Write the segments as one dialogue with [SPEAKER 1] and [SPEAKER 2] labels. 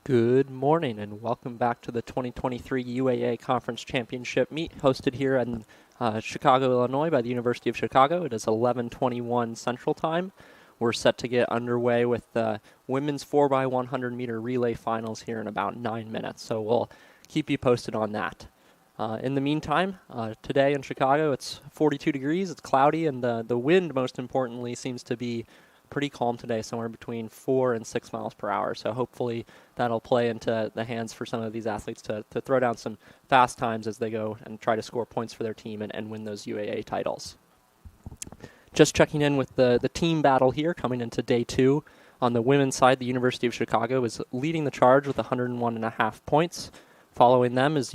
[SPEAKER 1] Good morning and welcome back to the 2023 UAA Conference Championship meet hosted here in Chicago, Illinois by the University of Chicago. It is 11:21 Central Time. We're set to get underway with the women's 4x100 meter relay finals here in about 9 minutes, so we'll keep you posted on that. In the meantime, today in Chicago it's 42 degrees, it's cloudy, and the wind, most importantly, seems to be pretty calm today, somewhere between 4 and 6 miles per hour. So hopefully that'll play into the hands for some of these athletes to throw down some fast times as they go and try to score points for their team and win those UAA titles. Just checking in with the team battle here coming into day two. On the women's side, the University of Chicago is leading the charge with 101.5 points. Following them is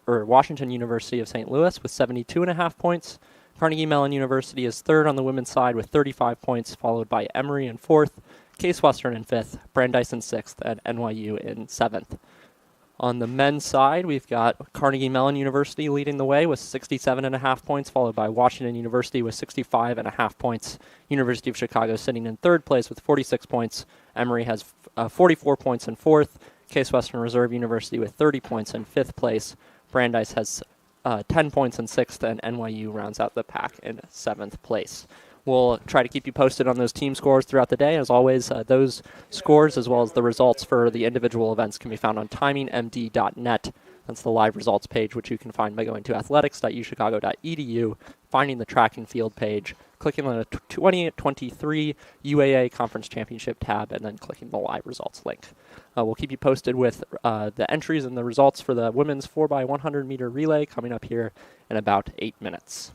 [SPEAKER 1] Washington University of St. Louis with 72.5 points. Carnegie Mellon University is third on the women's side with 35 points, followed by Emory in fourth, Case Western in fifth, Brandeis in sixth, and NYU in seventh. On the men's side, we've got Carnegie Mellon University leading the way with 67.5 points, followed by Washington University with 65.5 points. University of Chicago sitting in third place with 46 points. Emory has 44 points in fourth. Case Western Reserve University with 30 points in fifth place. Brandeis has 10 points in sixth, and NYU rounds out the pack in seventh place. We'll try to keep you posted on those team scores throughout the day. As always, those scores as well as the results for the individual events can be found on timingmd.net. That's the live results page, which you can find by going to athletics.uchicago.edu, finding the track and field page, clicking on the 2023 UAA Conference Championship tab, and then clicking the live results link. We'll keep you posted with the entries and the results for the women's 4x100 meter relay coming up here in about 8 minutes.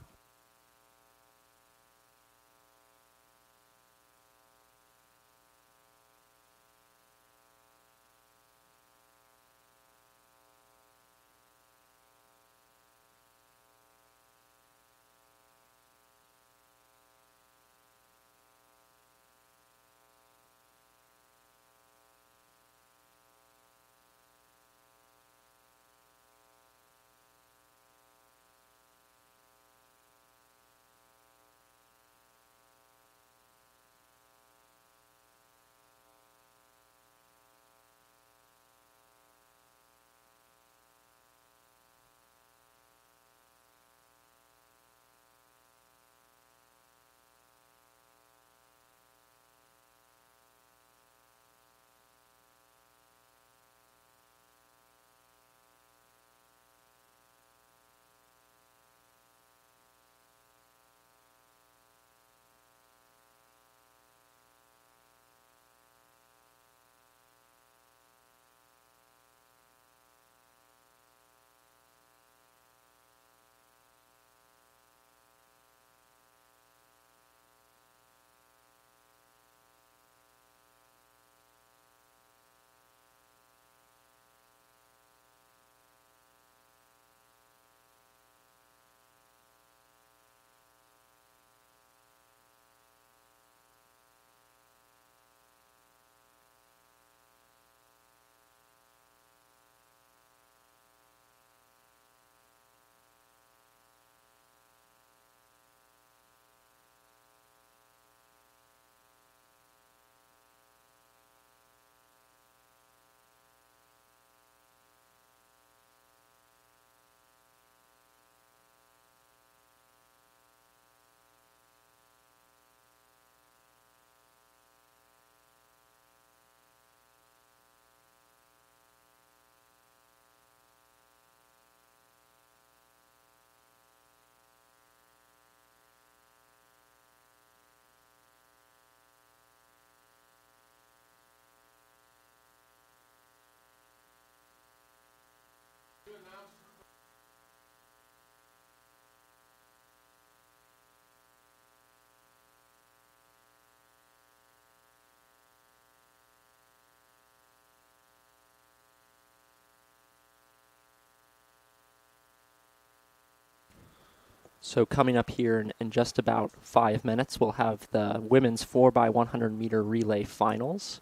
[SPEAKER 1] So coming up here in just about 5 minutes, we'll have the women's 4x100 meter relay finals.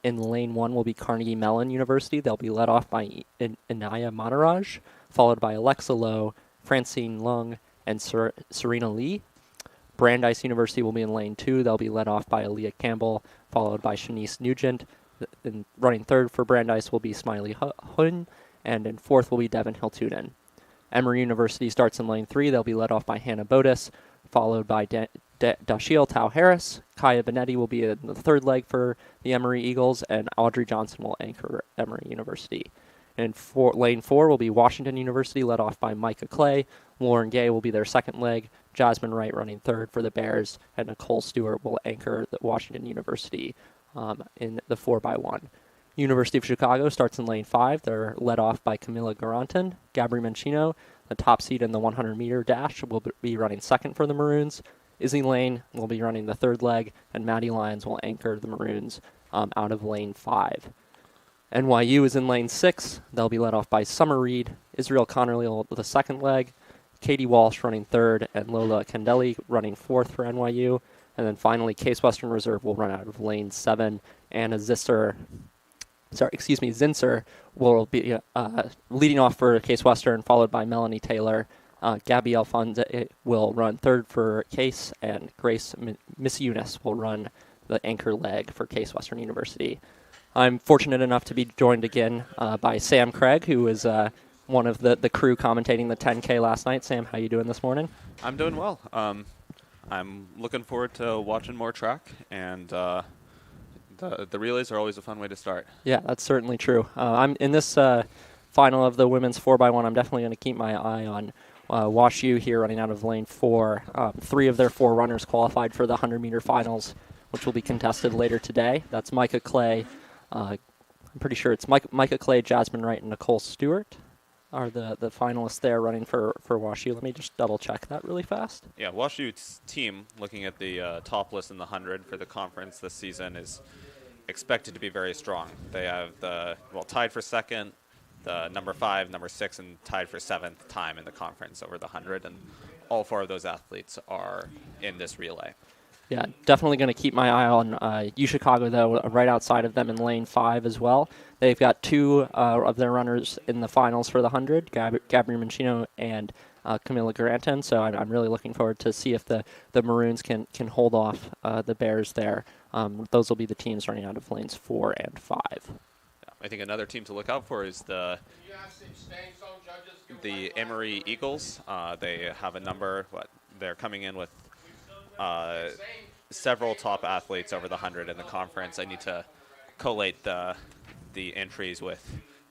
[SPEAKER 1] In lane one will be Carnegie Mellon University. They'll be led off by Inaya Manaraj, followed by Alexa Lowe, Francine Lung, and Serena Lee. Brandeis University will be in lane two. They'll be led off by Aaliyah Campbell, followed by Shanice Nugent. in running third for Brandeis will be Smiley Hun, and in fourth will be Devin Hiltunen. Emory University starts in lane 3. They'll be led off by Hannah Bodis, followed by Dashiell Tao Harris. Kaya Benetti will be in the third leg for the Emory Eagles, and Audrey Johnson will anchor Emory University. In lane 4 will be Washington University, led off by Micah Clay. Lauren Gay will be their second leg. Jasmine Wright running third for the Bears, and Nicole Stewart will anchor the Washington University in the 4x1. University of Chicago starts in lane 5. They're led off by Camila Garanton. Gabri Mancino, the top seed in the 100-meter dash, will be running second for the Maroons. Izzy Lane will be running the third leg, and Maddie Lyons will anchor the Maroons out of lane 5. NYU is in lane 6. They'll be led off by Summer Reed. Israel Connerly with the second leg. Katie Walsh running third, and Lola Candeli running fourth for NYU. And then finally, Case Western Reserve will run out of lane 7. Anna Zinser will be leading off for Case Western, followed by Melanie Taylor. Gabby Alfonso will run third for Case, and Grace Miss will run the anchor leg for Case Western University. I'm fortunate enough to be joined again by Sam Craig, who is one of the crew commentating the 10K last night. Sam, how you doing this morning?
[SPEAKER 2] I'm doing well. I'm looking forward to watching more track, and the relays are always a fun way to start. Yeah,
[SPEAKER 1] that's certainly true. I'm in this final of the women's 4x1. I'm definitely going to keep my eye on Wash U here running out of lane 4. 3 of their 4 runners qualified for the 100-meter finals, which will be contested later today. That's Micah Clay. I'm pretty sure it's Micah Clay, Jasmine Wright, and Nicole Stewart are the finalists there running for Wash U. Let me just double-check that really fast.
[SPEAKER 2] Yeah, Wash U's team, looking at the top list in the 100 for the conference this season, is expected to be very strong. They have tied for second, the number 5, number 6, and tied for 7th time in the conference over the 100, and all 4 of those athletes are in this relay.
[SPEAKER 1] Yeah, definitely going to keep my eye on UChicago, though, right outside of them in lane 5 as well. They've got 2 of their runners in the finals for the 100, Gabri Mancino and Camila Garanton, so I'm really looking forward to see if the Maroons can hold off the Bears there. Those will be the teams running out of lanes 4 and 5.
[SPEAKER 2] I think another team to look out for is the Emory Eagles. They have a number. They're coming in with several top athletes over the 100 in the conference. I need to collate the entries with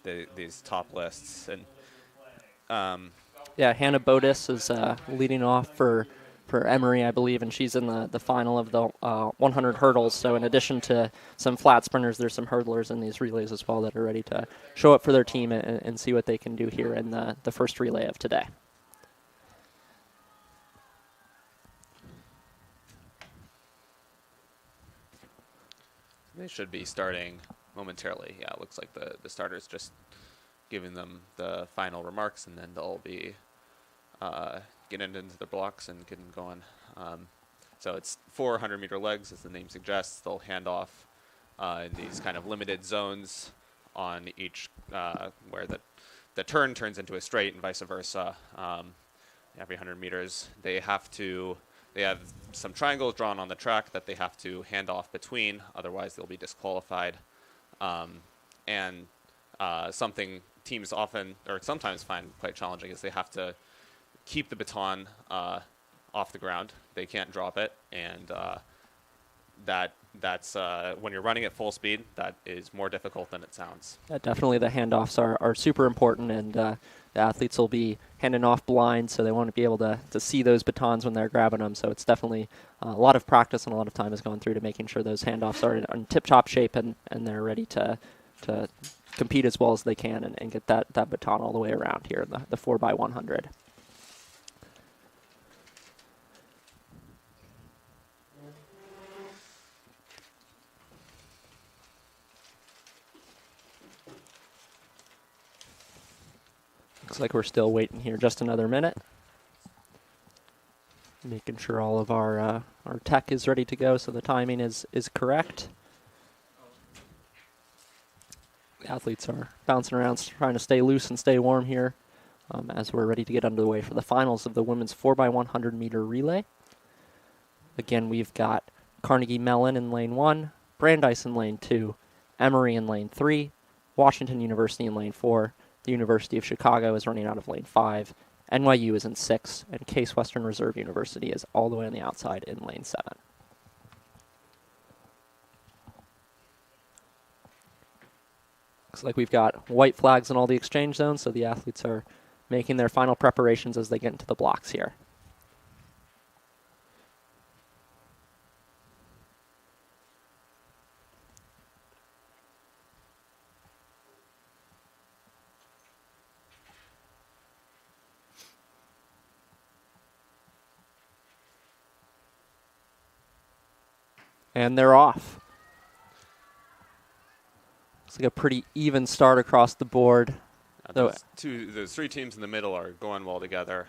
[SPEAKER 2] these top lists. And
[SPEAKER 1] Hannah Bodis is leading off for Emory, I believe, and she's in the final of the 100 hurdles. So in addition to some flat sprinters, there's some hurdlers in these relays as well that are ready to show up for their team and see what they can do here in the first relay of today.
[SPEAKER 2] They should be starting momentarily. Yeah, it looks like the starters just giving them the final remarks, and then they'll be getting into their blocks and getting going. So it's 400-meter legs, as the name suggests. They'll hand off in these kind of limited zones on each where the turn turns into a straight and vice versa. Every 100 meters, they have some triangles drawn on the track that they have to hand off between, otherwise they'll be disqualified. And something teams often or sometimes find quite challenging is they have to keep the baton off the ground. They can't drop it, and that's when you're running at full speed, that is more difficult than it sounds.
[SPEAKER 1] Yeah, definitely the handoffs are super important, and the athletes will be handing off blind, so they want to be able to see those batons when they're grabbing them. So it's definitely a lot of practice and a lot of time has gone through to making sure those handoffs are in tip-top shape and they're ready to compete as well as they can and get that baton all the way around here in the 4x100. Looks like we're still waiting here just another minute. Making sure all of our tech is ready to go so the timing is correct. The athletes are bouncing around trying to stay loose and stay warm here as we're ready to get underway for the finals of the women's 4x100 meter relay. Again, we've got Carnegie Mellon in lane 1, Brandeis in lane 2, Emory in lane 3, Washington University in lane 4, the University of Chicago is running out of lane 5, NYU is in 6, and Case Western Reserve University is all the way on the outside in lane 7. Looks like we've got white flags in all the exchange zones, so the athletes are making their final preparations as they get into the blocks here. And they're off. Looks like a pretty even start across the board.
[SPEAKER 2] Those 3 teams in the middle are going well together,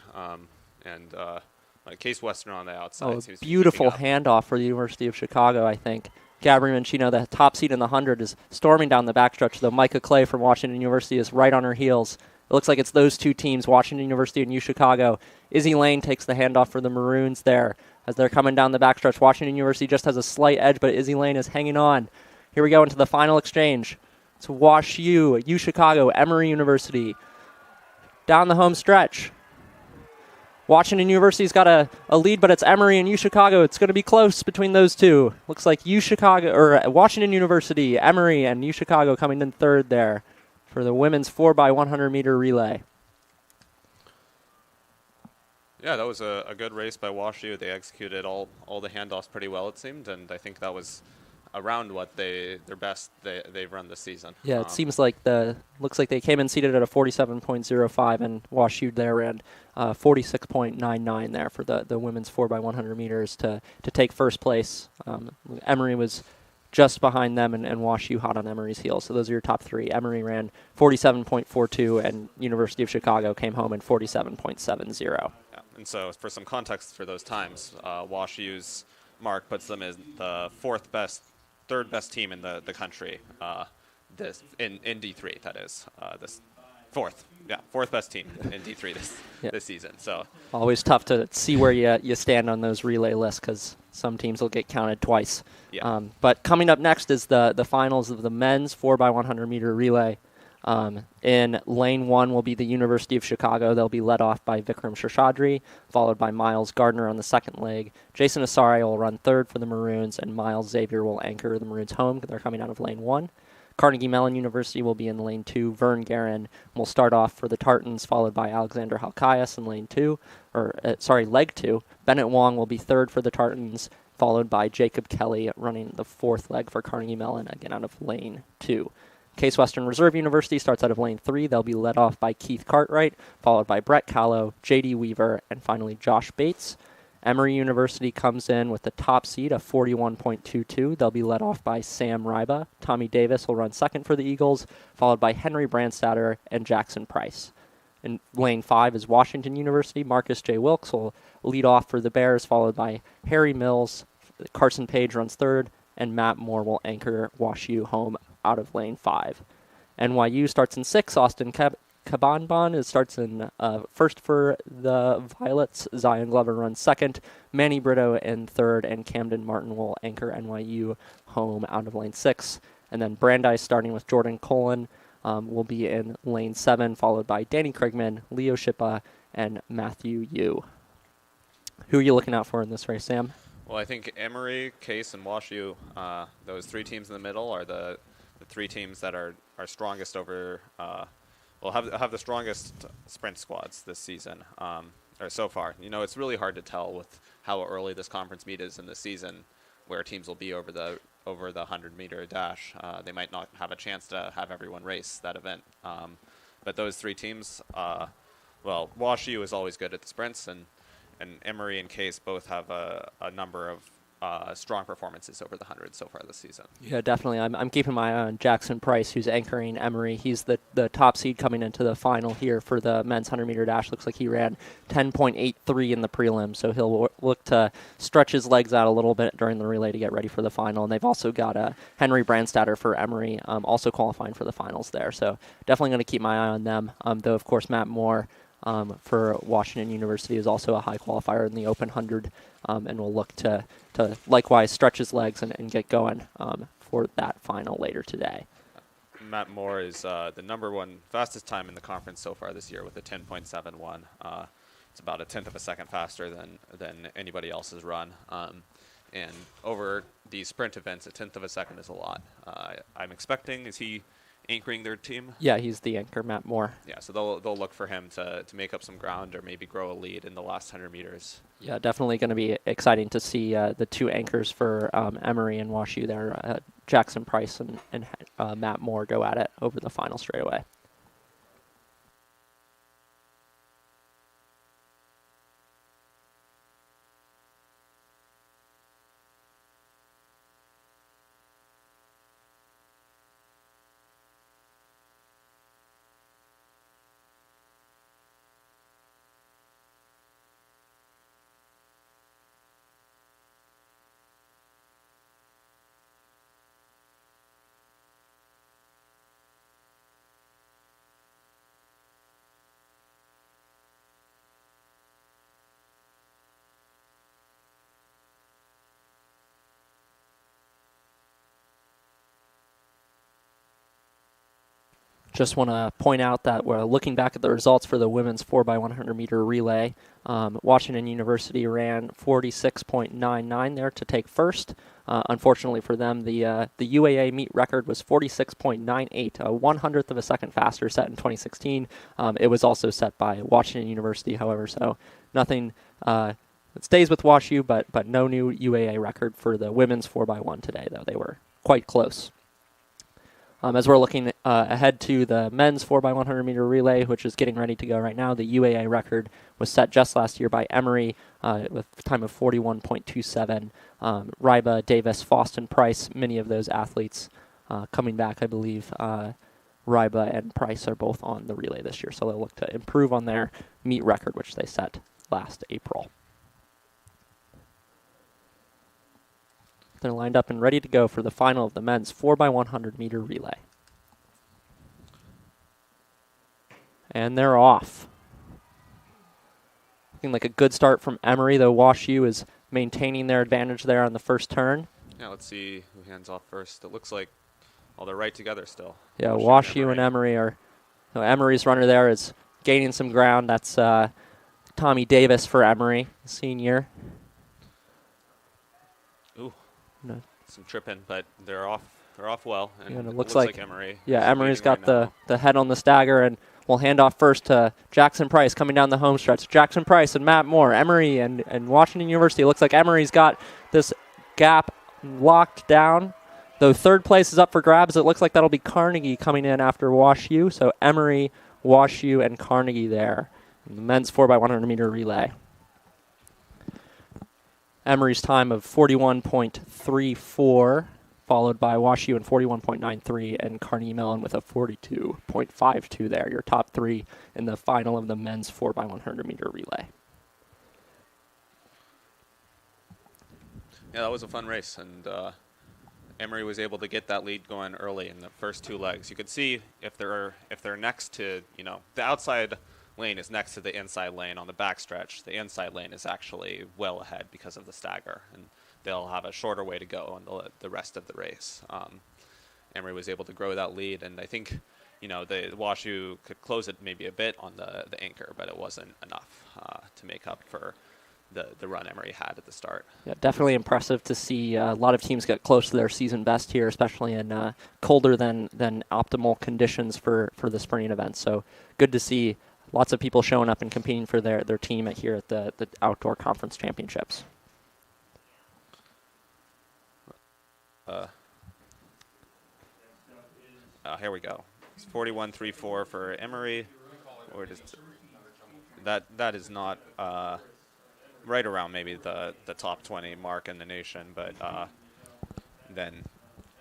[SPEAKER 2] and Case Western on the outside. Seems
[SPEAKER 1] Beautiful
[SPEAKER 2] to be
[SPEAKER 1] handoff for the University of Chicago, I think. Gabri Mancino, the top seed in the 100, is storming down the backstretch, though Micah Clay from Washington University is right on her heels. It looks like it's those 2 teams, Washington University and UChicago. Izzy Lane takes the handoff for the Maroons there as they're coming down the backstretch. Washington University just has a slight edge, but Izzy Lane is hanging on. Here we go into the final exchange. It's Wash U, UChicago, Emory University. Down the home stretch. Washington University's got a lead, but it's Emory and UChicago. It's going to be close between those 2. Looks like Washington University, Emory, and UChicago coming in third there for the women's 4x100 meter relay.
[SPEAKER 2] Yeah, that was a good race by WashU. They executed all the handoffs pretty well, it seemed, and I think that was around what their best they've run this season.
[SPEAKER 1] Yeah, it seems like looks like they came in seated at a 47.05, and WashU there ran 46.99 there for the women's 4x100 meters to take first place. Emory was just behind them, and WashU hot on Emory's heels. So those are your top 3. Emory ran 47.42, and University of Chicago came home in 47.70.
[SPEAKER 2] Yeah, and so for some context for those times, WashU's mark puts them as the third best team in the country. In D3, that is this fourth best team in D3 this season. So
[SPEAKER 1] always tough to see where you stand on those relay lists because some teams will get counted twice.
[SPEAKER 2] Yeah.
[SPEAKER 1] But coming up next is the finals of the men's 4x100 meter relay. In lane 1 will be the University of Chicago. They'll be led off by Vikram Shashadri, followed by Miles Gardner on the second leg. Jason Asari will run third for the Maroons, and Miles Xavier will anchor the Maroons home. They're coming out of lane 1. Carnegie Mellon University will be in lane 2. Vern Guerin will start off for the Tartans, followed by Alexander Halkias in leg 2. Bennett Wong will be third for the Tartans, followed by Jacob Kelly running the 4th leg for Carnegie Mellon, again out of lane 2. Case Western Reserve University starts out of lane 3. They'll be led off by Keith Cartwright, followed by Brett Callow, J.D. Weaver, and finally Josh Bates. Emory University comes in with the top seed of 41.22. They'll be led off by Sam Ryba. Tommy Davis will run second for the Eagles, followed by Henry Brandstatter and Jackson Price. In lane 5 is Washington University. Marcus J. Wilkes will lead off for the Bears, followed by Harry Mills. Carson Page runs third, and Matt Moore will anchor WashU home out of lane 5. NYU starts in 6. Austin Cabanban starts in first for the Violets. Zion Glover runs second. Manny Brito in third, and Camden Martin will anchor NYU home out of lane 6. And then Brandeis, starting with Jordan Colon, will be in lane 7, followed by Danny Krigman, Leo Shippa, and Matthew Yu. Who are you looking out for in this race, Sam?
[SPEAKER 2] Well, I think Emory, Case, and WashU, those 3 teams in the middle are the 3 teams that are strongest over, have the strongest sprint squads this season, or so far. You know, it's really hard to tell with how early this conference meet is in the season where teams will be over the 100-meter dash. They might not have a chance to have everyone race that event. But those 3 teams, WashU is always good at the sprints, and Emory and Case both have a number of strong performances over the 100 so far this season. Yeah,
[SPEAKER 1] definitely. I'm keeping my eye on Jackson Price, who's anchoring Emory. He's the top seed coming into the final here for the men's 100-meter dash. Looks like he ran 10.83 in the prelim, so he'll look to stretch his legs out a little bit during the relay to get ready for the final. And they've also got Henry Brandstatter for Emory, also qualifying for the finals there. So definitely going to keep my eye on them, though, of course, Matt Moore for Washington University is also a high qualifier in the Open 100, and will look to likewise stretch his legs and get going for that final later today.
[SPEAKER 2] Matt Moore is the #1 fastest time in the conference so far this year with a 10.71. It's about a tenth of a second faster than anybody else's run. And over these sprint events, a tenth of a second is a lot. I'm expecting, is he anchoring their team?
[SPEAKER 1] Yeah, he's the anchor, Matt Moore.
[SPEAKER 2] Yeah, so they'll look for him to make up some ground or maybe grow a lead in the last 100 meters.
[SPEAKER 1] Yeah, definitely going to be exciting to see the two anchors for Emory and WashU there, Jackson Price and Matt Moore go at it over the final straightaway. Just want to point out that we're looking back at the results for the women's 4x100 meter relay. Washington University ran 46.99 there to take first. Unfortunately for them, the UAA meet record was 46.98, a 100th of a second faster, set in 2016. It was also set by Washington University, however, so nothing. It stays with WashU, but no new UAA record for the women's 4x1 today, though they were quite close. As we're looking ahead to the men's 4x100 meter relay, which is getting ready to go right now, the UAA record was set just last year by Emory with a time of 41.27. Ryba, Davis, Faustin, Price, many of those athletes coming back, I believe. Ryba and Price are both on the relay this year, so they'll look to improve on their meet record, which they set last April. They're lined up and ready to go for the final of the men's 4x100 meter relay. And they're off. Looking like a good start from Emory, though WashU is maintaining their advantage there on the first turn.
[SPEAKER 2] Yeah, let's see who hands off first. It looks like, well, they're right together still.
[SPEAKER 1] Yeah, WashU and Emory are. So Emory's runner there is gaining some ground. That's Tommy Davis for Emory, senior.
[SPEAKER 2] Ooh.
[SPEAKER 1] No.
[SPEAKER 2] Some tripping, but they're off. They're off well, and
[SPEAKER 1] it
[SPEAKER 2] looks
[SPEAKER 1] looks
[SPEAKER 2] like
[SPEAKER 1] like
[SPEAKER 2] Emory.
[SPEAKER 1] Yeah, Emory's got the head on the stagger, and we'll hand off first to Jackson Price coming down the home stretch. Jackson Price and Matt Moore, Emory and Washington University. It looks like Emory's got this gap locked down. Though third place is up for grabs, it looks like that'll be Carnegie coming in after WashU. So Emory, WashU, and Carnegie there in the men's 4x100 meter relay. Emory's time of 41.34, followed by WashU in 41.93, and Carnegie Mellon with a 42.52 there. Your top three in the final of the men's 4x100 meter relay.
[SPEAKER 2] Yeah, that was a fun race, and Emory was able to get that lead going early in the first two legs. You could see if they're next to, the outside lane is next to the inside lane on the backstretch. The inside lane is actually well ahead because of the stagger, and they'll have a shorter way to go on the rest of the race. Emory was able to grow that lead, and I think, the WashU could close it maybe a bit on the anchor, but it wasn't enough to make up for the run Emory had at the start.
[SPEAKER 1] Yeah, definitely impressive to see a lot of teams get close to their season best here, especially in colder than optimal conditions for the sprinting events. So good to see lots of people showing up and competing for their team here at the Outdoor Conference Championships.
[SPEAKER 2] Here we go. It's 41.34 for Emory. Or that is not right around maybe the top 20 mark in the nation, but then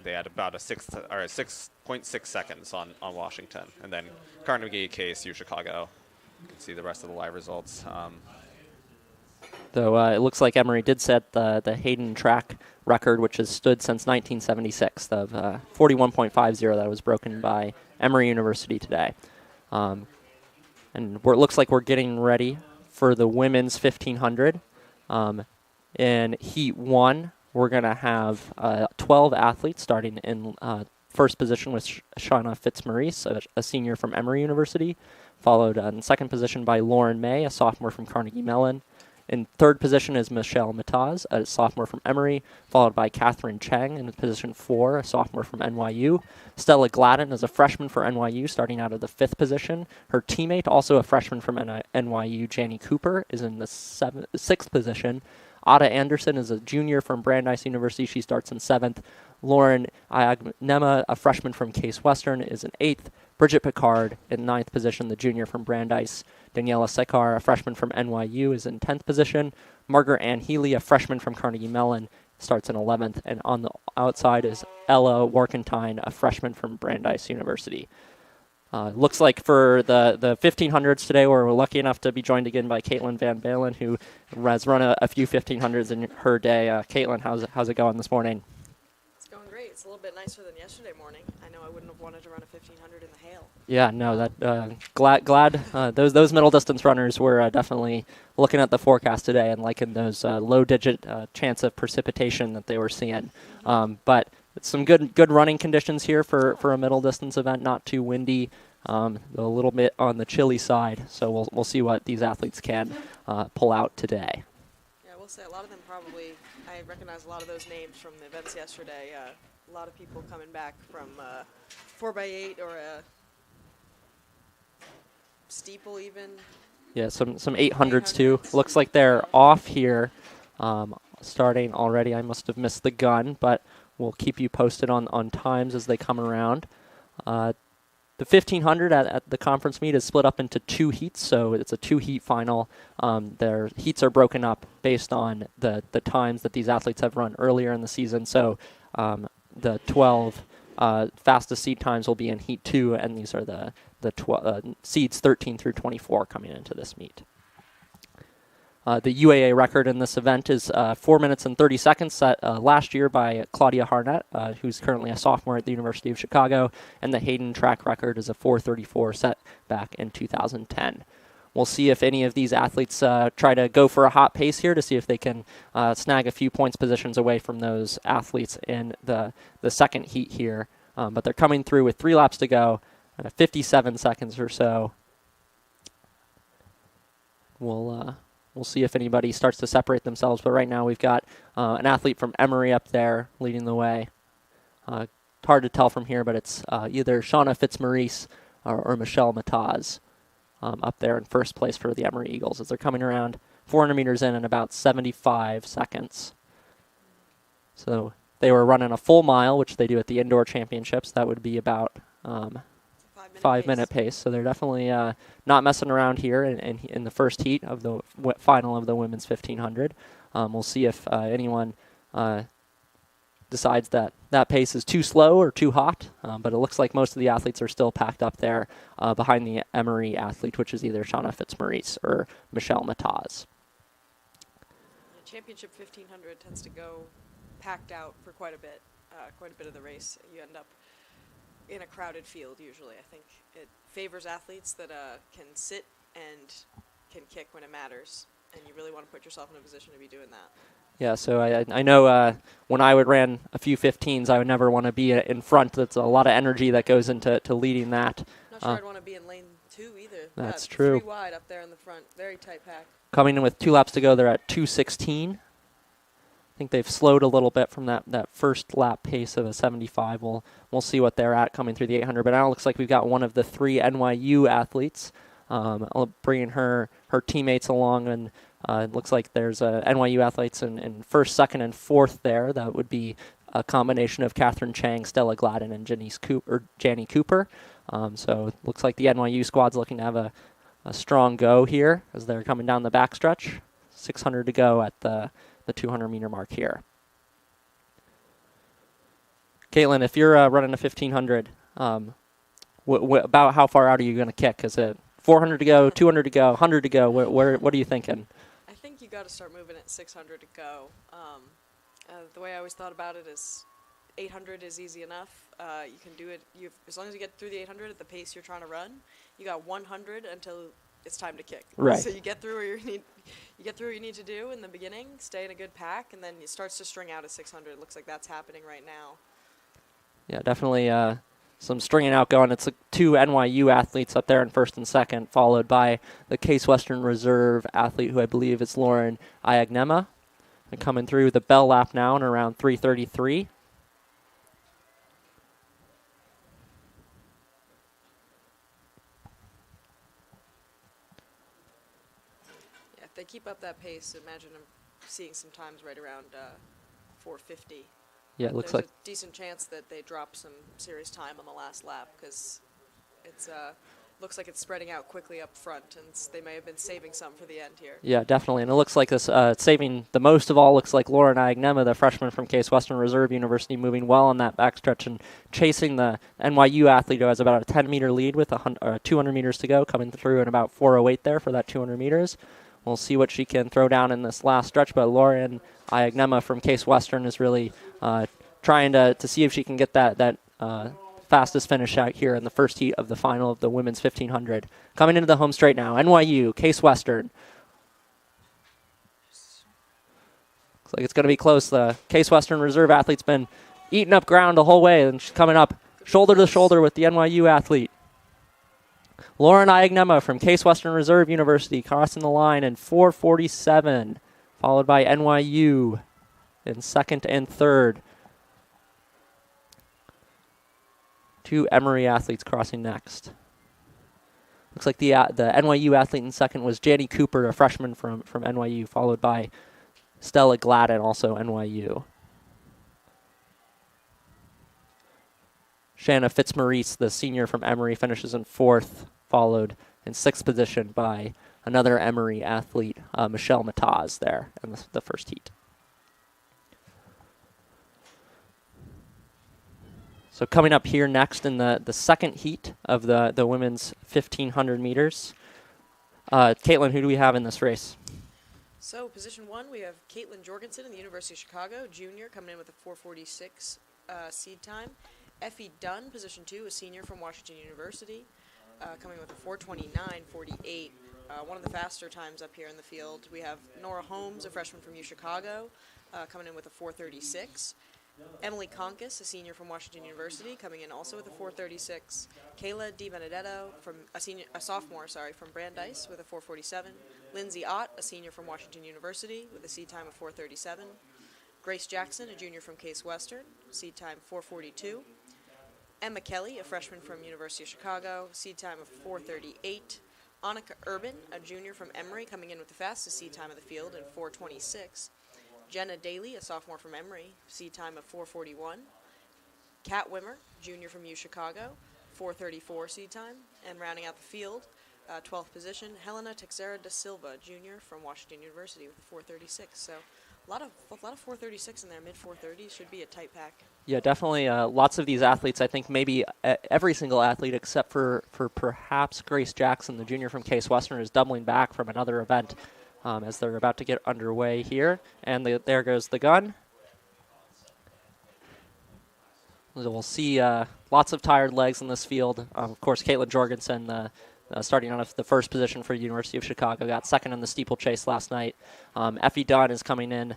[SPEAKER 2] they had about a 6.6 seconds on Washington, and then Carnegie, KSU, Chicago. You can see the rest of the live results.
[SPEAKER 1] Though it looks like Emory did set the Hayden track record, which has stood since 1976, of 41.50 that was broken by Emory University today. And it looks like we're getting ready for the women's 1500. In Heat 1, we're going to have 12 athletes starting in first position with Shauna Fitzmaurice, a senior from Emory University, followed in second position by Lauren May, a sophomore from Carnegie Mellon. In third position is Michelle Mataz, a sophomore from Emory, followed by Catherine Cheng in position 4, a sophomore from NYU. Stella Gladden is a freshman for NYU, starting out of the 5th position. Her teammate, also a freshman from NYU, Janie Cooper, is in the 6th position. Ada Anderson is a junior from Brandeis University. She starts in 7th. Lauren Iagnema, a freshman from Case Western, is in 8th. Bridget Picard in 9th position, the junior from Brandeis. Daniela Sekar, a freshman from NYU, is in 10th position. Margaret Ann Healy, a freshman from Carnegie Mellon, starts in 11th. And on the outside is Ella Warkentine, a freshman from Brandeis University. Looks like for the 1500s today, we're lucky enough to be joined again by Caitlin Van Balen, who has run a few 1500s in her day. Caitlin, how's it going this morning?
[SPEAKER 3] It's going great. It's a little bit nicer than yesterday morning. I know I wouldn't have wanted to run a 1500 in the hail.
[SPEAKER 1] Yeah, no, that glad those middle distance runners were definitely looking at the forecast today and liking those low digit chance of precipitation that they were seeing. But some good running conditions here for a middle distance event. Not too windy, a little bit on the chilly side. So we'll see what these athletes can pull out today.
[SPEAKER 3] Yeah, we'll say a lot of them probably. I recognize a lot of those names from the events yesterday. A lot of people coming back from 4x8 or a steeple even.
[SPEAKER 1] Yeah, some 800s too. Looks like they're off here starting already. I must have missed the gun, but we'll keep you posted on times as they come around. The 1500 at the conference meet is split up into 2 heats, so it's a 2-heat final. Their heats are broken up based on the times that these athletes have run earlier in the season. So the 12 fastest seed times will be in heat 2, and these are the seeds 13 through 24 coming into this meet. The UAA record in this event is 4 minutes and 30 seconds set last year by Claudia Harnett, who's currently a sophomore at the University of Chicago, and the Hayden track record is a 4:34 set back in 2010. We'll see if any of these athletes try to go for a hot pace here to see if they can snag a few points positions away from those athletes in the second heat here. But they're coming through with 3 laps to go, 57 seconds or so. We'll see if anybody starts to separate themselves. But right now we've got an athlete from Emory up there leading the way. It's hard to tell from here, but it's either Shauna Fitzmaurice or Michelle Mataz up there in first place for the Emory Eagles as they're coming around 400 meters in about 75 seconds. So they were running a full mile, which they do at the indoor championships. That would be about 5-minute pace. So they're definitely not messing around here in the first heat of the final of the women's 1500. We'll see if anyone decides that pace is too slow or too hot, but it looks like most of the athletes are still packed up there behind the Emory athlete, which is either Shauna Fitzmaurice or Michelle Mataz.
[SPEAKER 3] The championship 1500 tends to go packed out for quite a bit of the race. You end up in a crowded field usually. I think it favors athletes that can sit and can kick when it matters, and you really want to put yourself in a position to be doing that.
[SPEAKER 1] Yeah, so I know when I would ran a few 15s, I would never want to be in front. That's a lot of energy that goes into leading that.
[SPEAKER 3] Not sure I'd want to be in lane 2 either.
[SPEAKER 1] That's true.
[SPEAKER 3] 3 wide up there in the front, very tight pack.
[SPEAKER 1] Coming in with 2 laps to go, they're at 2:16. I think they've slowed a little bit from that first lap pace of a 75. We'll see what they're at coming through the 800. But now it looks like we've got one of the 3 NYU athletes bringing her teammates along, and it looks like there's NYU athletes in first, second, and fourth there. That would be a combination of Catherine Chang, Stella Gladden, and Janie Cooper. So it looks like the NYU squad's looking to have a strong go here as they're coming down the backstretch. 600 to go at the 200-meter mark here. Caitlin, if you're running a 1500, about how far out are you going to kick? Is it 400 to go, 200 to go, 100 to go? What are you thinking?
[SPEAKER 3] I think you got to start moving at 600 to go. The way I always thought about it is 800 is easy enough. You can do it as long as you get through the 800 at the pace you're trying to run. You got 100 until it's time to kick.
[SPEAKER 1] Right.
[SPEAKER 3] So you get through what you need to do in the beginning, stay in a good pack, and then it starts to string out at 600. It looks like that's happening right now.
[SPEAKER 1] Yeah, definitely some stringing out going. It's two NYU athletes up there in first and second, followed by the Case Western Reserve athlete, who I believe is Lauren Iagnema. And coming through the bell lap now in around 3:33.
[SPEAKER 3] Yeah, if they keep up that pace, imagine them seeing some times right around 450.
[SPEAKER 1] Yeah, it looks
[SPEAKER 3] There's
[SPEAKER 1] like
[SPEAKER 3] a decent chance that they drop some serious time on the last lap because it's looks like it's spreading out quickly up front, and they may have been saving some for the end here.
[SPEAKER 1] Yeah, definitely. And it looks like this saving the most of all looks like Lauren Iagnema, the freshman from Case Western Reserve University, moving well on that backstretch and chasing the NYU athlete who has about a 10-meter lead with 200 meters to go, coming through in about 4:08 there for that 200 meters. We'll see what she can throw down in this last stretch, but Lauren Iagnema from Case Western is really trying to see if she can get that fastest finish out here in the first heat of the final of the women's 1500. Coming into the home straight now, NYU, Case Western. Looks like it's going to be close. The Case Western Reserve athlete's been eating up ground the whole way, and she's coming up shoulder to shoulder with the NYU athlete. Lauren Iagnema from Case Western Reserve University crossing the line in 4:47, followed by NYU in second and third. Two Emory athletes crossing next. Looks like the NYU athlete in second was Janie Cooper, a freshman from NYU, followed by Stella Gladden, also NYU. Shanna Fitzmaurice, the senior from Emory, finishes in fourth, followed in sixth position by another Emory athlete, Michelle Mataz, there in the first heat. So coming up here next in the second heat of the women's 1,500 meters. Caitlin, who do we have in this race?
[SPEAKER 3] So position one, we have Caitlin Jorgensen in the University of Chicago, junior, coming in with a 4:46 seed time. Effie Dunn, position two, a senior from Washington University, coming with a 4:29.48. One of the faster times up here in the field. We have Nora Holmes, a freshman from U Chicago, coming in with a 4:36. Emily Conkis, a senior from Washington University, coming in also with a 4:36. Kayla DiBenedetto, a sophomore, from Brandeis, with a 4:47. Lindsay Ott, a senior from Washington University, with a seed time of 4:37. Grace Jackson, a junior from Case Western, seed time 4:42. Emma Kelly, a freshman from University of Chicago, seed time of 4:38. Annika Urban, a junior from Emory, coming in with the fastest seed time of the field in 4:26. Jenna Daly, a sophomore from Emory, seed time of 4:41. Kat Wimmer, junior from U Chicago, 4:34 seed time. And rounding out the field, 12th position, Helena Texera da Silva, junior from Washington University, with a 4:36. So a lot of 4:36 in there, mid 4:30s. Should be a tight pack.
[SPEAKER 1] Yeah, definitely. Lots of these athletes, I think maybe every single athlete except for perhaps Grace Jackson, the junior from Case Western, is doubling back from another event as they're about to get underway here. And there goes the gun. We'll see lots of tired legs in this field. Of course, Caitlin Jorgensen, starting on the first position for the University of Chicago, got second in the steeplechase last night. Effie Dunn is coming in,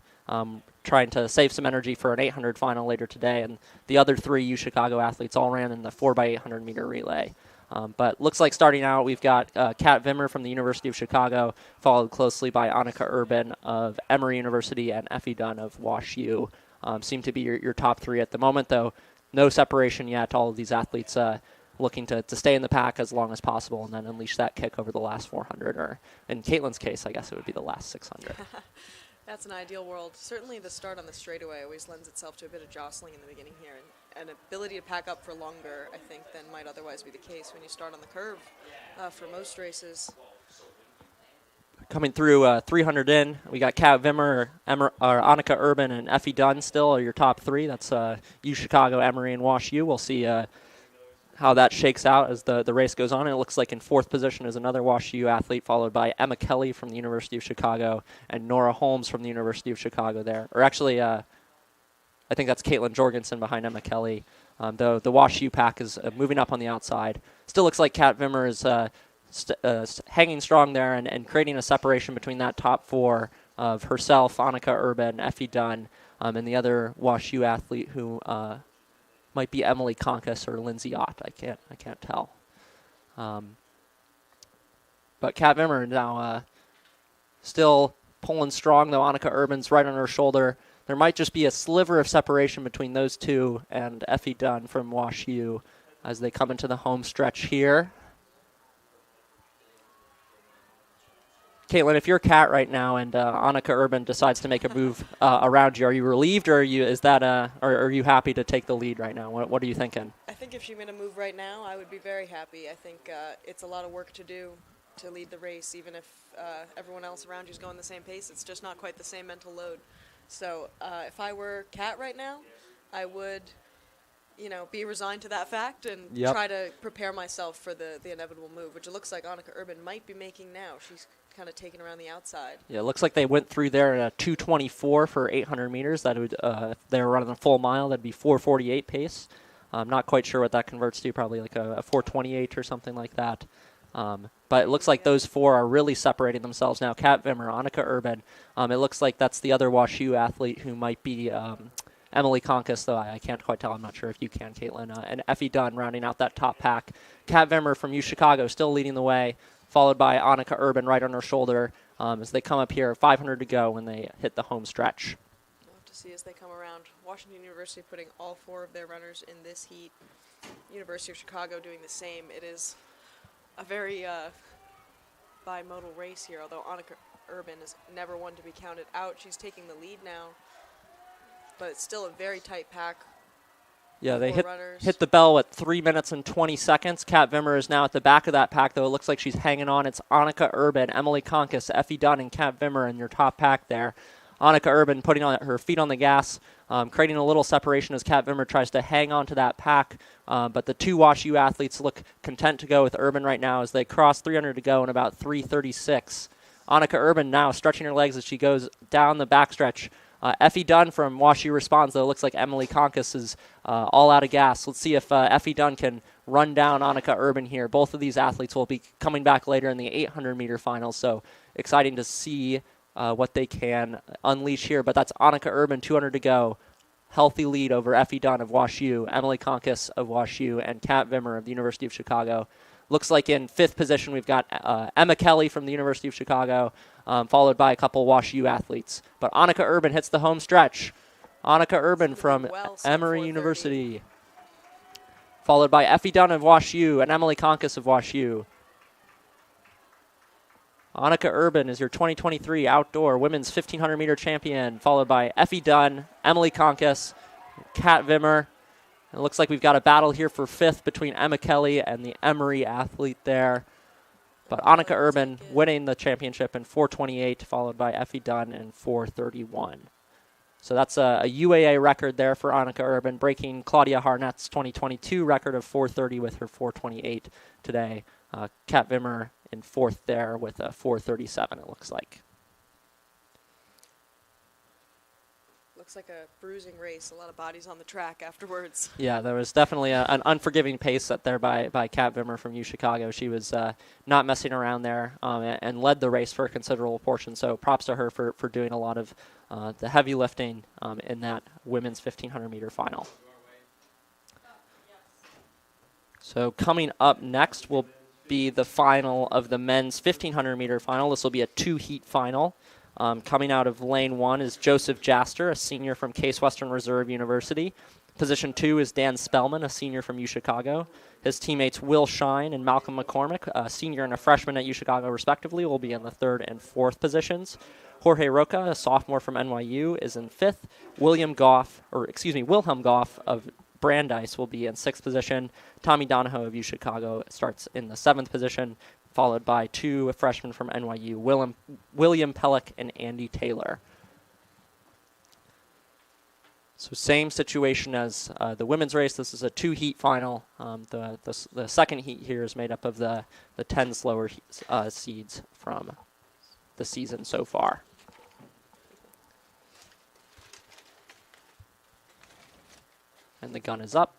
[SPEAKER 1] trying to save some energy for an 800 final later today. And the other three U Chicago athletes all ran in the 4x800 meter relay. But looks like starting out, we've got Kat Wimmer from the University of Chicago, followed closely by Annika Urban of Emory University and Effie Dunn of Wash U. Seem to be your top three at the moment, though. No separation yet. All of these athletes looking to stay in the pack as long as possible and then unleash that kick over the last 400, or in Caitlin's case, I guess it would be the last 600.
[SPEAKER 3] That's an ideal world. Certainly the start on the straightaway always lends itself to a bit of jostling in the beginning here, and an ability to pack up for longer, I think, than might otherwise be the case when you start on the curve for most races.
[SPEAKER 1] Coming through 300 in, we got Kat Wimmer, Annika Urban, and Effie Dunn still are your top three. That's U Chicago, Emory, and Wash U. We'll see how that shakes out as the race goes on. It looks like in fourth position is another Wash U athlete, followed by Emma Kelly from the University of Chicago and Nora Holmes from the University of Chicago there. Or actually, I think that's Caitlin Jorgensen behind Emma Kelly. Though the Wash U pack is moving up on the outside. Still looks like Kat Wimmer is hanging strong there and creating a separation between that top four of herself, Annika Urban, Effie Dunn, and the other WashU athlete who might be Emily Konkas or Lindsay Ott. I can't tell. But Kat Vimmer now still pulling strong, though Annika Urban's right on her shoulder. There might just be a sliver of separation between those two and Effie Dunn from WashU as they come into the home stretch here. Caitlin, if you're Kat right now and Annika Urban decides to make a move around you, are you relieved or are you happy to take the lead right now? What are you thinking?
[SPEAKER 3] I think if she made a move right now, I would be very happy. I think it's a lot of work to do to lead the race, even if everyone else around you is going the same pace. It's just not quite the same mental load. So if I were Kat right now, I would, be resigned to that fact and try to prepare myself for the inevitable move, which it looks like Annika Urban might be making now. She's kind of taking around the outside.
[SPEAKER 1] Yeah, it looks like they went through there at a 2:24 for 800 meters. That would, if they were running a full mile, that'd be 4:48 pace. I'm not quite sure what that converts to, probably like a 4:28 or something like that. But it looks like those four are really separating themselves now. Kat Vimmer, Annika Urban. It looks like that's the other WashU athlete who might be Emily Konkas, though I can't quite tell. I'm not sure if you can, Caitlin. And Effie Dunn rounding out that top pack. Kat Vimmer from UChicago still leading the way, followed by Annika Urban right on her shoulder as they come up here. 500 to go when they hit the home stretch.
[SPEAKER 3] We'll have to see as they come around. Washington University putting all four of their runners in this heat. University of Chicago doing the same. It is a very bimodal race here, although Annika Urban is never one to be counted out. She's taking the lead now, but it's still a very tight pack.
[SPEAKER 1] Yeah, they hit the bell at 3 minutes and 20 seconds. Kat Vimmer is now at the back of that pack, though it looks like she's hanging on. It's Annika Urban, Emily Konkas, Effie Dunn, and Kat Vimmer in your top pack there. Annika Urban putting on her feet on the gas, creating a little separation as Kat Vimmer tries to hang on to that pack. But the two WashU athletes look content to go with Urban right now as they cross 300 to go in about 3:36. Annika Urban now stretching her legs as she goes down the backstretch. Effie Dunn from WashU responds, though it looks like Emily Konkas is all out of gas. Let's see if Effie Dunn can run down Annika Urban here. Both of these athletes will be coming back later in the 800-meter finals, so exciting to see what they can unleash here. But that's Annika Urban, 200 to go. Healthy lead over Effie Dunn of WashU, Emily Konkas of WashU, and Kat Vimmer of the University of Chicago. Looks like in fifth position we've got Emma Kelly from the University of Chicago, followed by a couple WashU athletes. But Annika Urban hits the home stretch. Annika Urban from Emory University, followed by Effie Dunn of WashU and Emily Konkas of WashU. Annika Urban is your 2023 outdoor women's 1,500-meter champion, followed by Effie Dunn, Emily Konkas, Kat Vimmer. It looks like we've got a battle here for fifth between Emma Kelly and the Emory athlete there. But Annika Urban winning the championship in 4:28, followed by Effie Dunn in 4:31. So that's a UAA record there for Annika Urban, breaking Claudia Harnett's 2022 record of 4:30 with her 4:28 today. Kat Vimmer in fourth there with a 4:37, it looks like.
[SPEAKER 3] Looks like a bruising race. A lot of bodies on the track afterwards.
[SPEAKER 1] Yeah, there was definitely an unforgiving pace set there by Kat Vimmer from UChicago. She was not messing around there and led the race for a considerable portion. So props to her for doing a lot of the heavy lifting in that women's 1,500-meter final. So coming up next will be the final of the men's 1,500-meter final. This will be a two-heat final. Coming out of lane one is Joseph Jaster, a senior from Case Western Reserve University. Position 2 is Dan Spellman, a senior from UChicago. His teammates Will Shine and Malcolm McCormick, a senior and a freshman at UChicago respectively, will be in the third and fourth positions. Jorge Roca, a sophomore from NYU, is in fifth. Wilhelm Goff of Brandeis will be in sixth position. Tommy Donahoe of UChicago starts in the seventh position, followed by two freshmen from NYU, William Pellick and Andy Taylor. So same situation as the women's race. This is a two-heat final. The second heat here is made up of the 10 slower seeds from the season so far. And the gun is up.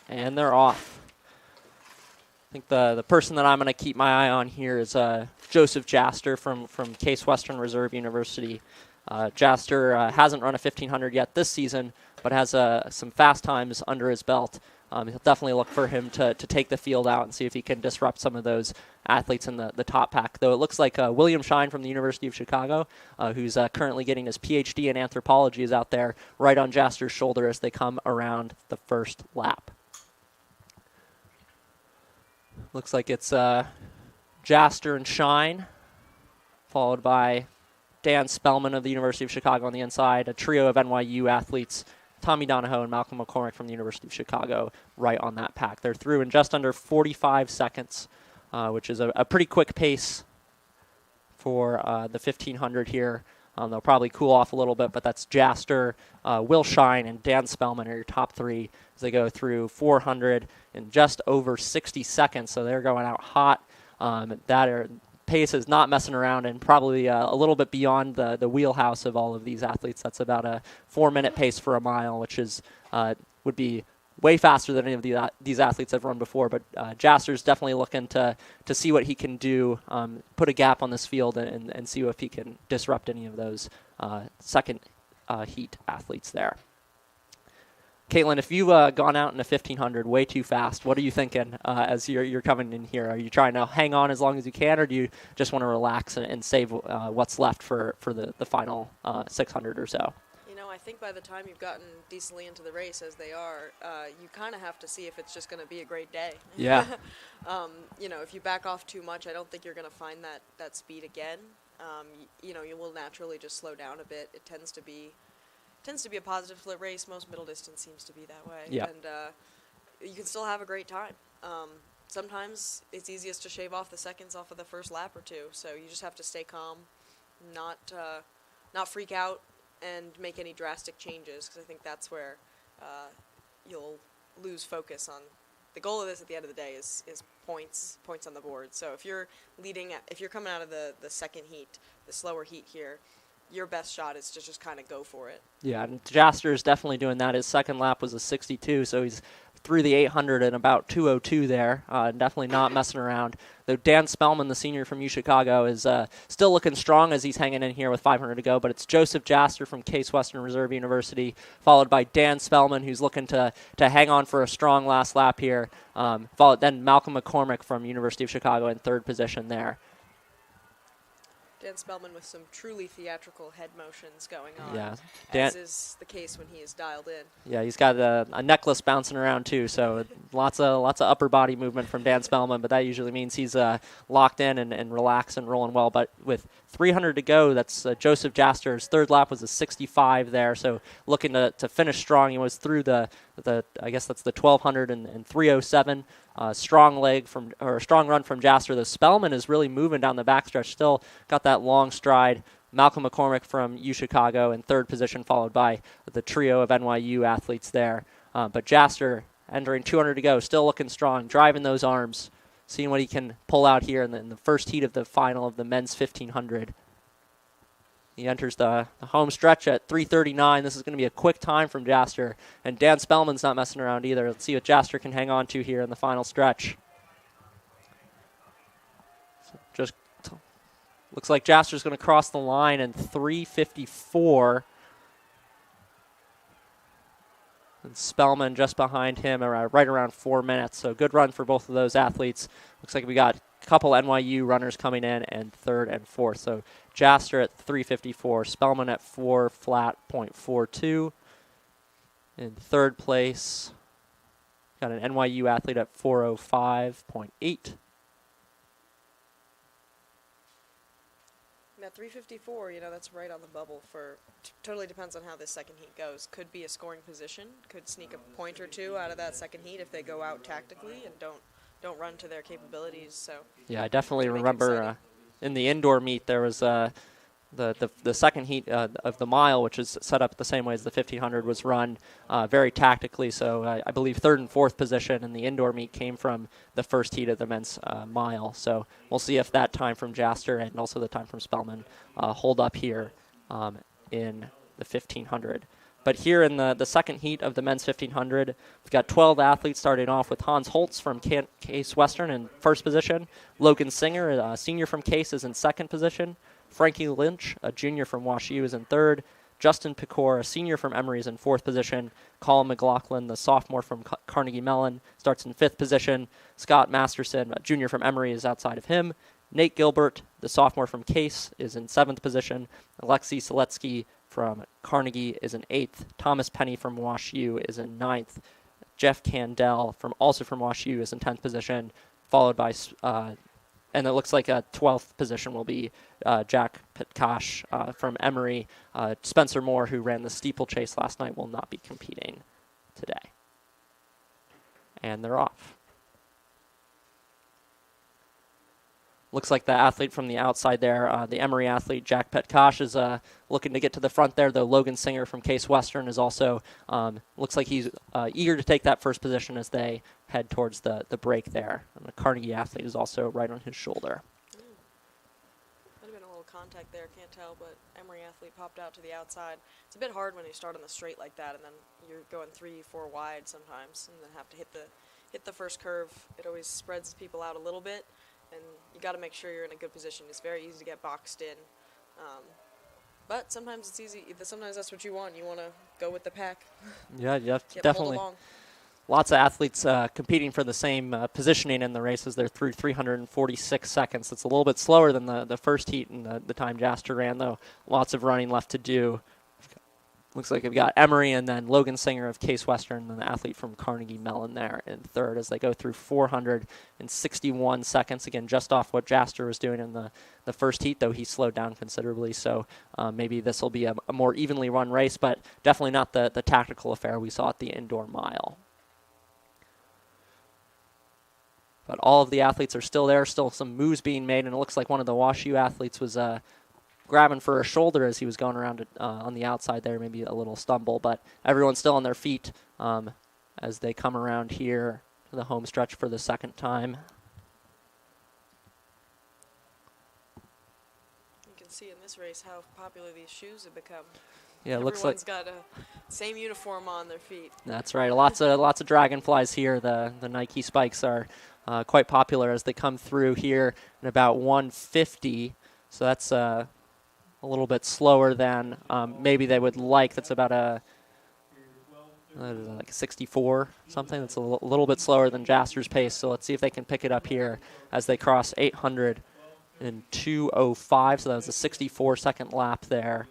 [SPEAKER 1] And they're off. I think the person that I'm going to keep my eye on here is Joseph Jaster from Case Western Reserve University. Jaster hasn't run a 1500 yet this season, but has some fast times under his belt. He'll definitely look for him to take the field out and see if he can disrupt some of those athletes in the top pack. Though it looks like William Shine from the University of Chicago, who's currently getting his PhD in anthropology, is out there right on Jaster's shoulder as they come around the first lap. Looks like it's Jaster and Shine, followed by Dan Spellman of the University of Chicago on the inside, a trio of NYU athletes, Tommy Donahoe and Malcolm McCormick from the University of Chicago right on that pack. They're through in just under 45 seconds, which is a pretty quick pace for the 1500 here. They'll probably cool off a little bit, but that's Jaster, Will Shine, and Dan Spellman are your top three as they go through 400 in just over 60 seconds. So they're going out hot. Pace is not messing around and probably a little bit beyond the wheelhouse of all of these athletes. That's about a 4-minute pace for a mile, which is would be way faster than any of these athletes have run before. But Jaster's definitely looking to see what he can do, put a gap on this field and see if he can disrupt any of those second heat athletes there. Caitlin, if you've gone out in a 1500 way too fast, what are you thinking as you're coming in here? Are you trying to hang on as long as you can, or do you just want to relax and save what's left for the final 600 or so?
[SPEAKER 3] You know, I think by the time you've gotten decently into the race, as they are, you kind of have to see if it's just going to be a great day.
[SPEAKER 1] Yeah.
[SPEAKER 3] You know, if you back off too much, I don't think you're going to find that speed again. You know, you will naturally just slow down a bit. It tends to be a positive flip race. Most middle distance seems to be that way.
[SPEAKER 1] Yeah.
[SPEAKER 3] And you can still have a great time. Sometimes it's easiest to shave off the seconds off of the first lap or two. So you just have to stay calm, not freak out, and make any drastic changes, because I think that's where you'll lose focus on. The goal of this at the end of the day is points on the board. So if you're coming out of the second heat, the slower heat here, your best shot is to just kind of go for it.
[SPEAKER 1] Yeah, and Jaster is definitely doing that. His second lap was a 62, so he's through the 800 in about 2:02 there. Definitely not messing around. Though Dan Spellman, the senior from UChicago, is still looking strong as he's hanging in here with 500 to go. But it's Joseph Jaster from Case Western Reserve University, followed by Dan Spellman, who's looking to hang on for a strong last lap here. Followed then Malcolm McCormick from University of Chicago in third position there.
[SPEAKER 3] Dan Spellman with some truly theatrical head motions going on,
[SPEAKER 1] Yeah,
[SPEAKER 3] as is the case when he is dialed in.
[SPEAKER 1] Yeah, he's got a necklace bouncing around too, so lots of upper body movement from Dan Spellman, but that usually means he's locked in and relaxed and rolling well. But with 300 to go, that's Joseph Jaster's third lap was a 65 there, so looking to finish strong. He was through the I guess that's the 1200 and 307. Strong run from Jaster. The Spellman is really moving down the backstretch. Still got that long stride. Malcolm McCormick from UChicago in third position, followed by the trio of NYU athletes there. But Jaster entering 200 to go, still looking strong, driving those arms, seeing what he can pull out here in the first heat of the final of the men's 1500. He enters the home stretch at 3:39. This is going to be a quick time from Jaster. And Dan Spellman's not messing around either. Let's see what Jaster can hang on to here in the final stretch. So looks like Jaster's going to cross the line in 3:54. And Spellman just behind him, right around 4 minutes. So good run for both of those athletes. Looks like we got a couple NYU runners coming in and third and fourth. So Jaster at 3:54, Spellman at 4:42. In third place, got an NYU athlete at 4:05.8.
[SPEAKER 3] At 3:54, you know, that's right on the bubble for. Totally depends on how this second heat goes. Could be a scoring position. Could sneak a point or two out of that second heat if they go out tactically and don't run to their capabilities. So
[SPEAKER 1] yeah, I definitely remember in the indoor meet there was the second heat of the mile, which is set up the same way as the 1500, was run very tactically. So I believe third and fourth position in the indoor meet came from the first heat of the men's mile. So we'll see if that time from Jaster and also the time from Spellman hold up here in the 1500. But here in the second heat of the men's 1500, we've got 12 athletes starting off with Hans Holtz from Case Western in first position. Logan Singer, a senior from Case, is in second position. Frankie Lynch, a junior from WashU, is in third. Justin Picor, a senior from Emory, is in fourth position. Colin McLaughlin, the sophomore from Carnegie Mellon, starts in fifth position. Scott Masterson, a junior from Emory, is outside of him. Nate Gilbert, the sophomore from Case, is in seventh position. Alexei Seletsky from Carnegie is in eighth. Thomas Penny from WashU is in ninth. Jeff Candell, also from WashU, is in 10th position, followed by, and it looks like a 12th position will be Jack Pitkash from Emory. Spencer Moore, who ran the steeplechase last night, will not be competing today. And they're off. Looks like the athlete from the outside there, the Emory athlete, Jack Petkosh, is looking to get to the front there, though Logan Singer from Case Western is also, looks like he's eager to take that first position as they head towards the break there. And the Carnegie athlete is also right on his shoulder.
[SPEAKER 3] Might have been a little contact there, can't tell, but Emory athlete popped out to the outside. It's a bit hard when you start on the straight like that, and then you're going 3-4 wide sometimes, and then have to hit the first curve. It always spreads people out a little bit. And you got to make sure you're in a good position. It's very easy to get boxed in. But sometimes it's easy. Sometimes that's what you want. You want to go with the pack.
[SPEAKER 1] Yeah,
[SPEAKER 3] Get
[SPEAKER 1] definitely.
[SPEAKER 3] pulled along.
[SPEAKER 1] Lots of athletes competing for the same positioning in the races. They're through 346 seconds. It's a little bit slower than the first heat and the time Jaster ran, though. Lots of running left to do. Looks like we've got Emory and then Logan Singer of Case Western and the athlete from Carnegie Mellon there in third as they go through 461 seconds. Again, just off what Jaster was doing in the first heat, though he slowed down considerably. So maybe this will be a more evenly run race, but definitely not the tactical affair we saw at the indoor mile. But all of the athletes are still there, still some moves being made, and it looks like one of the WashU athletes was grabbing for a shoulder as he was going around on the outside there, maybe a little stumble, but everyone's still on their feet as they come around here to the home stretch for the second time.
[SPEAKER 3] You can see in this race how popular these shoes have become.
[SPEAKER 1] Yeah, it looks like
[SPEAKER 3] everyone's got a same uniform on their feet.
[SPEAKER 1] That's right. Lots of dragonflies here. The Nike spikes are quite popular as they come through here in about 150. So that's a little bit slower than maybe they would like. That's about like 64 something. That's a little bit slower than Jaster's pace. So let's see if they can pick it up here as they cross 800 in 2:05. So that was a 64-second lap there.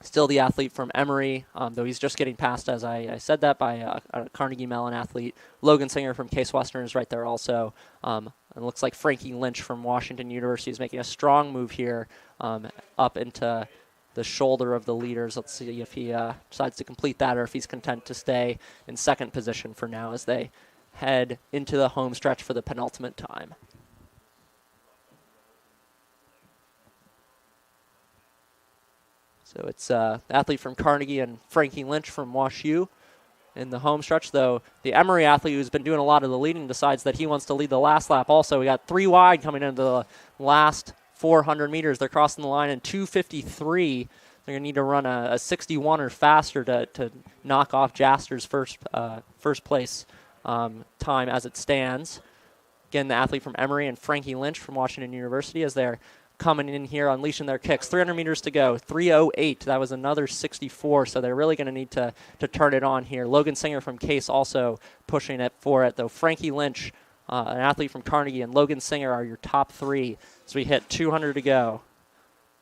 [SPEAKER 1] Still the athlete from Emory, though he's just getting passed, as I said that, by a Carnegie Mellon athlete. Logan Singer from Case Western is right there also. And it looks like Frankie Lynch from Washington University is making a strong move here up into the shoulder of the leaders. Let's see if he decides to complete that or if he's content to stay in second position for now as they head into the home stretch for the penultimate time. So it's the athlete from Carnegie and Frankie Lynch from WashU in the home stretch, though the Emory athlete who's been doing a lot of the leading decides that he wants to lead the last lap also. We got 3 wide coming into the last 400 meters. They're crossing the line in 2:53. They're going to need to run a 61 or faster to knock off Jaster's first place time as it stands. Again, the athlete from Emory and Frankie Lynch from Washington University as they're coming in here, unleashing their kicks. 300 meters to go, 3:08. That was another 64, so they're really going to need to turn it on here. Logan Singer from Case also pushing it for it, though Frankie Lynch, an athlete from Carnegie, and Logan Singer are your top 3. So we hit 200 to go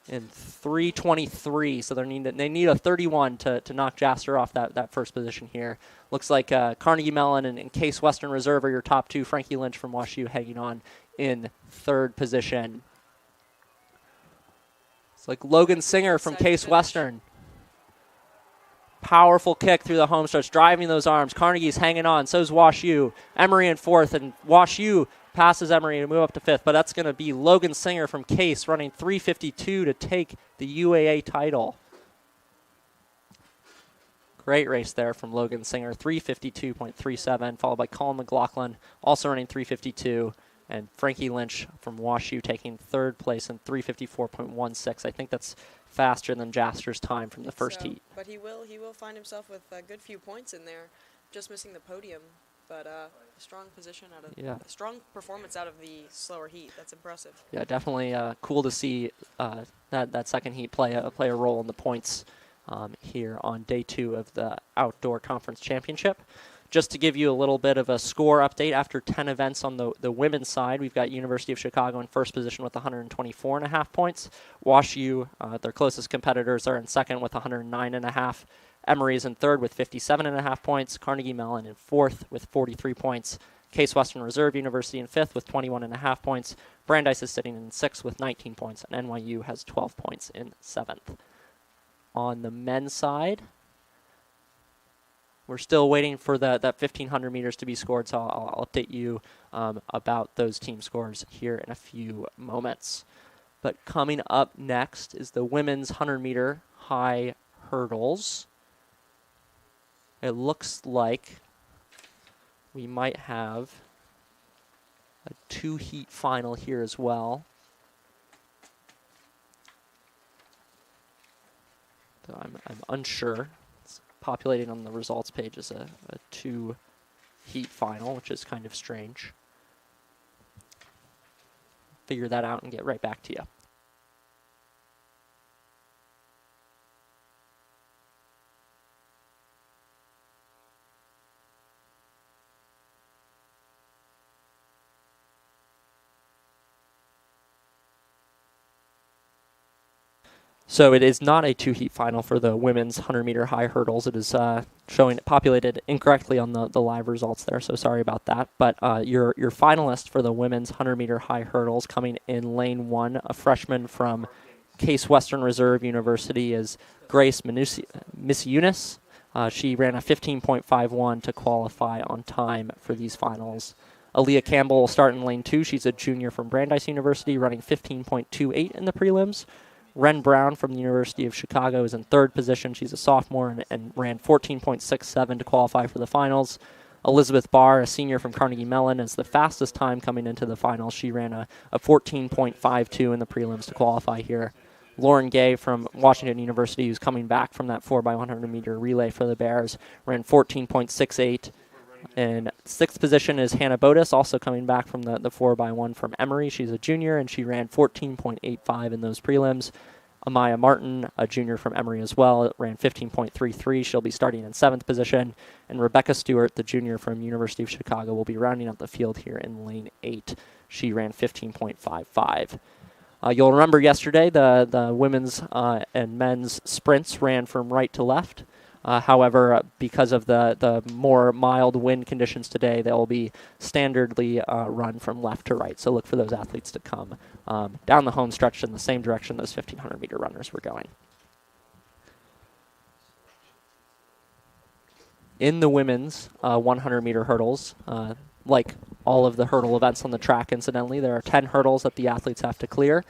[SPEAKER 1] in 3:23, so they need a 31 to knock Jaster off that first position here. Looks like Carnegie Mellon and Case Western Reserve are your top 2. Frankie Lynch from WashU hanging on in third position. Like Logan Singer from Case Western. Powerful kick through the home stretch, driving those arms. Carnegie's hanging on, so's WashU. Emory in fourth, and WashU passes Emory to move up to fifth, but that's going to be Logan Singer from Case running 3:52 to take the UAA title. Great race there from Logan Singer, 3:52.37, followed by Colin McLaughlin, also running 3:52. and Frankie Lynch from WashU taking third place in 3:54.16. I think that's faster than Jaster's time from the first heat.
[SPEAKER 3] But he will find himself with a good few points in there, just missing the podium. But a strong position a strong performance out of the slower heat. That's impressive.
[SPEAKER 1] Yeah, definitely cool to see that second heat play a role in the points here on day 2 of the Outdoor Conference Championship. Just to give you a little bit of a score update, after 10 events on the women's side, we've got University of Chicago in first position with 124.5 points. WashU, their closest competitors, are in second with 109.5. Emory's in third with 57.5 points. Carnegie Mellon in fourth with 43 points. Case Western Reserve University in fifth with 21.5 points. Brandeis is sitting in sixth with 19 points, and NYU has 12 points in seventh. On the men's side, we're still waiting for that 1,500 meters to be scored, so I'll update you about those team scores here in a few moments. But coming up next is the women's 100-meter high hurdles. It looks like we might have a 2-heat final here as well. So I'm unsure. It's populating on the results page as a 2-heat final, which is kind of strange. Figure that out and get right back to you. So it is not a 2-heat final for the women's 100-meter high hurdles. It is showing populated incorrectly on the live results there, so sorry about that. But your finalist for the women's 100-meter high hurdles coming in lane 1, a freshman from Case Western Reserve University, is Grace Misiunis. She ran a 15.51 to qualify on time for these finals. Aaliyah Campbell will start in lane 2. She's a junior from Brandeis University, running 15.28 in the prelims. Ren Brown from the University of Chicago is in third position. She's a sophomore and ran 14.67 to qualify for the finals. Elizabeth Barr, a senior from Carnegie Mellon, is the fastest time coming into the finals. She ran a 14.52 in the prelims to qualify here. Lauren Gay from Washington University, who's coming back from that 4x100 meter relay for the Bears, ran 14.68. In sixth position is Hannah Bodis, also coming back from the 4x1 from Emory. She's a junior, and she ran 14.85 in those prelims. Amaya Martin, a junior from Emory as well, ran 15.33. She'll be starting in seventh position. And Rebecca Stewart, the junior from University of Chicago, will be rounding out the field here in lane 8. She ran 15.55. You'll remember yesterday the women's and men's sprints ran from right to left. However, because of the more mild wind conditions today, they'll be standardly run from left to right. So look for those athletes to come down the home stretch in the same direction those 1,500-meter runners were going. In the women's 100-meter hurdles, like all of the hurdle events on the track, incidentally, there are 10 hurdles that the athletes have to clear.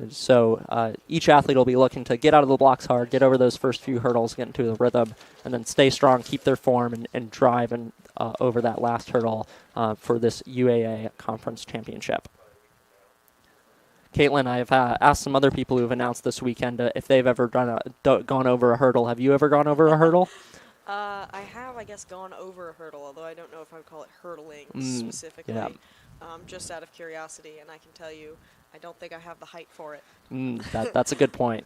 [SPEAKER 1] So each athlete will be looking to get out of the blocks hard, get over those first few hurdles, get into the rhythm, and then stay strong, keep their form, and drive over that last hurdle for this UAA Conference Championship. Caitlin, I've asked some other people who have announced this weekend if they've ever gone over a hurdle. Have you ever gone over a hurdle?
[SPEAKER 3] I have, I guess, gone over a hurdle, although I don't know if I would call it hurdling specifically.
[SPEAKER 1] Yeah.
[SPEAKER 3] Just out of curiosity, and I can tell you, I don't think I have the height for it.
[SPEAKER 1] That's a good point.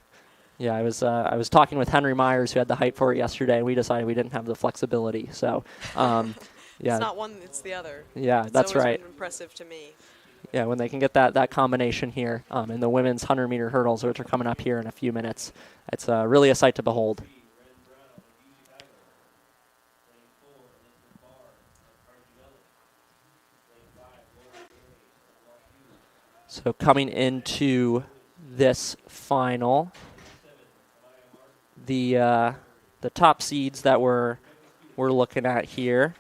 [SPEAKER 1] Yeah, I was talking with Henry Myers, who had the height for it yesterday, and we decided we didn't have the flexibility. So, yeah.
[SPEAKER 3] It's not one, it's the other.
[SPEAKER 1] Yeah, that's right.
[SPEAKER 3] It's always been impressive to me.
[SPEAKER 1] Yeah, when they can get that combination here in the women's 100-meter hurdles, which are coming up here in a few minutes, it's really a sight to behold. So coming into this final, the top seeds that we're looking at here,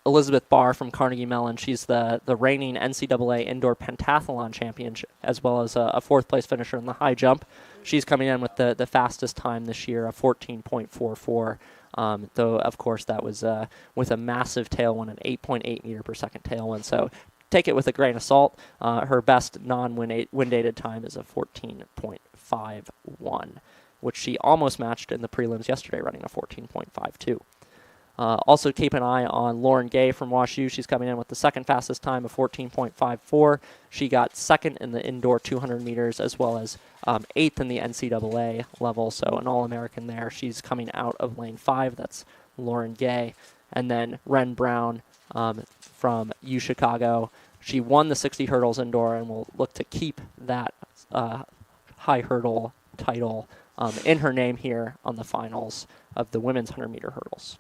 [SPEAKER 1] Elizabeth Barr from Carnegie Mellon. She's the reigning NCAA indoor pentathlon champion, as well as a fourth-place finisher in the high jump. She's coming in with the fastest time this year, a 14.44. though, of course, that was with a massive tailwind, an 8.8 meter per second tailwind. So take it with a grain of salt. Her best non-wind-aided time is a 14.51, which she almost matched in the prelims yesterday, running a 14.52. Also keep an eye on Lauren Gay from WashU. She's coming in with the second fastest time of 14.54. She got second in the indoor 200 meters as well as eighth in the NCAA level, so an All-American there. She's coming out of lane 5. That's Lauren Gay. And then Ren Brown from UChicago. She won the 60 hurdles indoor and will look to keep that high hurdle title in her name here on the finals of the women's 100-meter hurdles.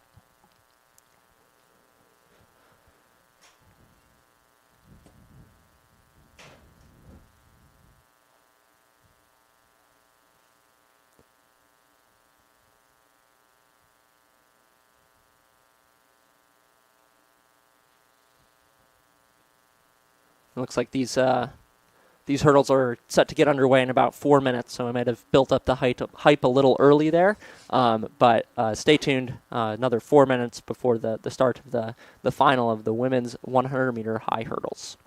[SPEAKER 1] It looks like these hurdles are set to get underway in about 4 minutes, so I might have built up the hype a little early there. But stay tuned. Another 4 minutes before the start of the final of the women's 100-meter high hurdles.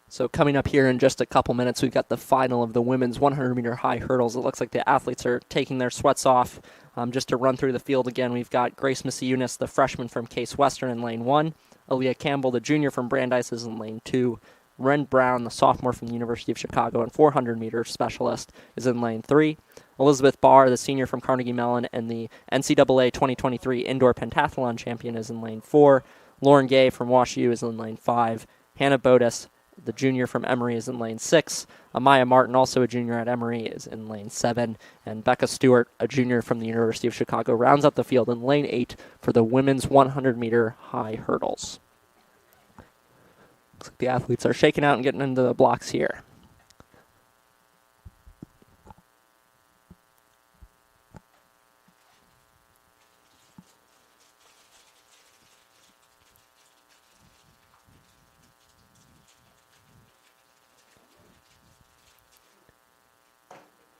[SPEAKER 1] So coming up here in just a couple minutes, we've got the final of the women's 100-meter high hurdles. It looks like the athletes are taking their sweats off. Just to run through the field again, we've got Grace Masiunas, the freshman from Case Western, in lane 1. Aaliyah Campbell, the junior from Brandeis, is in lane 2. Ren Brown, the sophomore from the University of Chicago and 400-meter specialist, is in lane 3. Elizabeth Barr, the senior from Carnegie Mellon and the NCAA 2023 indoor pentathlon champion, is in lane 4. Lauren Gay from WashU is in lane 5. Hannah Bodis, the junior from Emory, is in lane 6. Amaya Martin, also a junior at Emory, is in lane 7. And Becca Stewart, a junior from the University of Chicago, rounds out the field in lane 8 for the women's 100-meter high hurdles. Looks like the athletes are shaking out and getting into the blocks here.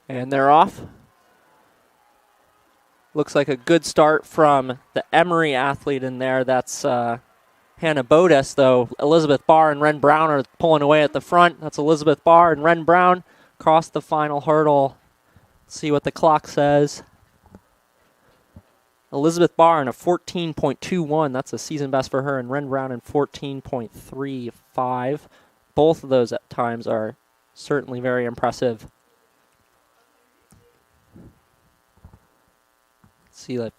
[SPEAKER 1] And they're off. Looks like a good start from the Emory athlete in there. That's Hannah Bodis, though. Elizabeth Barr and Ren Brown are pulling away at the front. That's Elizabeth Barr and Ren Brown across the final hurdle. Let's see what the clock says. Elizabeth Barr in a 14.21. That's a season best for her. And Ren Brown in 14.35. Both of those at times are certainly very impressive. See if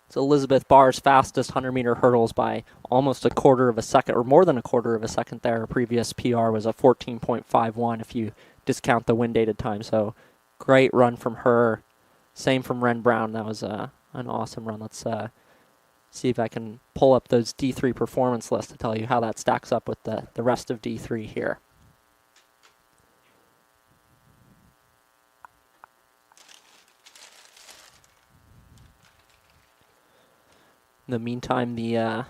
[SPEAKER 1] it's Elizabeth Barr's fastest 100-meter hurdles by almost a quarter of a second, or more than a quarter of a second there. Her previous PR was a 14.51 if you discount the wind-dated time. So great run from her. Same from Ren Brown. That was an awesome run. Let's see if I can pull up those D3 performance lists to tell you how that stacks up with the rest of D3 here. In the meantime, the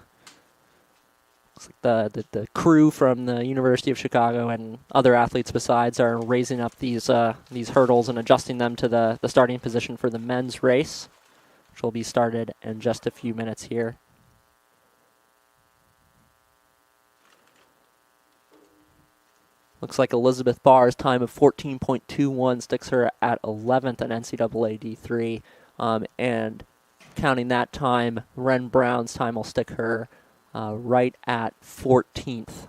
[SPEAKER 1] crew from the University of Chicago and other athletes besides are raising up these hurdles and adjusting them to the starting position for the men's race, which will be started in just a few minutes here. Looks like Elizabeth Barr's time of 14.21 sticks her at 11th at NCAA D3, and counting that time, Ren Brown's time will stick her right at 14th,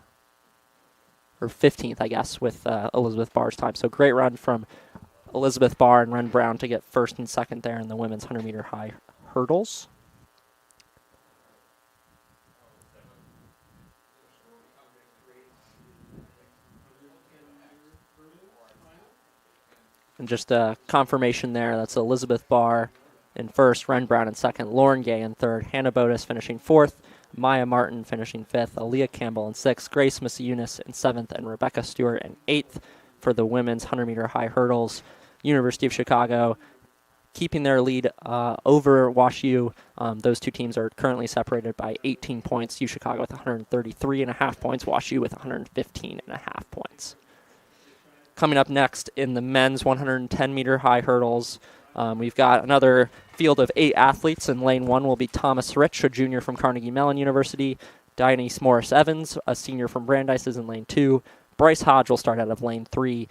[SPEAKER 1] or 15th, I guess, with Elizabeth Barr's time. So great run from Elizabeth Barr and Ren Brown to get first and second there in the women's 100-meter high hurdles. And just a confirmation there, that's Elizabeth Barr in first, Ren Brown in second, Lauren Gay in third, Hannah Bodis finishing fourth, Maya Martin finishing fifth, Aaliyah Campbell in sixth, Grace Masiunas in seventh, and Rebecca Stewart in eighth for the women's 100-meter high hurdles. University of Chicago keeping their lead over WashU. Those two teams are currently separated by 18 points. U Chicago with 133.5 points, WashU with 115.5 points. Coming up next in the men's 110-meter high hurdles, we've got another field of 8 athletes. In lane 1 will be Thomas Rich, a junior from Carnegie Mellon University. Dionyse Morris Evans, a senior from Brandeis, is in lane 2. Bryce Hodge will start out of lane 3.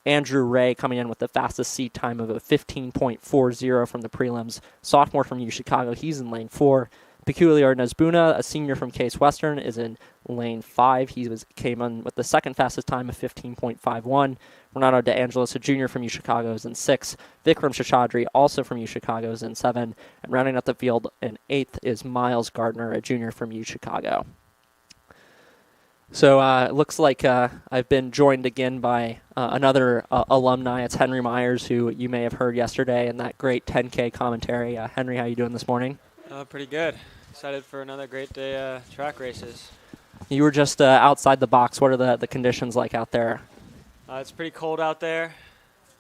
[SPEAKER 1] Andrew Ray coming in with the fastest seat time of a 15.40 from the prelims. Sophomore from U Chicago, he's in lane 4. Peculiar Nesbuna, a senior from Case Western, is in lane 5. He came in with the second fastest time of 15.51. Renato De Angelis, a junior from U Chicago, is in 6. Vikram Shashadri, also from U Chicago, is in 7. And rounding out the field in 8th is Miles Gardner, a junior from U Chicago. So it looks like I've been joined again by another alumni. It's Henry Myers, who you may have heard yesterday in that great 10K commentary. Henry, how you doing this morning?
[SPEAKER 4] Pretty good. Excited for another great day track races.
[SPEAKER 1] You were just outside the box. What are the conditions like out there?
[SPEAKER 4] It's pretty cold out there,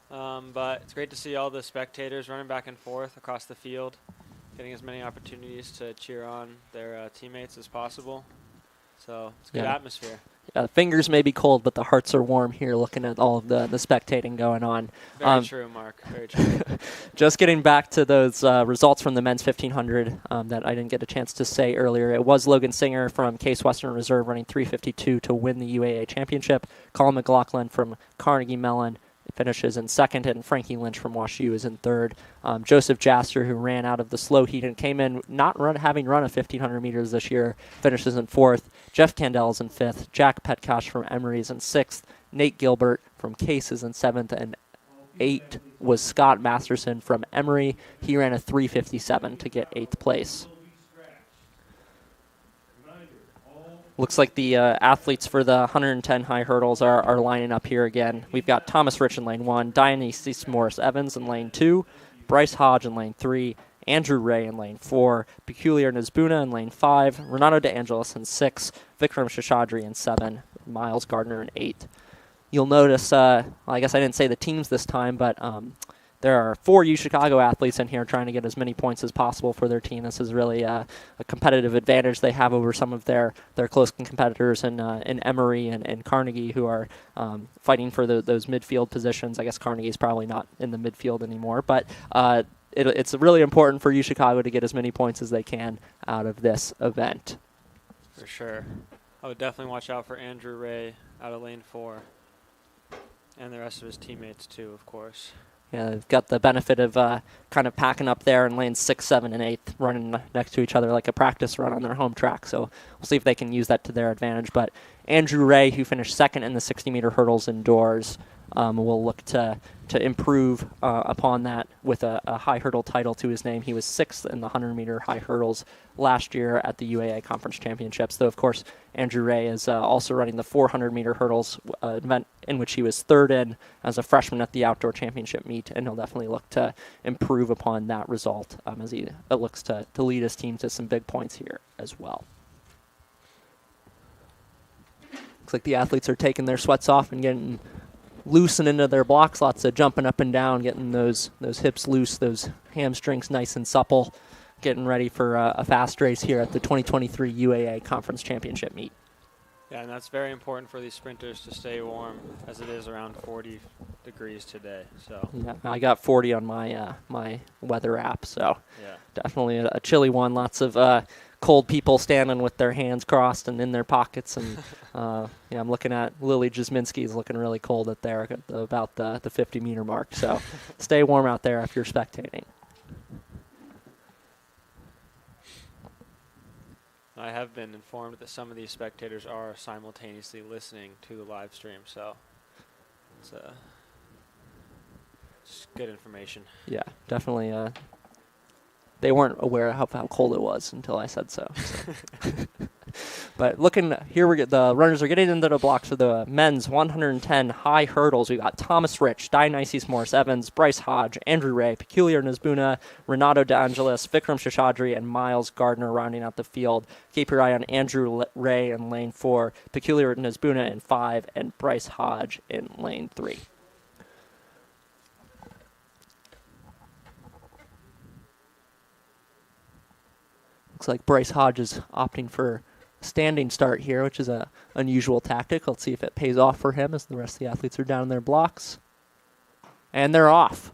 [SPEAKER 4] but it's great to see all the spectators running back and forth across the field, getting as many opportunities to cheer on their teammates as possible. So it's a good atmosphere. Yeah,
[SPEAKER 1] fingers may be cold, but the hearts are warm here looking at all of the spectating going on.
[SPEAKER 4] Very true, Mark. Very true.
[SPEAKER 1] Just getting back to those results from the men's 1500 that I didn't get a chance to say earlier. It was Logan Singer from Case Western Reserve running 3:52 to win the UAA championship. Colin McLaughlin from Carnegie Mellon finishes in second, and Frankie Lynch from WashU is in third. Joseph Jaster, who ran out of the slow heat and came in having run a 1,500 meters this year, finishes in fourth. Jeff Candell is in fifth. Jack Petkosh from Emory is in sixth. Nate Gilbert from Case is in seventh, and 8 was Scott Masterson from Emory. He ran a 3:57 to get 8th place. Looks like the athletes for the 110 high hurdles are lining up here again. We've got Thomas Rich in lane 1, Dionyse Morris Evans in lane 2, Bryce Hodge in lane 3, Andrew Ray in lane 4, Peculiar Nesbuna in lane 5, Renato De Angelis in 6, Vikram Shashadri in 7, Miles Gardner in 8. You'll notice, I guess I didn't say the teams this time, but there are 4 U Chicago athletes in here trying to get as many points as possible for their team. This is really a competitive advantage they have over some of their close competitors in Emory and Carnegie, who are fighting for those midfield positions. I guess Carnegie is probably not in the midfield anymore, but it's really important for U Chicago to get as many points as they can out of this event.
[SPEAKER 4] For sure. I would definitely watch out for Andrew Ray out of lane 4, and the rest of his teammates too, of course.
[SPEAKER 1] Yeah, they've got the benefit of kind of packing up there in lanes 6, 7, and 8, running next to each other like a practice run on their home track. So we'll see if they can use that to their advantage. But Andrew Ray, who finished second in the 60-meter hurdles indoors, will look to improve upon that with a high hurdle title to his name. He was 6th in the 100-meter high hurdles last year at the UAA Conference Championships, though, of course, Andrew Ray is also running the 400-meter hurdles, event in which he was 3rd in as a freshman at the outdoor championship meet, and he'll definitely look to improve upon that result as he looks to lead his team to some big points here as well. Looks like the athletes are taking their sweats off and getting loosen into their blocks, lots of jumping up and down, getting those hips loose, those hamstrings nice and supple, getting ready for a fast race here at the 2023 UAA Conference Championship meet.
[SPEAKER 4] Yeah, and that's very important for these sprinters to stay warm, as it is around 40 degrees today. So
[SPEAKER 1] yeah, I got 40 on my my weather app, so
[SPEAKER 4] yeah,
[SPEAKER 1] definitely a chilly one. Lots of cold people standing with their hands crossed and in their pockets, and yeah, I'm looking at Lily Jasminski's looking really cold at there at about the 50-meter mark. So stay warm out there if you're spectating.
[SPEAKER 4] I have been informed that some of these spectators are simultaneously listening to the live stream, so it's just good information.
[SPEAKER 1] Yeah, definitely. They weren't aware of how cold it was until I said so. But looking here, the runners are getting into the blocks for the men's 110 high hurdles. We got Thomas Rich, Dionysius Morris Evans, Bryce Hodge, Andrew Ray, Peculiar Nazbuna, Renato De Angelis, Vikram Shashadri, and Miles Gardner rounding out the field. Keep your eye on Andrew Ray in lane 4, Peculiar Nazbuna in 5, and Bryce Hodge in lane 3. Looks like Bryce Hodge is opting for standing start here, which is a unusual tactic. Let's see if it pays off for him as the rest of the athletes are down in their blocks. And they're off.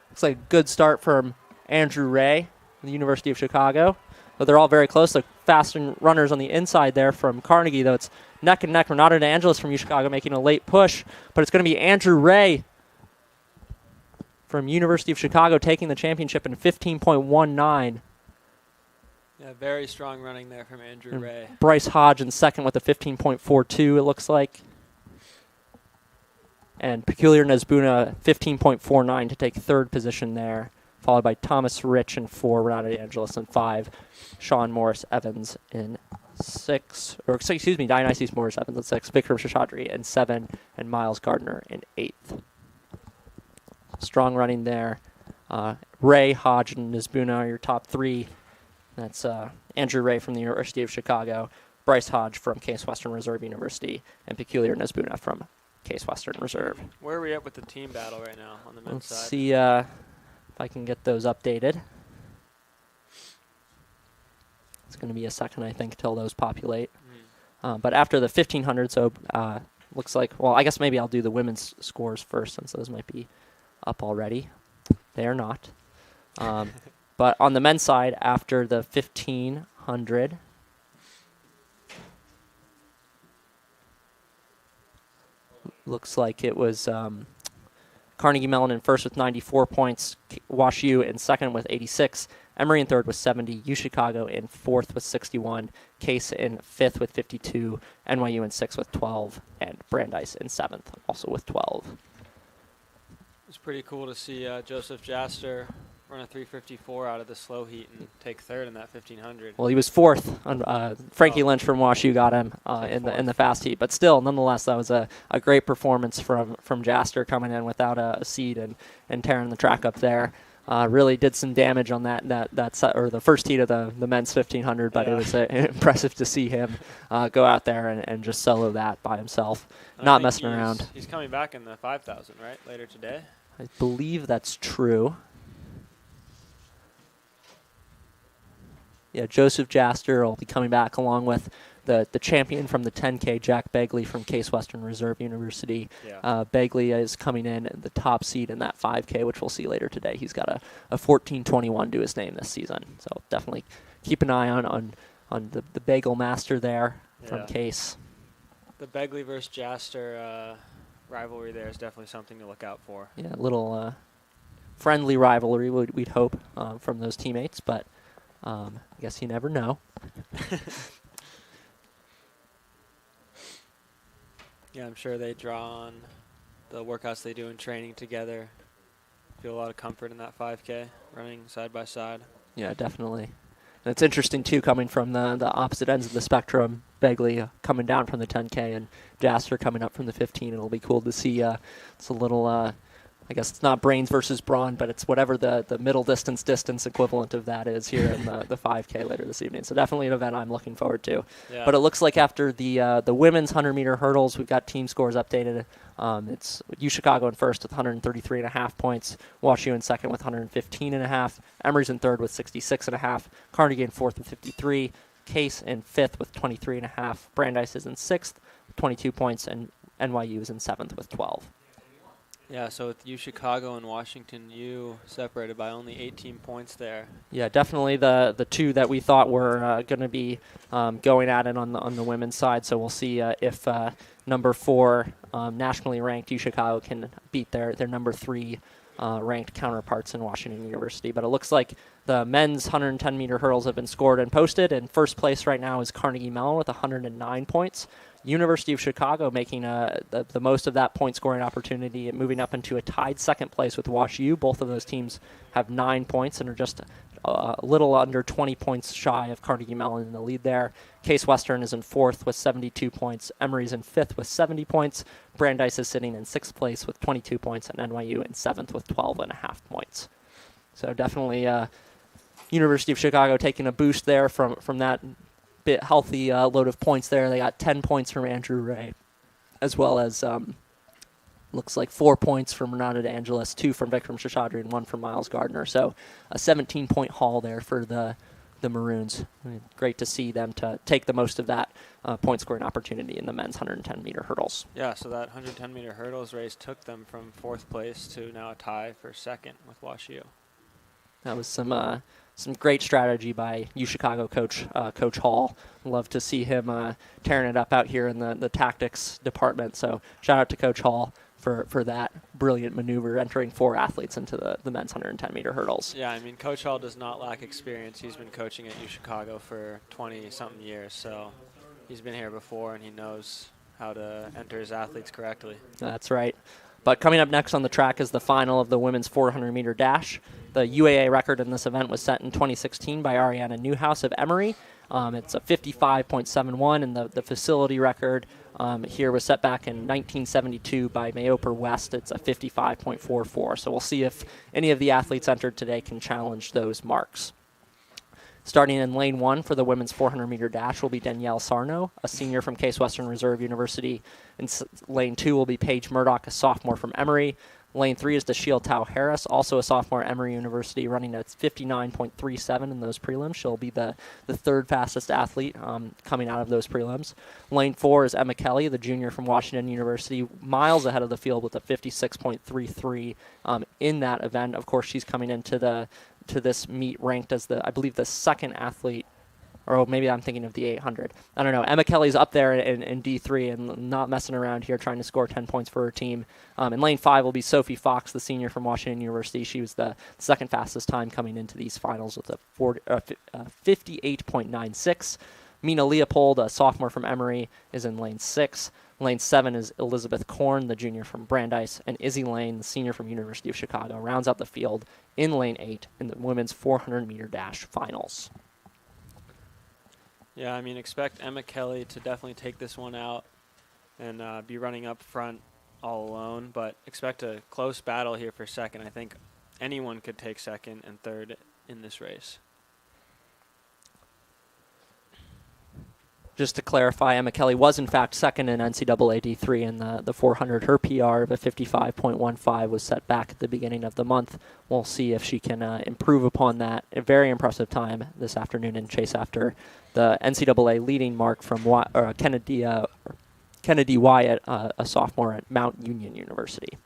[SPEAKER 1] Looks like a good start from Andrew Ray from the University of Chicago. But they're all very close. The fast runners on the inside there from Carnegie, though it's neck and neck. Renato De Angelis from UChicago making a late push, but it's going to be Andrew Ray from University of Chicago taking the championship in 15.19.
[SPEAKER 4] Yeah, very strong running there from Andrew
[SPEAKER 1] And
[SPEAKER 4] Ray.
[SPEAKER 1] Bryce Hodge in second with a 15.42, it looks like. And Peculiar Nazbuna 15.49 to take third position there, followed by Thomas Rich in 4, Renato De Angelis in 5, Sean Morris Evans in 6, or excuse me, Dionysius Morris Evans in 6, Vikram Shashadri in 7, and Miles Gardner in 8th. Strong running there. Ray, Hodge, and Nazbuna are your top 3. That's Andrew Ray from the University of Chicago, Bryce Hodge from Case Western Reserve University, and Peculiar Nazbuna from Case Western Reserve.
[SPEAKER 4] Where are we at with the team battle right now on the men's
[SPEAKER 1] Let's
[SPEAKER 4] side?
[SPEAKER 1] see if I can get those updated. It's going to be a second, I think, till those populate. But after the 1500, so looks like, well, I guess maybe I'll do the women's scores first since those might be up already. They are not. But on the men's side, after the 1500, looks like it was Carnegie Mellon in first with 94 points, Wash U in second with 86, Emory in third with 70, UChicago in fourth with 61, Case in fifth with 52, NYU in sixth with 12, and Brandeis in seventh, also with 12.
[SPEAKER 4] It's pretty cool to see Joseph Jaster run a 3:54 out of the slow heat and take third in that 1500.
[SPEAKER 1] Well, he was fourth. Frankie Lynch from WashU got him in the fast heat, but still, nonetheless, that was a great performance from Jaster coming in without a seat and tearing the track up there. Really did some damage on that set, or the first heat of the men's 1500, but
[SPEAKER 4] yeah.
[SPEAKER 1] It was impressive to see him go out there and just solo that by himself,
[SPEAKER 4] And
[SPEAKER 1] not messing around.
[SPEAKER 4] He's coming back in the 5,000, right, later today?
[SPEAKER 1] I believe that's true. Yeah, Joseph Jaster will be coming back along with the champion from the 10K, Jack Begley from Case Western Reserve University.
[SPEAKER 4] Yeah.
[SPEAKER 1] Begley is coming in at the top seed in that 5K, which we'll see later today. He's got a 14:21 to his name this season. So definitely keep an eye on the Bagel Master there from
[SPEAKER 4] Yeah.
[SPEAKER 1] Case.
[SPEAKER 4] The Begley versus Jaster rivalry there is definitely something to look out for.
[SPEAKER 1] Yeah, a little friendly rivalry, we'd hope, from those teammates, but I guess you never know.
[SPEAKER 4] Yeah, I'm sure they draw on the workouts they do in training together. Feel a lot of comfort in that 5K, running side by side.
[SPEAKER 1] Yeah, definitely. And it's interesting, too, coming from the opposite ends of the spectrum. Begley coming down from the 10K and Jasper coming up from the 15. It'll be cool to see. It's a little, I guess it's not brains versus brawn, but it's whatever the middle distance equivalent of that is here in the 5K later this evening. So definitely an event I'm looking forward to.
[SPEAKER 4] Yeah.
[SPEAKER 1] But it looks like after the women's 100-meter hurdles, we've got team scores updated. It's UChicago in first with 133.5 points, WashU in second with 115.5, Emory's in third with 66.5, Carnegie in fourth with 53, Case in fifth with 23.5, Brandeis is in sixth with 22 points, and NYU is in seventh with 12.
[SPEAKER 4] Yeah, so with UChicago and Washington U separated by only 18 points there.
[SPEAKER 1] Yeah, definitely the two that we thought were going to be going at it on the women's side. So we'll see if number 4 nationally ranked UChicago can beat their number 3 ranked counterparts in Washington University. But it looks like the men's 110-meter hurdles have been scored and posted. And first place right now is Carnegie Mellon with 109 points. University of Chicago making the most of that point-scoring opportunity and moving up into a tied second place with WashU. Both of those teams have 9 points and are just a little under 20 points shy of Carnegie Mellon in the lead there. Case Western is in fourth with 72 points. Emory's in fifth with 70 points. Brandeis is sitting in sixth place with 22 points, and NYU in seventh with 12.5 points. So definitely University of Chicago taking a boost there from that bit healthy load of points there. They got 10 points from Andrew Ray, as well as looks like 4 points from Renato De Angelis, 2 from Vikram Shashadri, and 1 from Miles Gardner. So a 17-point haul there for the Maroons. Great to see them to take the most of that point-scoring opportunity in the men's 110-meter hurdles.
[SPEAKER 4] Yeah, so that 110-meter hurdles race took them from fourth place to now a tie for second with WashU.
[SPEAKER 1] That was some great strategy by UChicago Coach Hall. Love to see him tearing it up out here in the tactics department. So shout out to Coach Hall for that brilliant maneuver, entering 4 athletes into the men's 110-meter hurdles.
[SPEAKER 4] Yeah, I mean, Coach Hall does not lack experience. He's been coaching at UChicago for 20-something years, so he's been here before, and he knows how to enter his athletes correctly.
[SPEAKER 1] That's right. But coming up next on the track is the final of the women's 400-meter dash. The UAA record in this event was set in 2016 by Ariana Newhouse of Emory. It's a 55.71, and the facility record here was set back in 1972 by Mayoper West. It's a 55.44. So we'll see if any of the athletes entered today can challenge those marks. Starting in lane 1 for the women's 400-meter dash will be Danielle Sarno, a senior from Case Western Reserve University. In lane 2 will be Paige Murdoch, a sophomore from Emory. Lane 3 is Dashiell Tao Harris, also a sophomore at Emory University, running at 59.37 in those prelims. She'll be the third fastest athlete coming out of those prelims. Lane 4 is Emma Kelly, the junior from Washington University, miles ahead of the field with a 56.33 in that event. Of course, she's coming into this meet ranked as I believe the second athlete, or maybe I'm thinking of the 800. I don't know. Emma Kelly's up there in D3 and not messing around here, trying to score 10 points for her team. In lane 5 will be Sophie Fox, the senior from Washington University. She was the second fastest time coming into these finals with a 58.96. Mina Leopold, a sophomore from Emory, is in lane 6. Lane 7 is Elizabeth Korn, the junior from Brandeis, and Izzy Lane, the senior from University of Chicago, rounds out the field in lane 8 in the women's 400-meter dash finals.
[SPEAKER 4] Yeah, I mean, expect Emma Kelly to definitely take this one out and be running up front all alone, but expect a close battle here for second. I think anyone could take second and third in this race.
[SPEAKER 1] Just to clarify, Emma Kelly was in fact second in NCAA D3 in the 400. Her PR of a 55.15 was set back at the beginning of the month. We'll see if she can improve upon that. A very impressive time this afternoon and chase after the NCAA leading mark from Kennedy Wyatt, a sophomore at Mount Union University.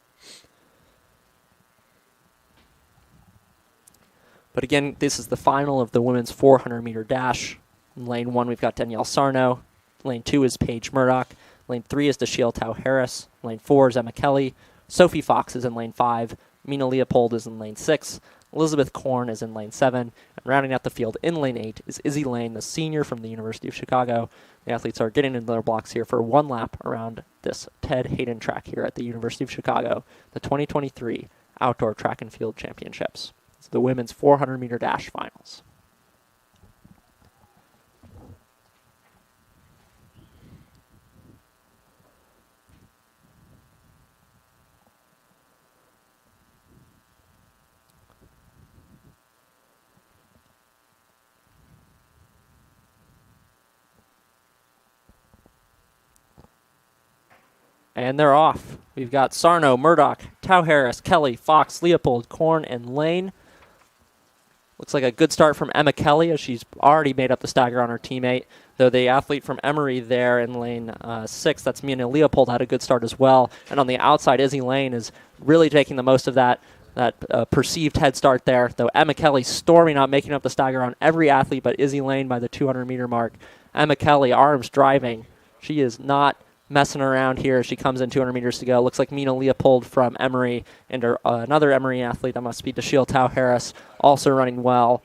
[SPEAKER 1] But again, this is the final of the women's 400-meter dash. In lane 1, we've got Danielle Sarno. Lane 2 is Paige Murdoch. Lane 3 is Dashiell Tao Harris. Lane 4 is Emma Kelly. Sophie Fox is in lane 5. Mina Leopold is in lane 6. Elizabeth Korn is in lane 7. And rounding out the field in lane 8 is Izzy Lane, the senior from the University of Chicago. The athletes are getting into their blocks here for one lap around this Ted Hayden track here at the University of Chicago, the 2023 Outdoor Track and Field Championships. It's the women's 400-meter dash finals. And they're off. We've got Sarno, Murdoch, Tau Harris, Kelly, Fox, Leopold, Korn, and Lane. Looks like a good start from Emma Kelly as she's already made up the stagger on her teammate. Though the athlete from Emory there in lane 6, that's Mina Leopold, had a good start as well. And on the outside, Izzy Lane is really taking the most of that perceived head start there. Though Emma Kelly storming out, making up the stagger on every athlete but Izzy Lane by the 200-meter mark. Emma Kelly, arms driving. She is not messing around here as she comes in 200 meters to go. Looks like Mina Leopold from Emory and another Emory athlete, that must be Dashiell Tau Harris, also running well.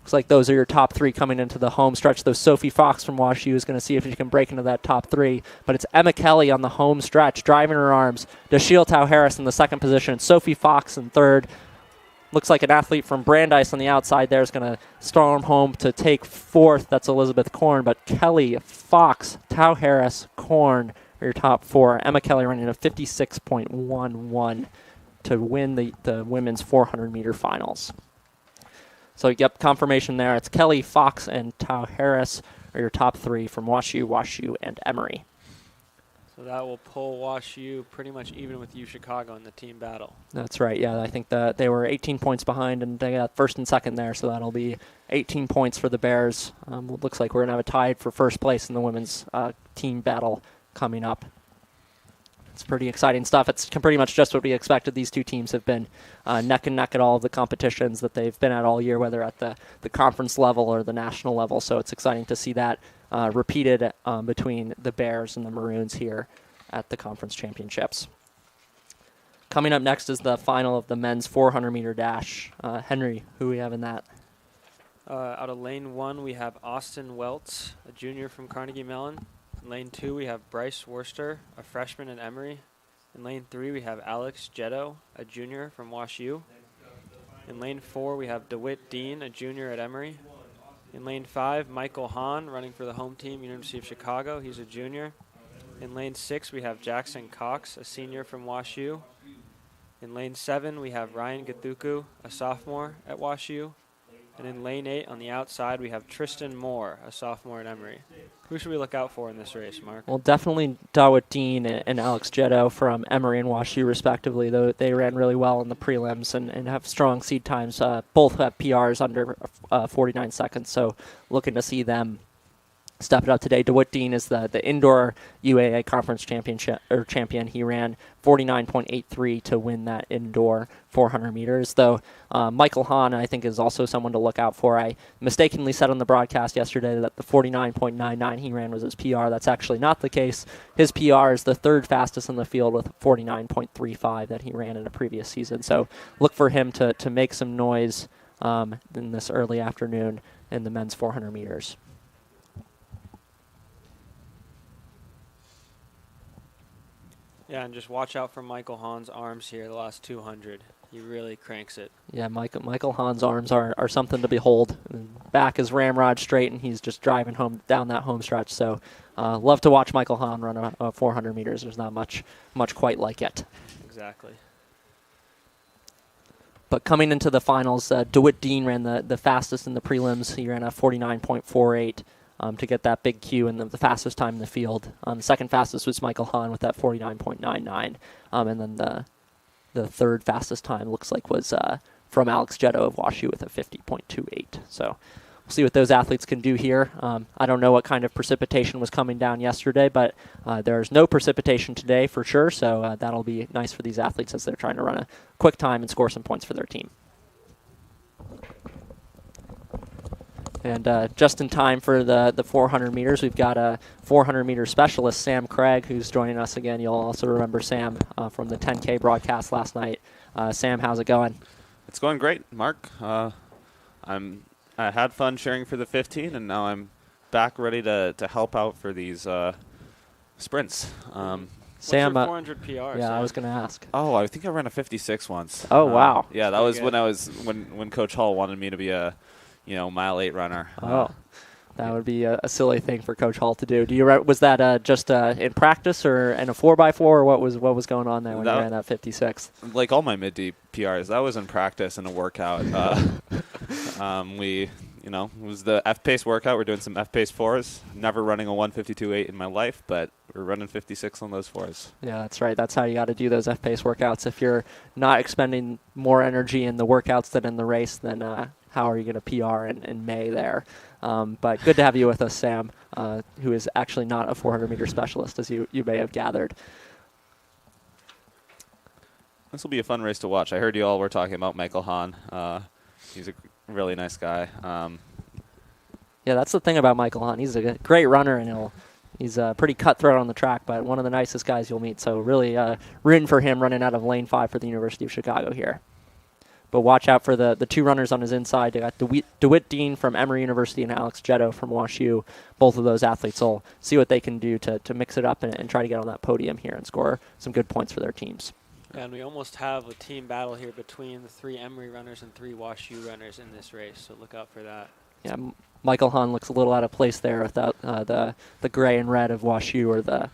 [SPEAKER 1] Looks like those are your top 3 coming into the home stretch. Though Sophie Fox from WashU is going to see if she can break into that top 3. But it's Emma Kelly on the home stretch, driving her arms. Dashiell Tau Harris in the second position. Sophie Fox in third. Looks like an athlete from Brandeis on the outside there is going to storm home to take fourth. That's Elizabeth Korn. But Kelly, Fox, Tau Harris, Korn are your top 4. Emma Kelly running a 56.11 to win the women's 400-meter finals. So, yep, confirmation there. It's Kelly, Fox, and Tau Harris are your top 3 from WashU, and Emory.
[SPEAKER 4] So that will pull WashU pretty much even with UChicago in the team battle.
[SPEAKER 1] That's right, yeah. I think that they were 18 points behind, and they got first and second there, so that'll be 18 points for the Bears. Looks like we're going to have a tie for first place in the women's team battle coming up. It's pretty exciting stuff. It's pretty much just what we expected. These two teams have been neck and neck at all of the competitions that they've been at all year, whether at the conference level or the national level, so it's exciting to see that repeated between the Bears and the Maroons here at the conference championships. Coming up next is the final of the men's 400-meter dash. Henry, who we have in that?
[SPEAKER 4] Out of lane 1, we have Austin Welts, a junior from Carnegie Mellon. In lane 2, we have Bryce Worcester, a freshman at Emory. In lane 3, we have Alex Jetto, a junior from WashU. In lane 4, we have DeWitt Dean, a junior at Emory. In lane 5, Michael Hahn, running for the home team, University of Chicago. He's a junior. In lane 6, we have Jackson Cox, a senior from WashU. In lane 7, we have Ryan Gathuku, a sophomore at WashU. And in lane 8, on the outside, we have Tristan Moore, a sophomore at Emory. Who should we look out for in this race, Mark?
[SPEAKER 1] Well, definitely DeWitt Dean and Alex Jetto from Emory and WashU, respectively, though they ran really well in the prelims and have strong seed times. Both have PRs under 49 seconds, so looking to see them step it up today. DeWitt Dean is the indoor UAA conference champion. He ran 49.83 to win that indoor 400 meters. Though Michael Hahn, I think, is also someone to look out for. I mistakenly said on the broadcast yesterday that the 49.99 he ran was his PR. That's actually not the case. His PR is the third fastest in the field with 49.35 that he ran in a previous season. So look for him to make some noise in this early afternoon in the men's 400 meters.
[SPEAKER 4] Yeah, and just watch out for Michael Hahn's arms here the last 200. He really cranks it.
[SPEAKER 1] Yeah, Michael Hahn's arms are something to behold. And back is ramrod straight, and he's just driving home down that home stretch. So love to watch Michael Hahn run a 400 meters. There's not much quite like it.
[SPEAKER 4] Exactly.
[SPEAKER 1] But coming into the finals, DeWitt Dean ran the fastest in the prelims. He ran a 49.48. To get that big Q and the fastest time in the field. The second fastest was Michael Hahn with that 49.99. And then the third fastest time looks like was from Alex Jetto of WashU with a 50.28. So we'll see what those athletes can do here. I don't know what kind of precipitation was coming down yesterday, but there's no precipitation today for sure. So that'll be nice for these athletes as they're trying to run a quick time and score some points for their team. And just in time for the 400 meters, we've got a 400-meter specialist, Sam Craig, who's joining us again. You'll also remember Sam from the 10K broadcast last night. Sam, how's it going?
[SPEAKER 2] It's going great, Mark. I had fun cheering for the 15, and now I'm back ready to help out for these sprints.
[SPEAKER 1] Sam,
[SPEAKER 4] What's your 400 PR?
[SPEAKER 1] yeah,
[SPEAKER 4] Sam?
[SPEAKER 1] I was going to ask.
[SPEAKER 2] Oh, I think I ran a 56 once.
[SPEAKER 1] Oh, wow.
[SPEAKER 2] Yeah, that
[SPEAKER 4] Pretty
[SPEAKER 2] was
[SPEAKER 4] good.
[SPEAKER 2] when I was when Coach Hall wanted me to be a, mile 8 runner.
[SPEAKER 1] Oh, that would be a silly thing for Coach Hall to do. Was that just in practice or in a 4x4, or what was going on there when you ran that 56?
[SPEAKER 2] Like all my mid-deep PRs, that was in practice and a workout. It was the F-pace workout. We're doing some F-pace 4s. Never running a 152.8 in my life, but we're running 56 on those 4s.
[SPEAKER 1] Yeah, that's right. That's how you got to do those F-pace workouts. If you're not expending more energy in the workouts than in the race, then how are you going to PR in May there? But good to have you with us, Sam, who is actually not a 400-meter specialist, as you may have gathered.
[SPEAKER 2] This will be a fun race to watch. I heard you all were talking about Michael Hahn. He's a really nice guy.
[SPEAKER 1] Yeah, that's the thing about Michael Hahn. He's a great runner, and he's pretty cutthroat on the track, but one of the nicest guys you'll meet. So really rooting for him running out of lane 5 for the University of Chicago here. But watch out for the two runners on his inside. They got DeWitt Dean from Emory University and Alex Jetto from WashU. Both of those athletes will see what they can do to mix it up and try to get on that podium here and score some good points for their teams.
[SPEAKER 4] And we almost have a team battle here between the 3 Emory runners and 3 WashU runners in this race, so look out for that.
[SPEAKER 1] Yeah, Michael Hahn looks a little out of place there without the gray and red of WashU, or the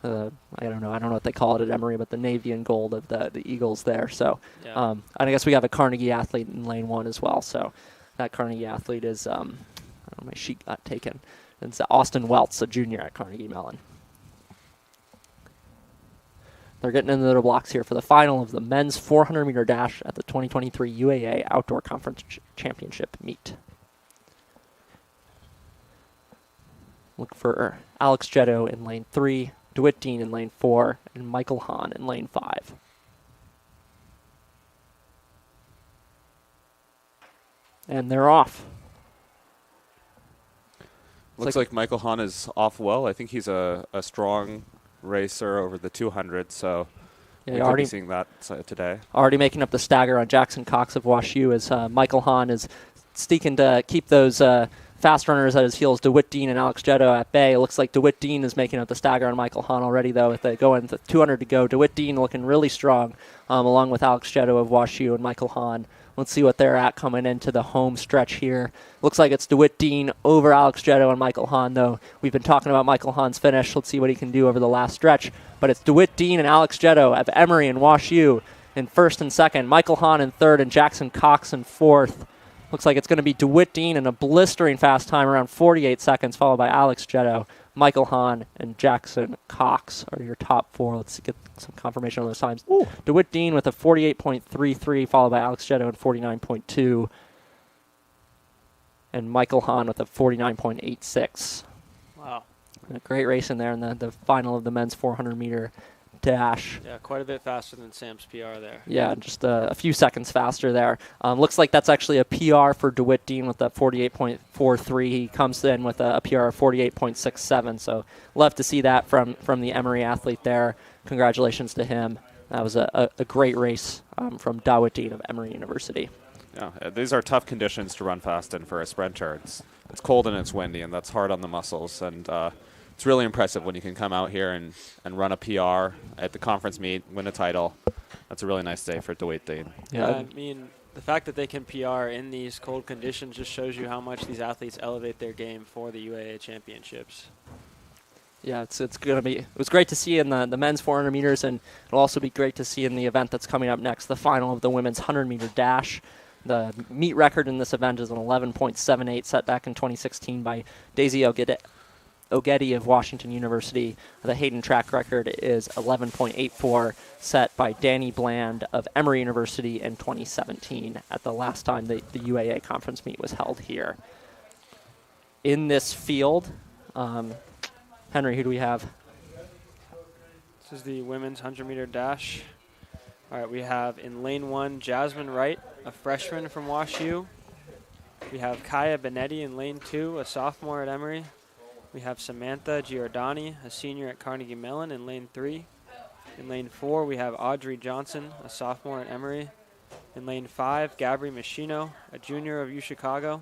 [SPEAKER 1] I don't know what they call it at Emory, but the navy and gold of the Eagles there. So
[SPEAKER 4] Yeah.
[SPEAKER 1] and I guess we have a Carnegie athlete in lane 1 as well. So that Carnegie athlete is I don't know, my sheet got taken. It's Austin Welts, a junior at Carnegie Mellon. They're getting into their blocks here for the final of the men's 400-meter dash at the 2023 UAA Outdoor Conference Championship meet. Look for Alex Jetto in lane 3, DeWitt Dean in lane 4, and Michael Hahn in lane 5. And they're off.
[SPEAKER 2] Looks like Michael Hahn is off well. I think he's a strong racer over the 200, so
[SPEAKER 1] Yeah,
[SPEAKER 2] we could be seeing that today.
[SPEAKER 1] Already making up the stagger on Jackson Cox of WashU as Michael Hahn is seeking to keep those fast runners at his heels, DeWitt Dean and Alex Jetto at bay. It looks like DeWitt Dean is making up the stagger on Michael Hahn already, though, with the 200 to go. DeWitt Dean looking really strong, along with Alex Jetto of WashU and Michael Hahn. Let's see what they're at coming into the home stretch here. Looks like it's DeWitt Dean over Alex Jetto and Michael Hahn, though. We've been talking about Michael Hahn's finish. Let's see what he can do over the last stretch. But it's DeWitt Dean and Alex Jetto of Emory and WashU in first and second. Michael Hahn in third and Jackson Cox in fourth. Looks like it's going to be DeWitt Dean in a blistering fast time, around 48 seconds, followed by Alex Jetto. Michael Hahn and Jackson Cox are your top 4. Let's get some confirmation on those times. Ooh. DeWitt Dean with a 48.33, followed by Alex Jetto at 49.2. And Michael Hahn with a 49.86.
[SPEAKER 4] Wow.
[SPEAKER 1] A great race in there in the final of the men's 400-meter dash.
[SPEAKER 4] Yeah, quite a bit faster than Sam's PR there.
[SPEAKER 1] Yeah, just a few seconds faster there. Looks like that's actually a PR for DeWitt Dean with that 48.43. He comes in with a PR of 48.67. So love to see that from the Emory athlete there. Congratulations to him. That was a great race from DeWitt Dean of Emory University.
[SPEAKER 2] Yeah, these are tough conditions to run fast in for a sprinter. It's cold and it's windy, and that's hard on the muscles. And it's really impressive when you can come out here and run a PR at the conference meet, win a title. That's a really nice day for DeWitt Dean.
[SPEAKER 4] Yeah, I mean, the fact that they can PR in these cold conditions just shows you how much these athletes elevate their game for the UAA championships.
[SPEAKER 1] Yeah, it's gonna be. It was great to see in the men's 400 meters, and it'll also be great to see in the event that's coming up next, the final of the women's 100-meter dash. The meet record in this event is an 11.78 set back in 2016 by Daisy Ogeti of Washington University. The Hayden track record is 11.84 set by Danny Bland of Emory University in 2017 at the last time the UAA conference meet was held here. In this field, Henry, who do we have?
[SPEAKER 4] This is the women's 100-meter dash. All right, we have in lane 1, Jasmine Wright, a freshman from WashU. We have Kaya Benetti in lane 2, a sophomore at Emory. We have Samantha Giordani, a senior at Carnegie Mellon in lane 3. In lane 4, we have Audrey Johnson, a sophomore at Emory. In lane 5, Gabri Machino, a junior of UChicago.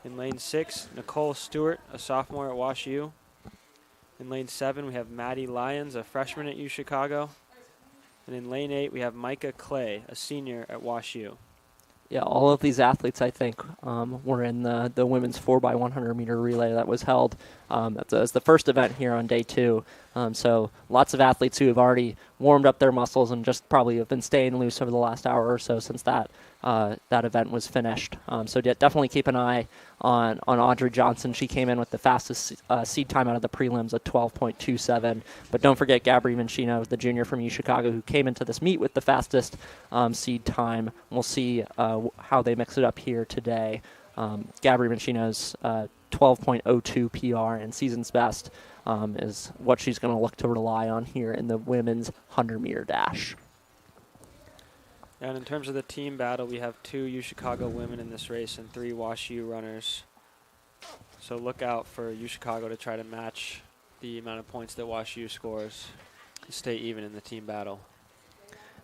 [SPEAKER 4] In lane 6, Nicole Stewart, a sophomore at Wash U. In lane 7, we have Maddie Lyons, a freshman at UChicago. And in lane 8, we have Micah Clay, a senior at Wash U.
[SPEAKER 1] Yeah, all of these athletes, I think, were in the women's 4x100 meter relay that was held. That's the first event here on day 2. So lots of athletes who have already warmed up their muscles and just probably have been staying loose over the last hour or so since that event was finished. So definitely keep an eye on Audrey Johnson. She came in with the fastest seed time out of the prelims at 12.27. But don't forget Gabri Machino, the junior from UChicago, who came into this meet with the fastest seed time. We'll see how they mix it up here today. Gabri Machino's 12.02 PR and season's best is what she's going to look to rely on here in the women's 100-meter dash.
[SPEAKER 4] And in terms of the team battle, we have 2 UChicago women in this race and 3 Wash U runners. So look out for UChicago to try to match the amount of points that Wash U scores to stay even in the team battle.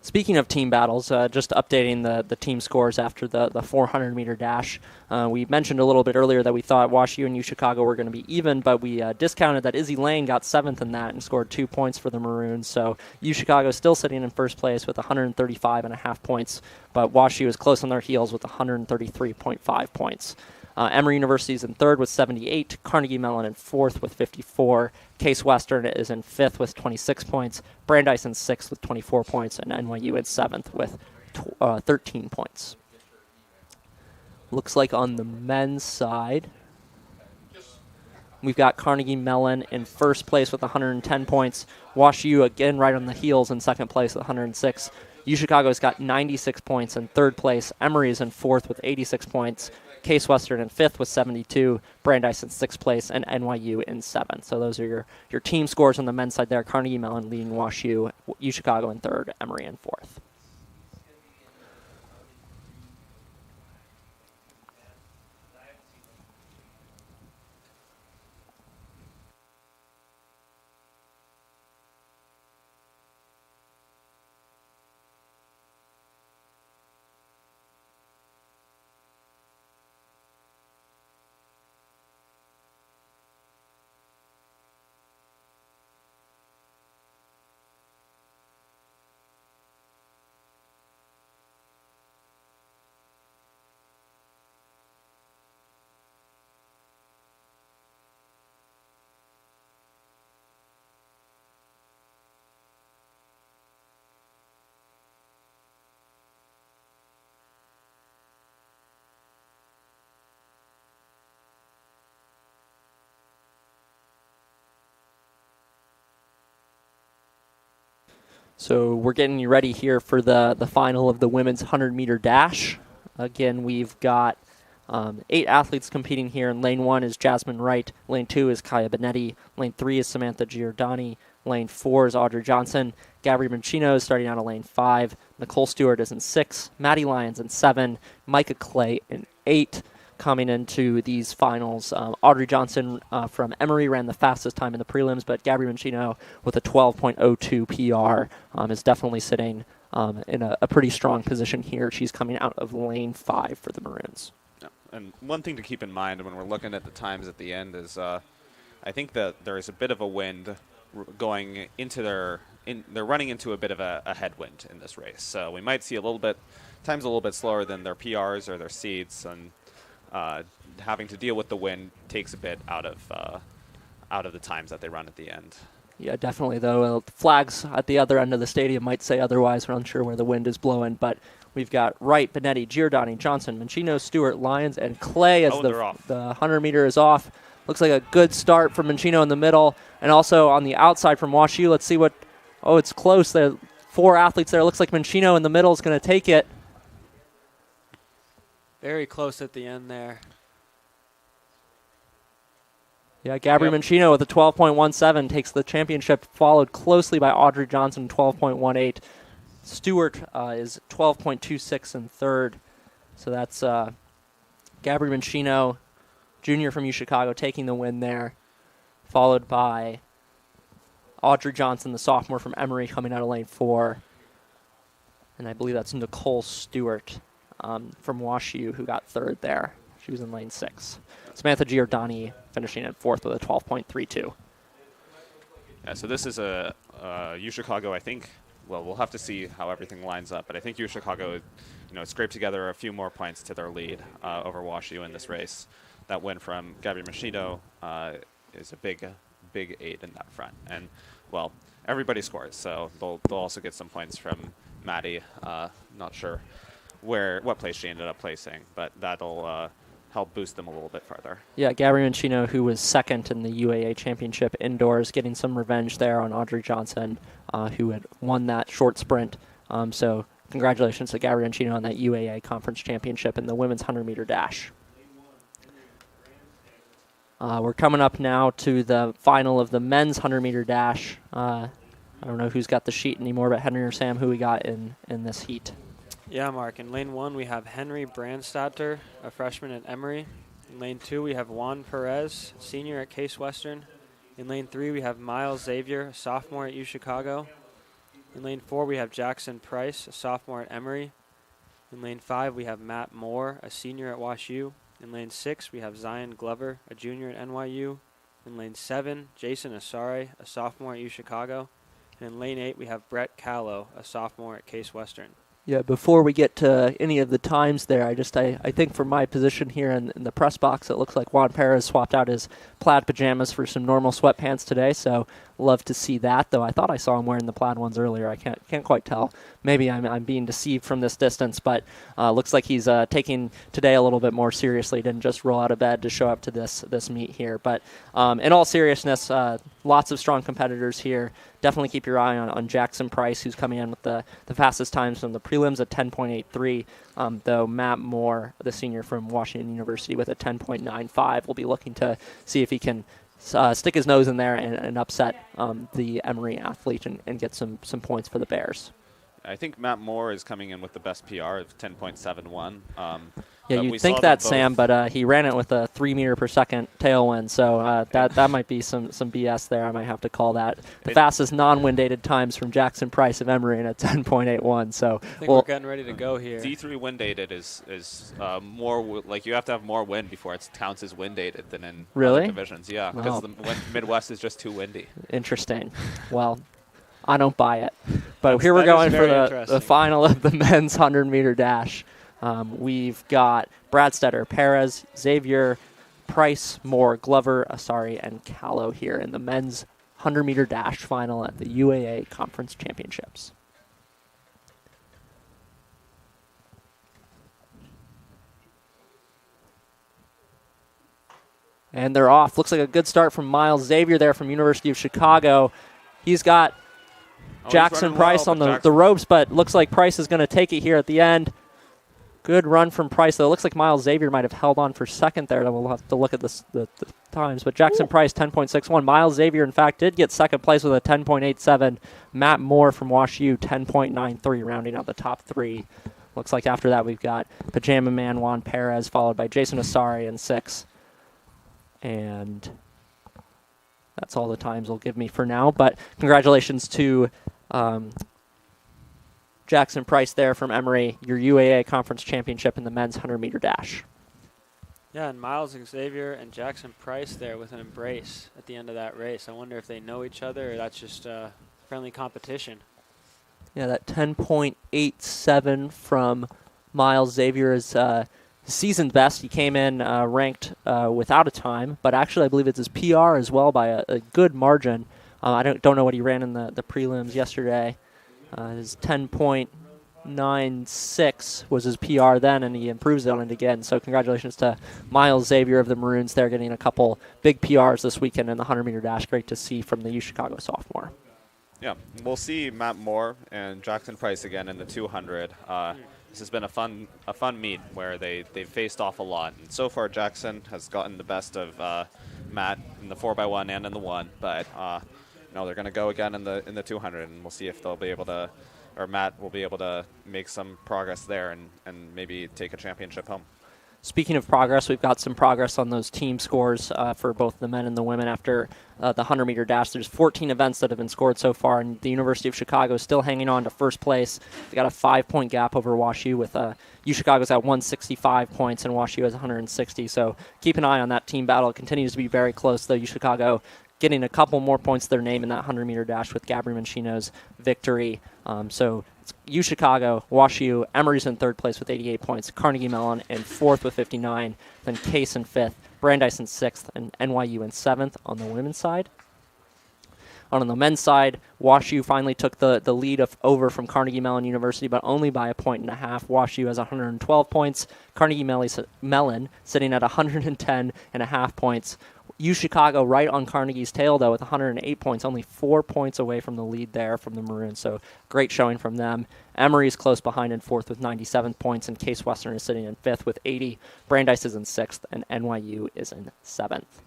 [SPEAKER 1] Speaking of team battles, just updating the team scores after the 400-meter dash. We mentioned a little bit earlier that we thought Wash U and UChicago were going to be even, but we discounted that Izzy Lane got 7th in that and scored 2 points for the Maroons. So UChicago is still sitting in first place with 135.5 points, but Wash U is close on their heels with 133.5 points. Emory University is in 3rd with 78, Carnegie Mellon in 4th with 54, Case Western is in 5th with 26 points, Brandeis in 6th with 24 points, and NYU in 7th with 13 points. Looks like on the men's side, we've got Carnegie Mellon in first place with 110 points, Wash U again right on the heels in second place with 106. UChicago's got 96 points in third place, Emory is in 4th with 86 points, Case Western in 5th with 72, Brandeis in 6th place, and NYU in 7th. So those are your team scores on the men's side there. Carnegie Mellon leading Wash U, UChicago in 3rd, Emory in 4th. So we're getting you ready here for the final of the women's 100-meter dash. Again, we've got 8 athletes competing here. In lane 1 is Jasmine Wright. Lane 2 is Kaya Benetti. Lane 3 is Samantha Giordani. Lane 4 is Audrey Johnson. Gabri Machino is starting out of lane 5. Nicole Stewart is in 6. Maddie Lyons in 7. Micah Clay in 8. Coming into these finals, Audrey Johnson from Emory ran the fastest time in the prelims, but Gabri Machino with a 12.02 PR is definitely sitting in a pretty strong position here. She's coming out of lane 5 for the Maroons.
[SPEAKER 2] Yeah. And one thing to keep in mind when we're looking at the times at the end is I think that there is a bit of a wind going into they're running into a bit of a headwind in this race. So we might see times a little bit slower than their PRs or their seeds, and having to deal with the wind takes a bit out of the times that they run at the end.
[SPEAKER 1] Yeah, definitely, though. Flags at the other end of the stadium might say otherwise. We're unsure where the wind is blowing, but we've got Wright, Benetti, Giordani, Johnson, Machino, Stewart, Lyons, and Clay as the 100-meter is off. Looks like a good start from Machino in the middle, and also on the outside from Wash U. Let's see what... Oh, it's close. There are 4 athletes there. Looks like Machino in the middle is going to take it.
[SPEAKER 4] Very close at the end there.
[SPEAKER 1] Yeah, Gabri Machino with a 12.17 takes the championship, followed closely by Audrey Johnson, 12.18. Stewart is 12.26 in third. So that's Gabri Machino, junior from UChicago, taking the win there, followed by Audrey Johnson, the sophomore from Emory, coming out of lane 4. And I believe that's Nicole Stewart from WashU who got third there. She was in lane 6. Samantha Giordani finishing at 4th with a 12.32.
[SPEAKER 2] Yeah, so this is a UChicago, I think. Well, we'll have to see how everything lines up, but I think UChicago, scraped together a few more points to their lead over WashU in this race. That win from Gabby Machino is a big 8 in that front, and well, everybody scores, so they'll also get some points from Maddie. Not sure what place she ended up placing, but that'll help boost them a little bit further.
[SPEAKER 1] Yeah, Gabby Mancino, who was second in the UAA Championship indoors, getting some revenge there on Audrey Johnson, who had won that short sprint. So congratulations to Gabby Mancino on that UAA Conference Championship in the women's 100-meter dash. We're coming up now to the final of the men's 100-meter dash. I don't know who's got the sheet anymore, but Henry or Sam, who we got in this heat?
[SPEAKER 4] Yeah, Mark. In lane 1, we have Henry Brandstatter, a freshman at Emory. In lane 2, we have Juan Perez, senior at Case Western. In lane 3, we have Miles Xavier, a sophomore at UChicago. In lane 4, we have Jackson Price, a sophomore at Emory. In lane 5, we have Matt Moore, a senior at WashU. In lane 6, we have Zion Glover, a junior at NYU. In lane 7, Jason Asare, a sophomore at UChicago. And in lane 8, we have Brett Callow, a sophomore at Case Western.
[SPEAKER 1] Yeah, before we get to any of the times there, I think from my position here in the press box, it looks like Juan Perez swapped out his plaid pajamas for some normal sweatpants today, so love to see that, though I thought I saw him wearing the plaid ones earlier. I can't quite tell. Maybe I'm being deceived from this distance, but looks like he's taking today a little bit more seriously. Didn't just roll out of bed to show up to this meet here. But in all seriousness, lots of strong competitors here. Definitely keep your eye on Jackson Price, who's coming in with the fastest times from the prelims at 10.83, though Matt Moore, the senior from Washington University, with a 10.95. We'll be looking to see if he can stick his nose in there and upset the Emory athlete and get some points for the Bears.
[SPEAKER 2] I think Matt Moore is coming in with the best PR of 10.71.
[SPEAKER 1] Yeah, you'd think that, Sam, but he ran it with a 3 meter per second tailwind, so that might be some BS there. I might have to call that the fastest non-wind aided times from Jackson Price of Emory in a 10.81. So
[SPEAKER 4] I think we're getting ready to go here.
[SPEAKER 2] D3 wind aided is more like you have to have more wind before it counts as wind aided than in other divisions. Yeah, because the Midwest is just too windy.
[SPEAKER 1] Interesting. Well, I don't buy it. But here we're going for the final of the men's 100-meter dash. We've got Bradstetter, Perez, Xavier, Price, Moore, Glover, Asari, and Callow here in the men's 100-meter dash final at the UAA Conference Championships. And they're off. Looks like a good start from Miles Xavier there from University of Chicago. He's got Jackson Price on the ropes, but looks like Price is going to take it here at the end. Good run from Price, though. It looks like Miles Xavier might have held on for second there. We'll have to look at the times. But Jackson Price, 10.61. Miles Xavier, in fact, did get second place with a 10.87. Matt Moore from WashU, 10.93, rounding out the top 3. Looks like after that we've got Pajama Man Juan Perez, followed by Jason Asari in 6. And that's all the times will give me for now. But congratulations to Jackson Price there from Emory, your UAA Conference Championship in the men's 100-meter dash.
[SPEAKER 4] Yeah, and Miles Xavier and Jackson Price there with an embrace at the end of that race. I wonder if they know each other or that's just friendly competition.
[SPEAKER 1] Yeah, that 10.87 from Miles Xavier is season best. He came in ranked without a time, but actually I believe it's his PR as well by a good margin. I don't know what he ran in the prelims yesterday. His 10.96 was his PR then, and he improves on it again. So congratulations to Miles Xavier of the Maroons there, getting a couple big PRs this weekend in the 100-meter dash. Great to see from the UChicago sophomore.
[SPEAKER 2] Yeah, we'll see Matt Moore and Jackson Price again in the 200. This has been a fun meet where they've faced off a lot. And so far, Jackson has gotten the best of Matt in the 4x1 and in the 1, but they're going to go again in the 200, and we'll see if they'll be able to, or Matt will be able to make some progress there and maybe take a championship home.
[SPEAKER 1] Speaking of progress, we've got some progress on those team scores for both the men and the women after the 100-meter dash. There's 14 events that have been scored so far, and the University of Chicago is still hanging on to first place. They got a 5-point gap over WashU with UChicago's at 165 points and WashU has 160. So keep an eye on that team battle. It continues to be very close, though. UChicago getting a couple more points to their name in that 100-meter dash with Gabri Mancino's victory. So it's UChicago, WashU, Emory's in third place with 88 points, Carnegie Mellon in fourth with 59, then Case in fifth, Brandeis in sixth, and NYU in seventh on the women's side. On the men's side, WashU finally took the lead over from Carnegie Mellon University, but only by a point and a half. WashU has 112 points. Carnegie Mellon sitting at 110.5 points. UChicago right on Carnegie's tail, though, with 108 points, only 4 points away from the lead there from the Maroons, so great showing from them. Emory's close behind in fourth with 97 points, and Case Western is sitting in fifth with 80. Brandeis is in sixth, and NYU is in seventh.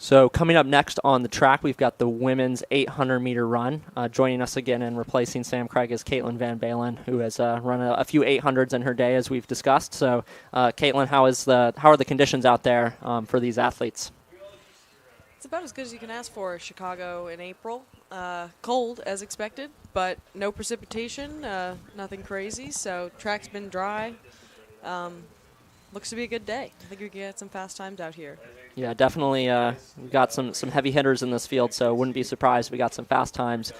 [SPEAKER 1] So coming up next on the track, we've got the women's 800-meter run. Joining us again and replacing Sam Craig is Caitlin Van Balen, who has run a few 800s in her day, as we've discussed. So, Caitlin, how are the conditions out there for these athletes?
[SPEAKER 3] It's about as good as you can ask for Chicago in April. Cold, as expected, but no precipitation, nothing crazy. So track's been dry. Looks to be a good day. I think we can get some fast times out here.
[SPEAKER 1] Yeah, definitely. We've got some heavy hitters in this field, so wouldn't be surprised if we got some fast times.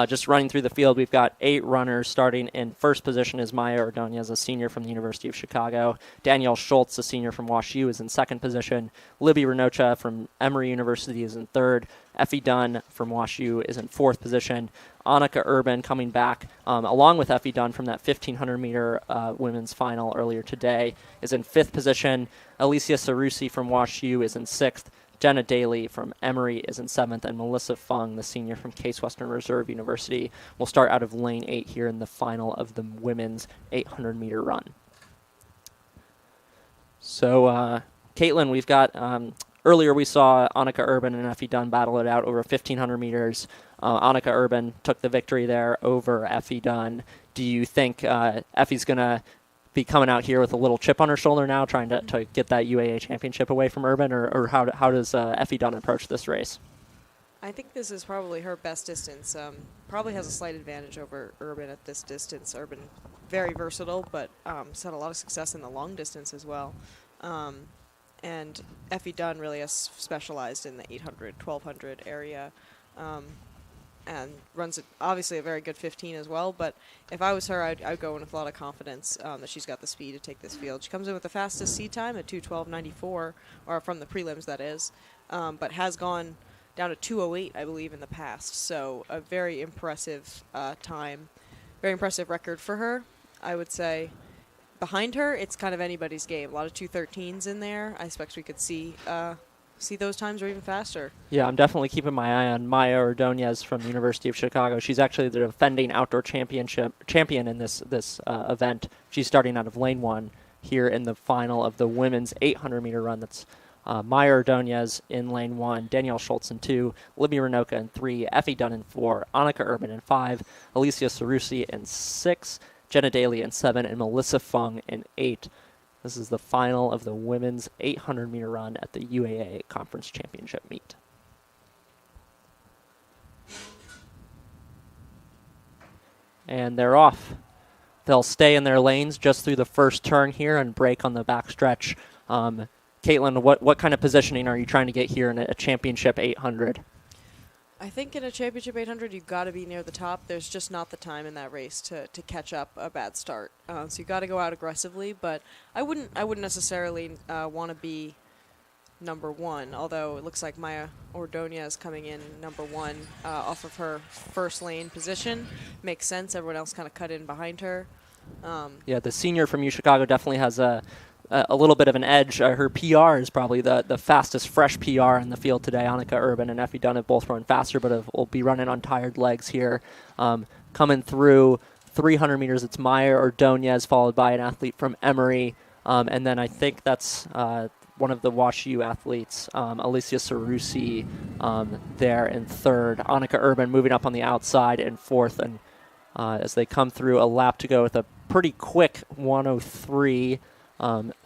[SPEAKER 1] Just running through the field, we've got 8 runners. Starting in first position is Maya Ordonez, a senior from the University of Chicago. Danielle Schultz, a senior from WashU, is in second position. Libby Renocha from Emory University is in third. Effie Dunn from WashU is in fourth position. Annika Urban coming back, along with Effie Dunn from that 1,500-meter women's final earlier today, is in fifth position. Alicia Sarusi from WashU is in sixth. Jenna Daly from Emory is in seventh, and Melissa Fung, the senior from Case Western Reserve University, will start out of lane 8 here in the final of the women's 800-meter run. So, Caitlin, we've got earlier we saw Annika Urban and Effie Dunn battle it out over 1,500 meters. Annika Urban took the victory there over Effie Dunn. Do you think Effie's going to be coming out here with a little chip on her shoulder now, trying to get that UAA championship away from Urban, or how does Effie Dunn approach this race?
[SPEAKER 3] I think this is probably her best distance. Probably has a slight advantage over Urban at this distance. Urban, very versatile, but has had a lot of success in the long distance as well. And Effie Dunn really has specialized in the 800, 1200 area. And runs obviously a very good 15 as well. But if I was her, I'd go in with a lot of confidence that she's got the speed to take this field. She comes in with the fastest seed time at 2:12.94, or from the prelims, that is, but has gone down to 2:08, I believe, in the past. So a very impressive time, very impressive record for her, I would say. Behind her, it's kind of anybody's game. A lot of 2:13s in there. I expect we could see those times or even faster.
[SPEAKER 1] Yeah, I'm definitely keeping my eye on Maya Ordonez from the University of Chicago. She's actually the defending outdoor champion in this event. She's starting out of lane 1 here in the final of the women's 800-meter run. That's Maya Ordonez in lane 1, Danielle Schultz in 2, Libby Renocha in 3, Effie Dunn in 4, Annika Urban in 5, Alicia Sarusi in 6, Jenna Daly in 7, and Melissa Fung in 8. This is the final of the women's 800-meter run at the UAA Conference Championship meet. And they're off. They'll stay in their lanes just through the first turn here and break on the backstretch. Caitlin, what kind of positioning are you trying to get here in a championship 800?
[SPEAKER 3] I think in a championship 800, you've got to be near the top. There's just not the time in that race to catch up a bad start. So you've got to go out aggressively, but I wouldn't necessarily want to be number 1, although it looks like Maya Ordonez coming in number 1 off of her first lane position. Makes sense. Everyone else kind of cut in behind her.
[SPEAKER 1] Yeah, the senior from UChicago definitely has a little bit of an edge. Her PR is probably the fastest fresh PR in the field today. Annika Urban and Effie Dunn have both run faster, but will be running on tired legs here. Coming through 300 meters, it's Maya Ordonez, followed by an athlete from Emory. And then I think that's one of the WashU athletes, Alicia Sarusi, there in third. Annika Urban moving up on the outside in fourth. And as they come through a lap to go with a pretty quick 103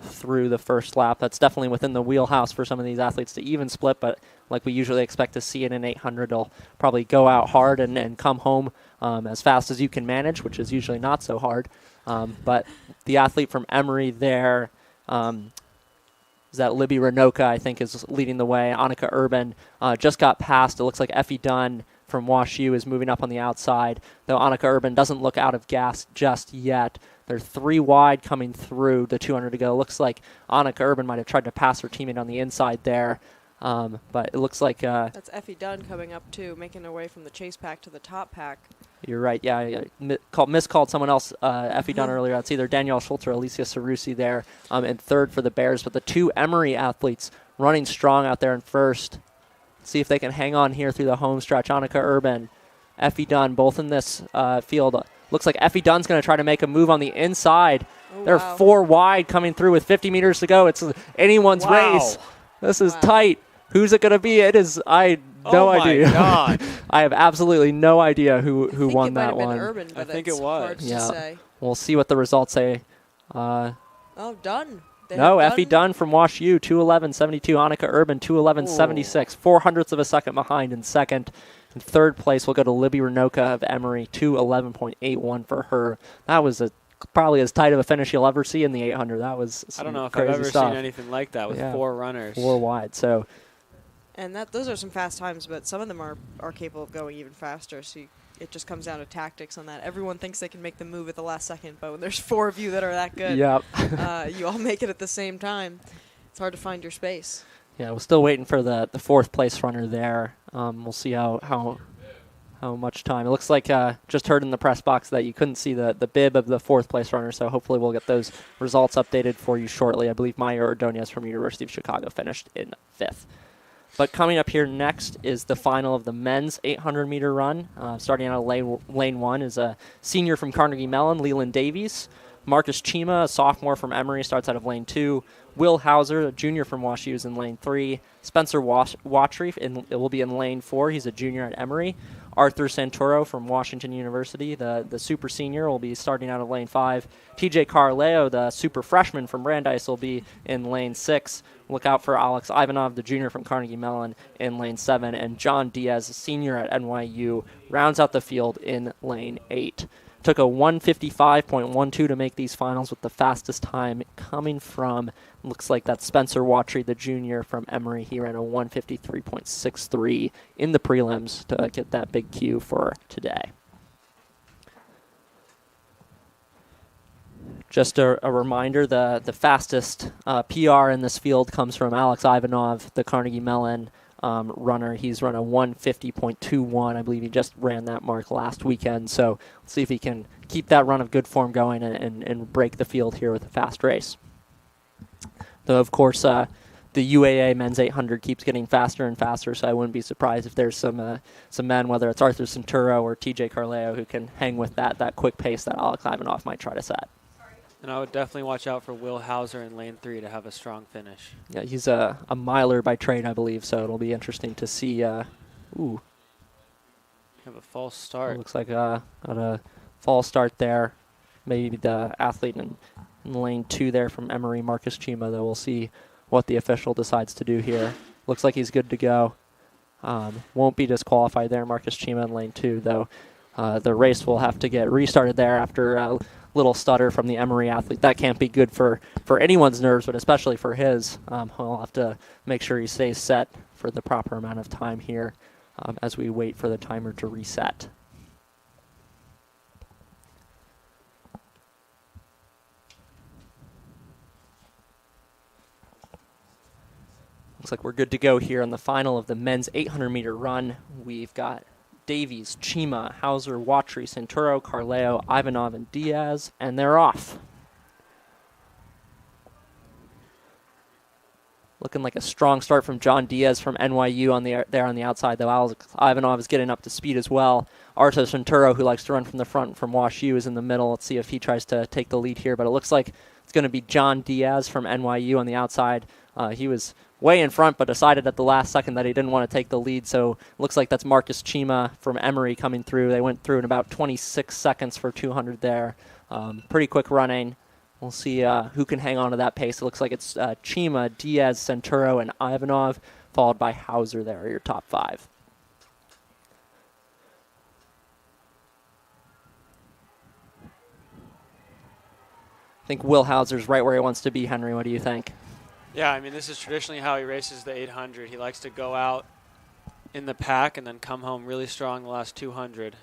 [SPEAKER 1] through the first lap. That's definitely within the wheelhouse for some of these athletes to even split, but like we usually expect to see in an 800, they'll probably go out hard and come home as fast as you can manage, which is usually not so hard. But the athlete from Emory there, is that Libby Renoka, I think, is leading the way. Annika Urban just got past. It looks like Effie Dunn from Wash U is moving up on the outside, though Annika Urban doesn't look out of gas just yet. They're 3 wide coming through the 200 to go. Looks like Annika Urban might have tried to pass her teammate on the inside there, but it looks like...
[SPEAKER 3] That's Effie Dunn coming up, too, making her way from the chase pack to the top pack.
[SPEAKER 1] You're right. Yeah, I miscalled someone else, Effie Dunn earlier. It's either Danielle Schultz or Alicia Sarusi there in third for the Bears. But the 2 Emory athletes running strong out there in first. See if they can hang on here through the home stretch. Annika Urban, Effie Dunn, both in this field. Looks like Effie Dunn's going to try to make a move on the inside.
[SPEAKER 3] Oh,
[SPEAKER 1] They're
[SPEAKER 3] wow.
[SPEAKER 1] 4 wide coming through with 50 meters to go. It's anyone's race. This is
[SPEAKER 3] Wow.
[SPEAKER 1] tight. Who's it going to be? It is. No idea.
[SPEAKER 4] Oh, my God.
[SPEAKER 1] I have absolutely no idea who
[SPEAKER 3] I think
[SPEAKER 1] won
[SPEAKER 3] it might
[SPEAKER 1] that
[SPEAKER 3] have been
[SPEAKER 1] one.
[SPEAKER 3] Urban, but
[SPEAKER 4] I think
[SPEAKER 3] it's
[SPEAKER 4] it was.
[SPEAKER 3] hard to
[SPEAKER 1] Yeah.
[SPEAKER 3] say.
[SPEAKER 1] We'll see what the results say.
[SPEAKER 3] Oh, Dunn. They
[SPEAKER 1] No,
[SPEAKER 3] have
[SPEAKER 1] Effie Dunn from Wash U, 2:11.72. Annika Urban, 2:11.76. 0.04 of a second behind in second. In third place, we'll go to Libby Renoka of Emory, 2:11.81 for her. That was probably as tight of a finish you'll ever see in the 800. That was
[SPEAKER 4] I don't know if
[SPEAKER 1] crazy
[SPEAKER 4] I've ever
[SPEAKER 1] stuff.
[SPEAKER 4] seen anything like that with
[SPEAKER 1] Yeah.
[SPEAKER 4] 4 runners.
[SPEAKER 1] 4 wide. So
[SPEAKER 3] And those are some fast times, but some of them are capable of going even faster. So it just comes down to tactics on that. Everyone thinks they can make the move at the last second, but when there's 4 of you that are that good,
[SPEAKER 1] yep.
[SPEAKER 3] you all make it at the same time. It's hard to find your space.
[SPEAKER 1] Yeah, we're still waiting for the 4th place runner there. We'll see how much time. It looks like just heard in the press box that you couldn't see the bib of the 4th place runner, so hopefully we'll get those results updated for you shortly. I believe Maya Ordonez from University of Chicago finished in 5th. But coming up here next is the final of the men's 800-meter run. Starting out of lane 1 is a senior from Carnegie Mellon, Leland Davies. Marcus Chima, a sophomore from Emory, starts out of lane 2. Will Hauser, a junior from Wash U, is in lane 3. Spencer Watry it will be in lane 4. He's a junior at Emory. Arthur Santoro from Washington University, the super senior, will be starting out of lane 5. TJ Carleo, the super freshman from Brandeis, will be in lane 6. Look out for Alex Ivanov, the junior from Carnegie Mellon, in lane 7. And John Diaz, a senior at NYU, rounds out the field in lane 8. Took a 1:55.12 to make these finals, with the fastest time coming from, looks like that's Spencer Watry, the junior from Emory. He ran a 1:53.63 in the prelims to get that big Q for today. Just a reminder, the fastest PR in this field comes from Alex Ivanov, the Carnegie Mellon runner. He's run a 1:50.21. I believe he just ran that mark last weekend. So let's see if he can keep that run of good form going and break the field here with a fast race. Though, of course, the UAA men's 800 keeps getting faster and faster, so I wouldn't be surprised if there's some men, whether it's Arthur Santoro or TJ Carleo, who can hang with that quick pace that Alex Ivanov might try to set.
[SPEAKER 4] And I would definitely watch out for Will Hauser in lane 3 to have a strong finish.
[SPEAKER 1] Yeah, he's a miler by trade, I believe, so it'll be interesting to see.
[SPEAKER 4] Have a false start.
[SPEAKER 1] Looks like on a false start there. Maybe the athlete in lane 2 there from Emory, Marcus Chima, though. We'll see what the official decides to do here. Looks like he's good to go. Won't be disqualified there, Marcus Chima in lane 2, though. The race will have to get restarted there after little stutter from the Emory athlete. That can't be good for anyone's nerves, but especially for his. He'll have to make sure he stays set for the proper amount of time here as we wait for the timer to reset. Looks like we're good to go here on the final of the men's 800-meter run. We've got Davies, Chima, Hauser, Watry, Santoro, Carleo, Ivanov, and Diaz, and they're off. Looking like a strong start from John Diaz from NYU there on the outside, though Alex Ivanov is getting up to speed as well. Arthur Santoro, who likes to run from the front from Wash U, is in the middle. Let's see if he tries to take the lead here, but it looks like it's going to be John Diaz from NYU on the outside. He was way in front, but decided at the last second that he didn't want to take the lead. So looks like that's Marcus Chima from Emory coming through. They went through in about 26 seconds for 200 there. Pretty quick running. We'll see who can hang on to that pace. It looks like it's Chima, Diaz, Centuro, and Ivanov, followed by Hauser there, your top 5. I think Will Hauser's right where he wants to be, Henry. What do you think?
[SPEAKER 4] Yeah, I mean, this is traditionally how he races the 800. He likes to go out in the pack and then come home really strong the last 200.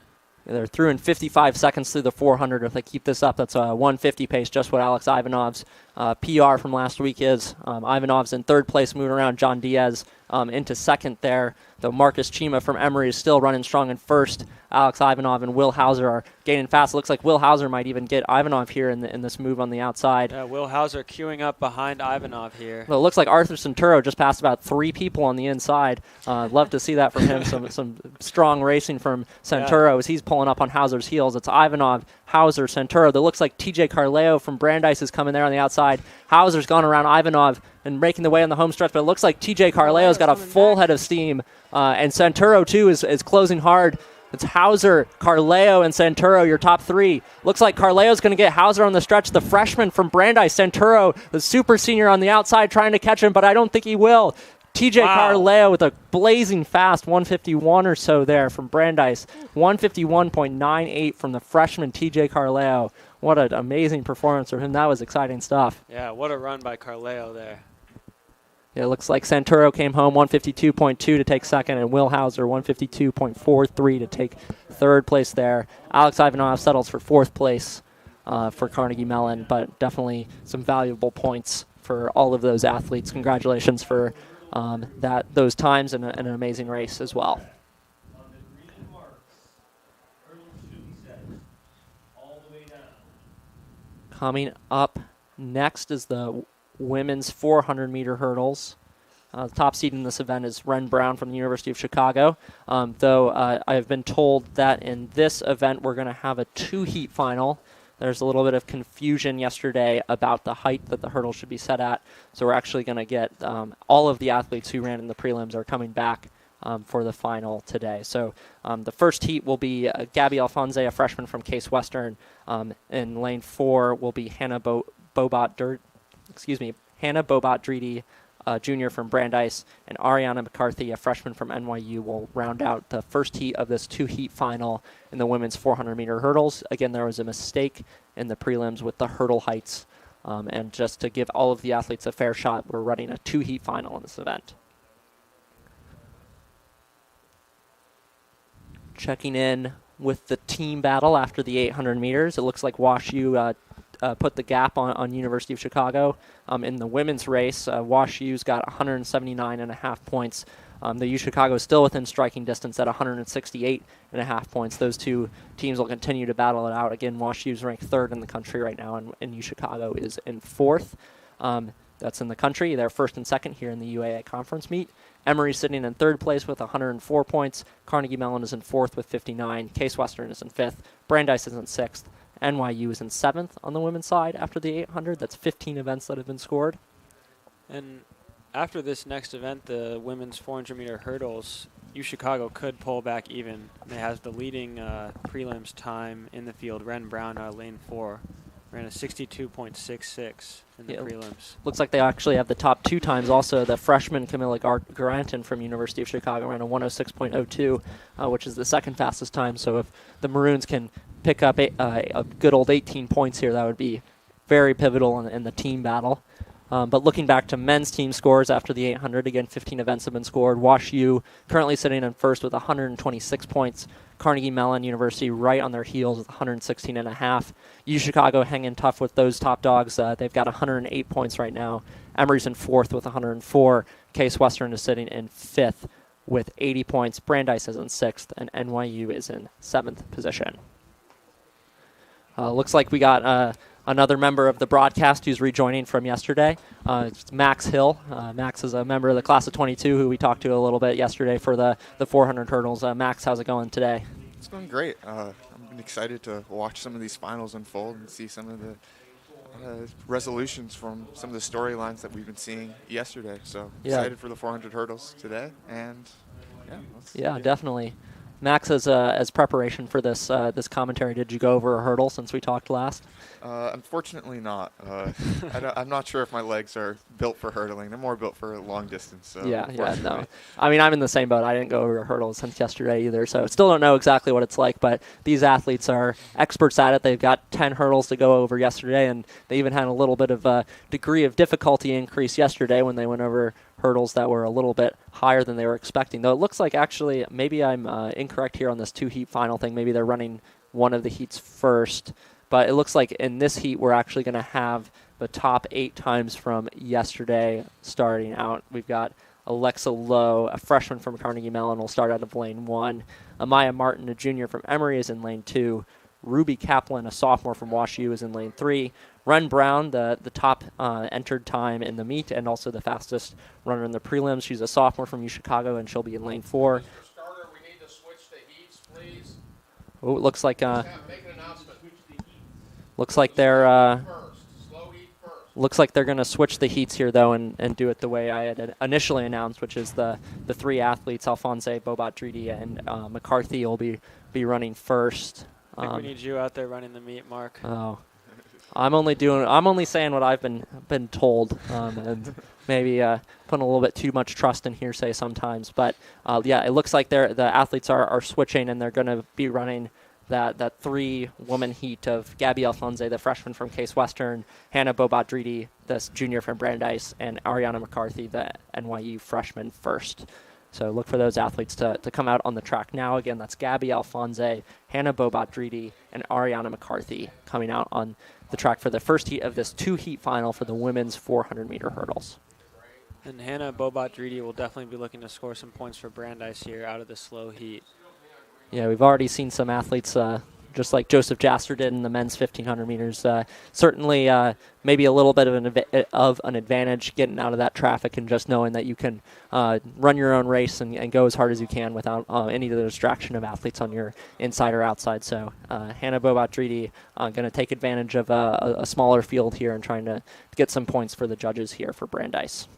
[SPEAKER 1] Yeah, they're through in 55 seconds through the 400. If they keep this up, that's a 150 pace, just what Alex Ivanov's PR from last week is. Ivanov's in third place, moving around John Diaz into second there. Though Marcus Chima from Emory is still running strong in first. Alex Ivanov and Will Hauser are gaining fast. It looks like Will Hauser might even get Ivanov here in this move on the outside.
[SPEAKER 4] Yeah, Will Hauser queuing up behind Ivanov here.
[SPEAKER 1] Well, it looks like Arthur Centuro just passed about 3 people on the inside. Love to see that from him. Some strong racing from Centuro as he's pulling up on Hauser's heels. It's Ivanov, Hauser, Centuro. That looks like TJ Carleo from Brandeis is coming there on the outside. Hauser's gone around Ivanov and making the way on the home stretch, but it looks like TJ Carleo's got a full head of steam. And Centuro, too, is closing hard. It's Hauser, Carleo, and Centuro, your top 3. Looks like Carleo's going to get Hauser on the stretch. The freshman from Brandeis, Centuro, the super senior on the outside trying to catch him, but I don't think he will. TJ Carleo with a blazing fast 151 or so there from Brandeis. 151.98 from the freshman TJ Carleo. What an amazing performance from him. That was exciting stuff.
[SPEAKER 4] Yeah, what a run by Carleo there.
[SPEAKER 1] Yeah, it looks like Centuro came home 152.2 to take second, and Will Hauser 152.43 to take third place there. Alex Ivanov settles for fourth place for Carnegie Mellon, but definitely some valuable points for all of those athletes. Congratulations for those times and an amazing race as well. Coming up next is the women's 400-meter hurdles. The top seed in this event is Ren Brown from the University of Chicago, though I have been told that in this event we're going to have a 2-heat final. There's a little bit of confusion yesterday about the height that the hurdle should be set at, so we're actually going to get all of the athletes who ran in the prelims are coming back for the final today. So the first heat will be Gabby Alfonse, a freshman from Case Western. In lane 4 will be Hannah Bobat-Dridi, junior from Brandeis, and Ariana McCarthy, a freshman from NYU, will round out the first heat of this 2-heat final in the women's 400-meter hurdles. Again, there was a mistake in the prelims with the hurdle heights, and just to give all of the athletes a fair shot, we're running a 2-heat final in this event. Checking in with the team battle after the 800 meters. It looks like Wash U put the gap on University of Chicago. In the women's race, Wash U's got 179.5 points. The U Chicago is still within striking distance at 168.5 points. Those two teams will continue to battle it out. Again, Wash U's ranked 3rd in the country right now, and U Chicago is in 4th. That's in the country. They're 1st and 2nd here in the UAA conference meet. Emory's sitting in 3rd place with 104 points. Carnegie Mellon is in 4th with 59. Case Western is in 5th. Brandeis is in 6th. NYU is in 7th on the women's side after the 800. That's 15 events that have been scored.
[SPEAKER 4] And after this next event, the women's 400-meter hurdles, U Chicago could pull back even. They have the leading prelims time in the field. Ren Brown out of lane 4 ran a 62.66 in the prelims.
[SPEAKER 1] Looks like they actually have the top 2 times also. The freshman Camilla Garanton from University of Chicago ran a 106.02, which is the 2nd fastest time. So if the Maroons can pick up a good old 18 points here, that would be very pivotal in the team battle. But looking back to men's team scores after the 800, again, 15 events have been scored. Wash U currently sitting in 1st with 126 points. Carnegie Mellon University right on their heels with 116.5. U Chicago hanging tough with those top dogs. They've got 108 points right now. Emory's in 4th with 104. Case Western is sitting in 5th with 80 points. Brandeis is in 6th, and NYU is in 7th position. Looks like we got another member of the broadcast who's rejoining from yesterday. It's Max Hill. Max is a member of the class of 22 who we talked to a little bit yesterday for the 400 hurdles. Max, how's it going today?
[SPEAKER 5] It's going great. I'm excited to watch some of these finals unfold and see some of the resolutions from some of the storylines that we've been seeing yesterday. So
[SPEAKER 1] Yeah.
[SPEAKER 5] excited for the 400 hurdles today, and
[SPEAKER 1] Yeah, definitely. Max, as preparation for this commentary, did you go over a hurdle since we talked last?
[SPEAKER 5] Unfortunately not. I'm not sure if my legs are built for hurdling. They're more built for long distance. So
[SPEAKER 1] Yeah, no.
[SPEAKER 5] unfortunately.
[SPEAKER 1] I mean, I'm in the same boat. I didn't go over a hurdle since yesterday either, so still don't know exactly what it's like, but these athletes are experts at it. They've got 10 hurdles to go over yesterday, and they even had a little bit of a degree of difficulty increase yesterday when they went over hurdles that were a little bit higher than they were expecting. Though it looks like, actually, maybe I'm incorrect here on this two-heat final thing. Maybe they're running one of the heats first. But it looks like in this heat, we're actually going to have the top 8 times from yesterday starting out. We've got Alexa Lowe, a freshman from Carnegie Mellon, will start out of lane 1. Amaya Martin, a junior from Emory, is in lane 2. Ruby Kaplan, a sophomore from WashU, is in lane 3. Ren Brown, the top entered time in the meet and also the fastest runner in the prelims. She's a sophomore from UChicago, and she'll be in lane 4.
[SPEAKER 6] Mr. Starter, we need to switch the heats, please.
[SPEAKER 1] Oh, it looks like
[SPEAKER 6] Make an announcement.
[SPEAKER 1] looks like they're
[SPEAKER 6] First. Slow heat first.
[SPEAKER 1] looks like they're going to switch the heats here though and do it the way I had initially announced, which is the 3 athletes, Alphonse, Bobat Dridi, and McCarthy will be running first.
[SPEAKER 4] I think we need you out there running the meet, Mark.
[SPEAKER 1] Oh, I'm only saying what I've been told, and maybe putting a little bit too much trust in hearsay sometimes. But yeah, it looks like the athletes are switching, and they're going to be running that 3-woman heat of Gabby Alphonse, the freshman from Case Western, Hannah Bobat-Dridi, this junior from Brandeis, and Ariana McCarthy, the NYU freshman first. So look for those athletes to come out on the track now. Again, that's Gabby Alphonse, Hannah Bobat-Dridi, and Ariana McCarthy coming out on the track for the first heat of this 2-heat final for the women's 400-meter hurdles.
[SPEAKER 4] And Hannah Bobat-Dridi will definitely be looking to score some points for Brandeis here out of the slow heat.
[SPEAKER 1] Yeah, we've already seen some athletes, just like Joseph Jaster did in the men's 1,500 meters. Certainly, maybe a little bit of an advantage getting out of that traffic and just knowing that you can run your own race and go as hard as you can without any of the distraction of athletes on your inside or outside. So Hannah Bobat-Dridi going to take advantage of a smaller field here and trying to get some points for the judges here for Brandeis.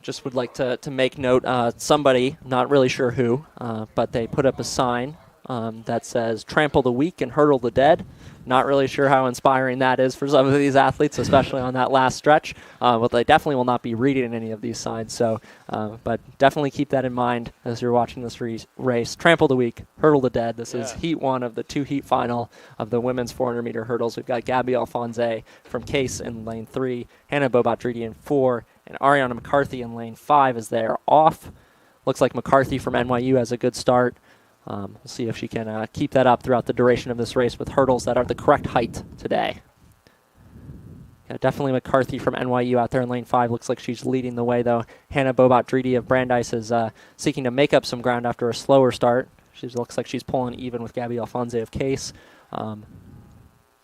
[SPEAKER 1] Just would like to make note, somebody, not really sure who, but they put up a sign that says trample the weak and hurdle the dead. Not really sure how inspiring that is for some of these athletes, especially on that last stretch. But they definitely will not be reading any of these signs. So, but definitely keep that in mind as you're watching this race. Trample the weak, hurdle the dead. This is heat 1 of the 2-heat final of the women's 400-meter hurdles. We've got Gabby Alphonse from Case in lane 3, Hannah Bobat-Dridi in 4, and Ariana McCarthy in lane 5 as they are off. Looks like McCarthy from NYU has a good start. We'll see if she can keep that up throughout the duration of this race with hurdles that are the correct height today. Yeah, definitely McCarthy from NYU out there in lane 5. Looks like she's leading the way, though. Hannah Bobat-Dridi of Brandeis is seeking to make up some ground after a slower start. She looks like she's pulling even with Gabby Alphonse of Case.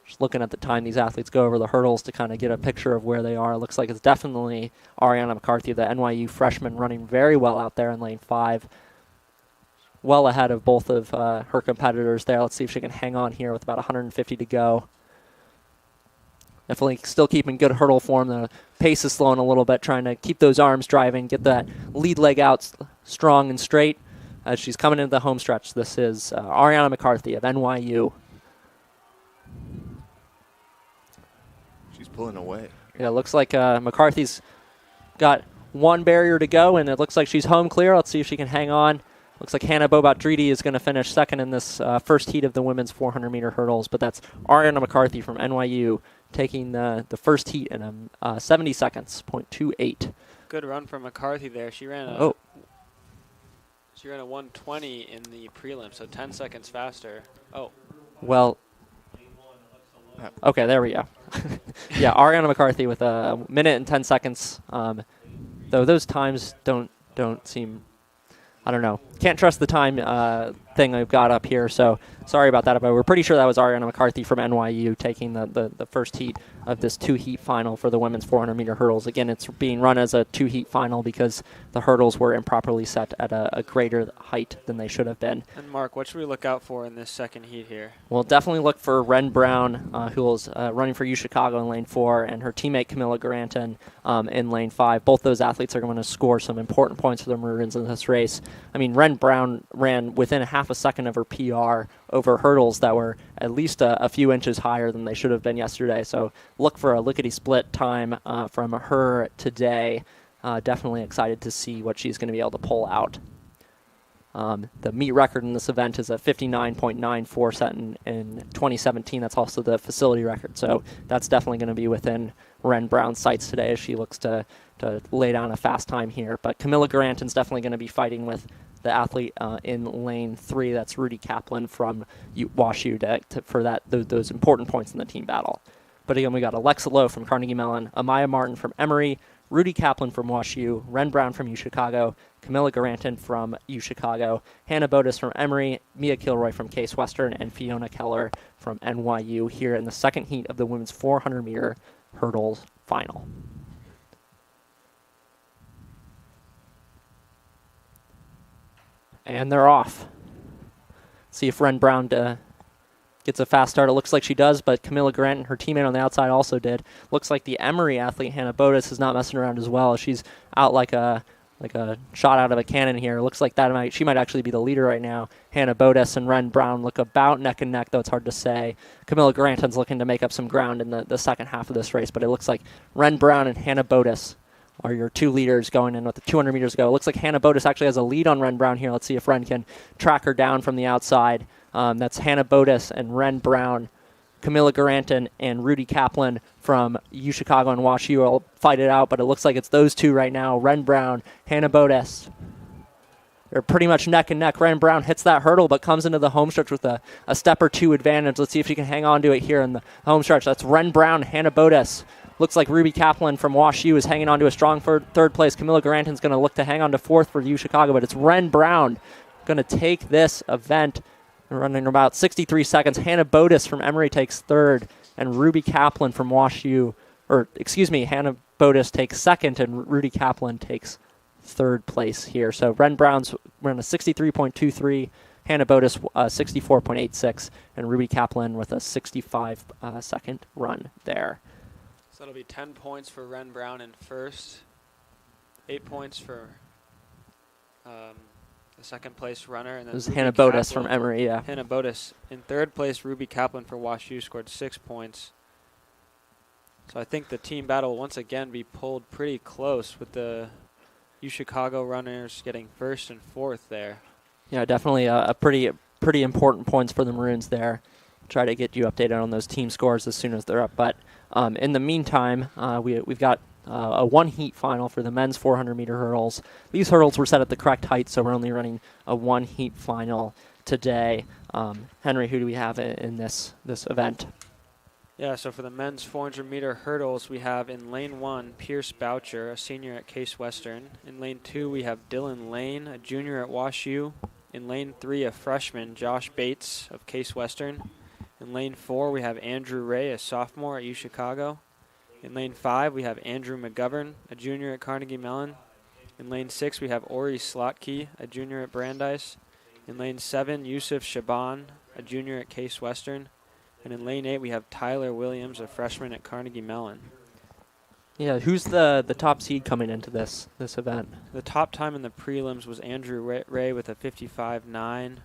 [SPEAKER 1] Just looking at the time these athletes go over the hurdles to kind of get a picture of where they are. It looks like it's definitely Ariana McCarthy, the NYU freshman, running very well out there in lane 5. Well ahead of both of her competitors there. Let's see if she can hang on here with about 150 to go. Definitely still keeping good hurdle form. The pace is slowing a little bit, trying to keep those arms driving, get that lead leg out strong and straight as she's coming into the home stretch. This is Ariana McCarthy of NYU.
[SPEAKER 5] She's pulling away.
[SPEAKER 1] Yeah, it looks like McCarthy's got one barrier to go, and it looks like she's home clear. Let's see if she can hang on. Looks like Hannah Bobat-Dridi is going to finish second in this first heat of the women's 400-meter hurdles, but that's Ariana McCarthy from NYU taking the first heat in 70 seconds, .28.
[SPEAKER 4] Good run from McCarthy there. She ran a 120 in the prelim, so 10 seconds faster. Oh.
[SPEAKER 1] Well, okay, there we go. Yeah, Ariana McCarthy with a minute and 10 seconds, though those times don't seem I don't know. Can't trust the time thing I've got up here, so sorry about that. But we're pretty sure that was Ariana McCarthy from NYU taking the first heat of this two-heat final for the women's 400-meter hurdles. Again, it's being run as a two-heat final because the hurdles were improperly set at a greater height than they should have been.
[SPEAKER 4] And Mark, what should we look out for in this second heat here?
[SPEAKER 1] We'll definitely look for Ren Brown, who was running for UChicago in lane 4, and her teammate Camilla Garanton in lane 5. Both those athletes are going to score some important points for the Maroons in this race. I mean, Ren Brown ran within a half a second of her PR over hurdles that were at least a few inches higher than they should have been yesterday. So look for a lickety-split time from her today. Definitely excited to see what she's going to be able to pull out. The meet record in this event is a 59.94 set in 2017. That's also the facility record. So that's definitely going to be within Ren Brown's sights today as she looks to lay down a fast time here. But Camilla Garanton's definitely going to be fighting with the athlete in lane 3. That's Rudy Kaplan from WashU for those important points in the team battle. But again, we got Alexa Lowe from Carnegie Mellon, Amaya Martin from Emory, Rudy Kaplan from WashU, Ren Brown from UChicago, Camilla Garanton from UChicago, Hannah Bodis from Emory, Mia Kilroy from Case Western, and Fiona Keller from NYU here in the second heat of the women's 400-meter hurdles final. And they're off. See if Ren Brown gets a fast start. It looks like she does, but Camilla Grant and her teammate on the outside also did. Looks like the Emory athlete, Hannah Bodis, is not messing around as well. She's out like a shot out of a cannon here. Looks like she might actually be the leader right now. Hannah Bodis and Ren Brown look about neck and neck, though it's hard to say. Camilla Granton's looking to make up some ground in the second half of this race, but it looks like Ren Brown and Hannah Bodis are your two leaders going in with the 200 meters to go. It looks like Hannah Bodis actually has a lead on Ren Brown here. Let's see if Ren can track her down from the outside. That's Hannah Bodis and Ren Brown. Camilla Garanton and Rudy Kaplan from UChicago and WashU will fight it out, but it looks like it's those two right now. Ren Brown, Hannah Bodis. They're pretty much neck and neck. Ren Brown hits that hurdle, but comes into the home stretch with a step or two advantage. Let's see if she can hang on to it here in the home stretch. That's Ren Brown, Hannah Bodis. Looks like Ruby Kaplan from WashU is hanging on to a strong third place. Camilla Garanton's going to look to hang on to fourth for UChicago, but it's Ren Brown going to take this event. Running about 63 seconds. Hannah Bodis from Emory takes third, and Ruby Kaplan from WashU, Hannah Bodis takes second, and Rudy Kaplan takes third place here. So Ren Brown's running a 63.23, Hannah Bodis 64.86, and Ruby Kaplan with a 65-second run there.
[SPEAKER 4] So that'll be 10 points for Ren Brown in first, 8 points for the second place runner. And then
[SPEAKER 1] This is
[SPEAKER 4] Ruby
[SPEAKER 1] Hannah Bodis
[SPEAKER 4] Kaplan
[SPEAKER 1] from Emory, yeah.
[SPEAKER 4] Hannah Bodis. In third place, Ruby Kaplan for WashU scored 6 points. So I think the team battle will once again be pulled pretty close with the UChicago runners getting first and fourth there.
[SPEAKER 1] Yeah, definitely a pretty important points for the Maroons there. Try to get you updated on those team scores as soon as they're up. But in the meantime, we've got a one-heat final for the men's 400-meter hurdles. These hurdles were set at the correct height, so we're only running a one-heat final today. Henry, who do we have in this event?
[SPEAKER 4] Yeah, so for the men's 400-meter hurdles, we have in lane 1, Pierce Boucher, a senior at Case Western. In lane 2, we have Dylan Lane, a junior at WashU. In lane 3, a freshman, Josh Bates of Case Western. In lane 4, we have Andrew Ray, a sophomore at UChicago. In lane 5, we have Andrew McGovern, a junior at Carnegie Mellon. In lane 6, we have Ori Slotke, a junior at Brandeis. In lane 7, Yusuf Shaban, a junior at Case Western. And in lane 8, we have Tyler Williams, a freshman at Carnegie Mellon.
[SPEAKER 1] Yeah, who's the top seed coming into this event?
[SPEAKER 4] The top time in the prelims was Andrew Ray with a 55.9.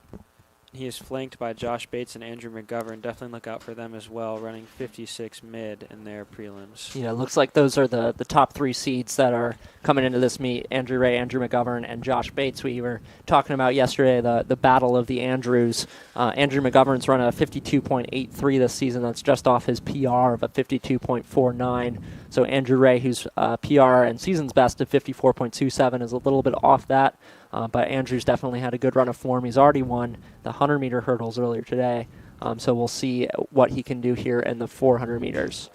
[SPEAKER 4] He is flanked by Josh Bates and Andrew McGovern. Definitely look out for them as well, running 56 mid in their prelims.
[SPEAKER 1] Yeah, it looks like those are the top three seeds that are coming into this meet. Andrew Ray, Andrew McGovern, and Josh Bates. We were talking about yesterday the battle of the Andrews. Andrew McGovern's run a 52.83 this season. That's just off his PR of a 52.49. So Andrew Ray, whose PR and season's best of 54.27, is a little bit off that. But Andrew's definitely had a good run of form. He's already won the 100-meter hurdles earlier today. So we'll see what he can do here in the 400 meters.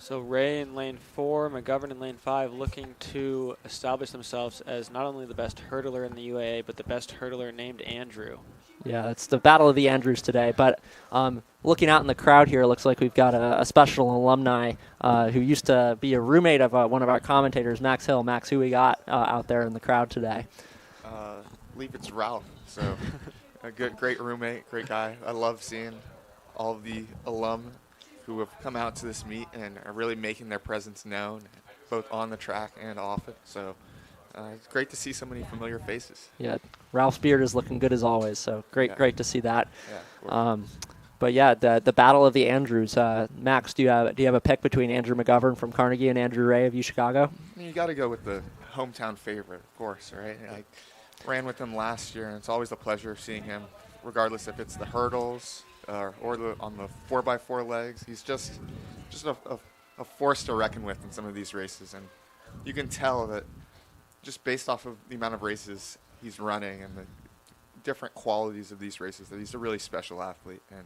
[SPEAKER 4] So Ray in lane 4, McGovern in lane 5, looking to establish themselves as not only the best hurdler in the UAA, but the best hurdler named Andrew.
[SPEAKER 1] Yeah, it's the Battle of the Andrews today. But looking out in the crowd here, it looks like we've got a special alumni who used to be a roommate of one of our commentators, Max Hill. Max, who we got out there in the crowd today?
[SPEAKER 5] I believe it's Ralph. So a great roommate, great guy. I love seeing all of the alum who have come out to this meet and are really making their presence known, both on the track and off it. So it's great to see so many familiar faces.
[SPEAKER 1] Yeah, Ralph's beard is looking good as always, so great to see that.
[SPEAKER 5] Yeah,
[SPEAKER 1] But yeah, the Battle of the Andrews. Max, do you have a pick between Andrew McGovern from Carnegie and Andrew Ray of UChicago?
[SPEAKER 5] you got to go with the hometown favorite, of course, right? I ran with him last year, and it's always a pleasure seeing him, regardless if it's the hurdles or on the 4x4 legs. He's just a force to reckon with in some of these races, and you can tell that just based off of the amount of races he's running and the different qualities of these races, that he's a really special athlete, and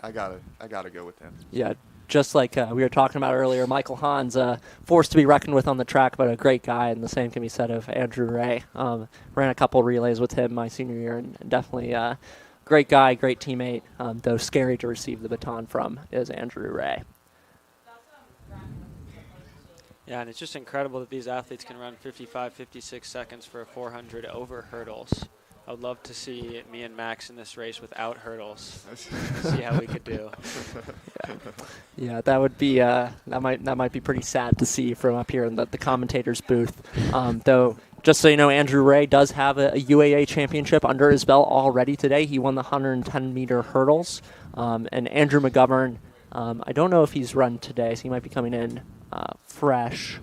[SPEAKER 5] I gotta go with him.
[SPEAKER 1] Yeah, just like we were talking about earlier, Michael Hahn's force to be reckoned with on the track, but a great guy, and the same can be said of Andrew Ray. Ran a couple relays with him my senior year, and definitely great guy, great teammate, though scary to receive the baton from is Andrew Ray.
[SPEAKER 4] Yeah, and it's just incredible that these athletes can run 55, 56 seconds for a 400 over hurdles. I would love to see me and Max in this race without hurdles. See how we could do.
[SPEAKER 1] Yeah, that would be that might be pretty sad to see from up here in the commentator's booth. Though, just so you know, Andrew Ray does have a UAA championship under his belt already today. He won the 110-meter hurdles. And Andrew McGovern, I don't know if he's run today, so he might be coming in fresh.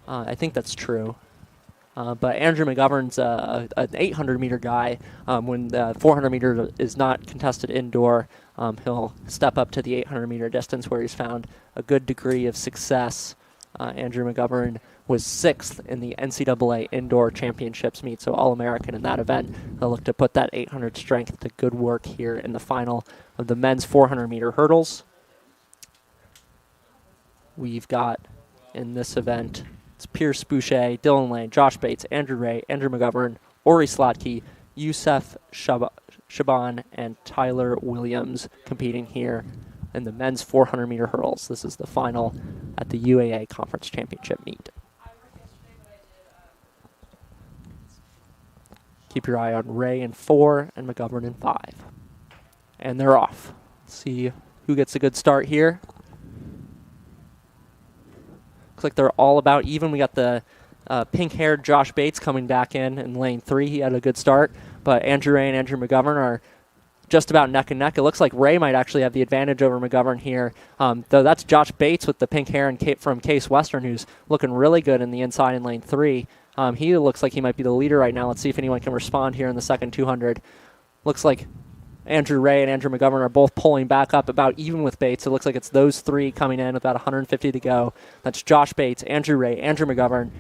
[SPEAKER 1] I think that's true. But Andrew McGovern's an 800-meter guy. When the 400-meter is not contested indoor, he'll step up to the 800-meter distance where he's found a good degree of success. Andrew McGovern was 6th in the NCAA Indoor Championships meet, so All-American in that event. He'll look to put that 800 strength to good work here in the final of the men's 400-meter hurdles. We've got, in this event, it's Pierce Boucher, Dylan Lane, Josh Bates, Andrew Ray, Andrew McGovern, Ori Slotke, Youssef Shaban, and Tyler Williams competing here in the men's 400-meter hurdles. This is the final at the UAA Conference Championship meet. Keep your eye on Ray in 4 and McGovern in 5. And they're off. Let's see who gets a good start here. Looks like they're all about even. We got the pink-haired Josh Bates coming back in lane 3. He had a good start. But Andrew Ray and Andrew McGovern are just about neck and neck. It looks like Ray might actually have the advantage over McGovern here. Though that's Josh Bates with the pink hair and from Case Western, who's looking really good in the inside in lane 3. He looks like he might be the leader right now. Let's see if anyone can respond here in the second 200. Looks like Andrew Ray and Andrew McGovern are both pulling back up about even with Bates. It looks like it's those three coming in with about 150 to go. That's Josh Bates, Andrew Ray, Andrew McGovern.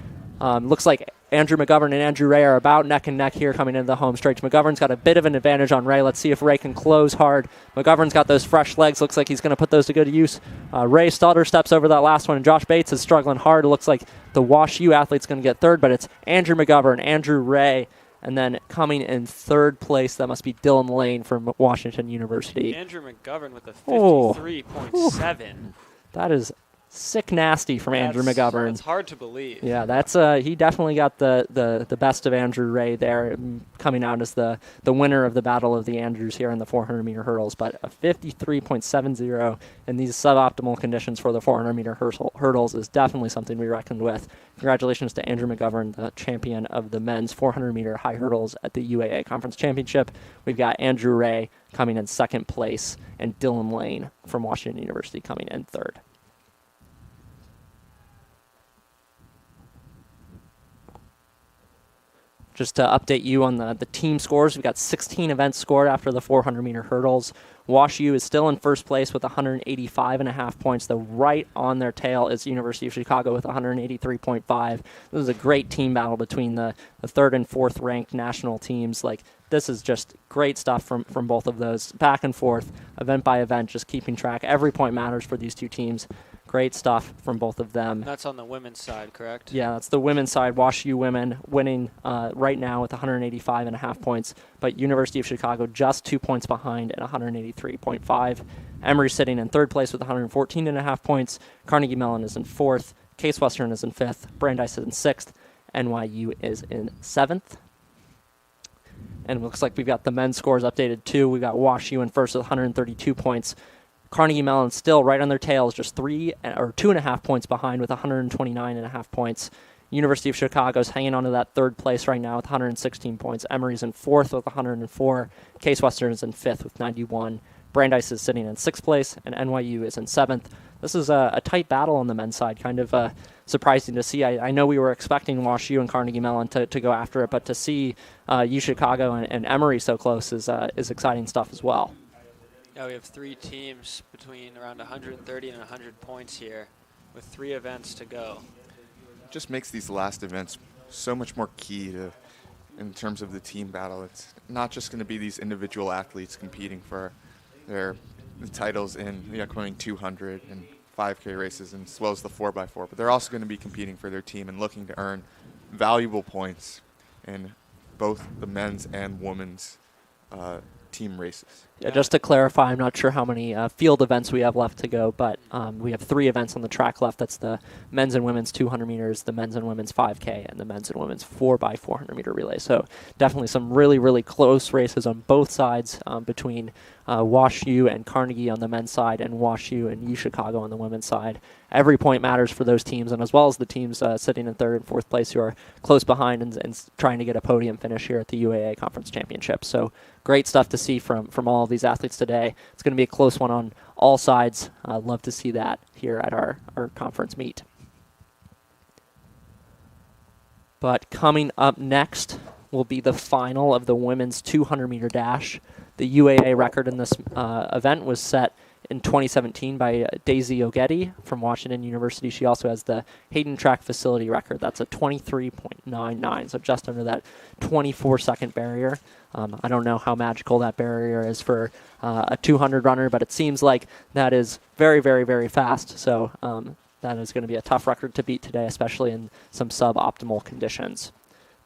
[SPEAKER 1] Looks like Andrew McGovern and Andrew Ray are about neck and neck here coming into the home stretch. McGovern's got a bit of an advantage on Ray. Let's see if Ray can close hard. McGovern's got those fresh legs. Looks like he's going to put those to good use. Ray stutter steps over that last one, and Josh Bates is struggling hard. It looks like the Wash U athlete's going to get third, but it's Andrew McGovern, Andrew Ray, and then coming in third place, that must be Dylan Lane from Washington University.
[SPEAKER 4] Andrew McGovern with a 53.7.
[SPEAKER 1] That is sick nasty from Andrew McGovern.
[SPEAKER 4] It's hard to believe.
[SPEAKER 1] Yeah, that's he definitely got the best of Andrew Ray there, coming out as the winner of the Battle of the Andrews here in the 400-meter hurdles. But a 53.70 in these suboptimal conditions for the 400-meter hurdles is definitely something we reckoned with. Congratulations to Andrew McGovern, the champion of the men's 400-meter high hurdles at the UAA Conference Championship. We've got Andrew Ray coming in second place, and Dylan Lane from Washington University coming in third. Just to update you on the team scores, we've got 16 events scored after the 400-meter hurdles. Wash U is still in first place with 185.5 points, though right on their tail is University of Chicago with 183.5. This is a great team battle between the third and fourth ranked national teams. Like, this is just great stuff from both of those, back and forth, event by event, just keeping track. Every point matters for these two teams. Great stuff from both of them.
[SPEAKER 4] That's on the women's side, correct?
[SPEAKER 1] Yeah, that's the women's side. Wash U women winning right now with 185.5 points, but University of Chicago just 2 points behind at 183.5. Emory sitting in third place with 114.5 points. Carnegie Mellon is in fourth. Case Western is in fifth. Brandeis is in sixth. NYU is in seventh. And it looks like we've got the men's scores updated too. We've got Wash U in first with 132 points. Carnegie Mellon still right on their tails, just 2.5 points behind with 129.5 points. University of Chicago's hanging on to that third place right now with 116 points. Emory's in fourth with 104. Case Western is in fifth with 91. Brandeis is sitting in sixth place, and NYU is in seventh. This is a tight battle on the men's side, kind of surprising to see. I know we were expecting Wash U and Carnegie Mellon to go after it, but to see U Chicago and Emory so close is exciting stuff as well.
[SPEAKER 4] Yeah, we have 3 teams between around 130 and 100 points here with 3 events to go.
[SPEAKER 5] Just makes these last events so much more key in terms of the team battle. It's not just going to be these individual athletes competing for their titles in the upcoming 200 and 5K races, and as well as the 4x4, but they're also going to be competing for their team and looking to earn valuable points in both the men's and women's team races.
[SPEAKER 1] Yeah, just to clarify, I'm not sure how many field events we have left to go, but we have 3 events on the track left. That's the men's and women's 200 meters, the men's and women's 5K, and the men's and women's 4x400 meter relay. So definitely some really, really close races on both sides between Wash U and Carnegie on the men's side and Wash U and U Chicago on the women's side. Every point matters for those teams, and as well as the teams sitting in third and fourth place who are close behind and trying to get a podium finish here at the UAA Conference Championship. So great stuff to see from all of these athletes today. It's going to be a close one on all sides. Love to see that here at our conference meet. But coming up next will be the final of the women's 200-meter dash. The UAA record in this event was set in 2017 by Daisy Ogeti from Washington University. She also has the Hayden Track Facility record. That's a 23.99, so just under that 24-second barrier. I don't know how magical that barrier is for a 200 runner, but it seems like that is very, very, very fast. So that is going to be a tough record to beat today, especially in some suboptimal conditions.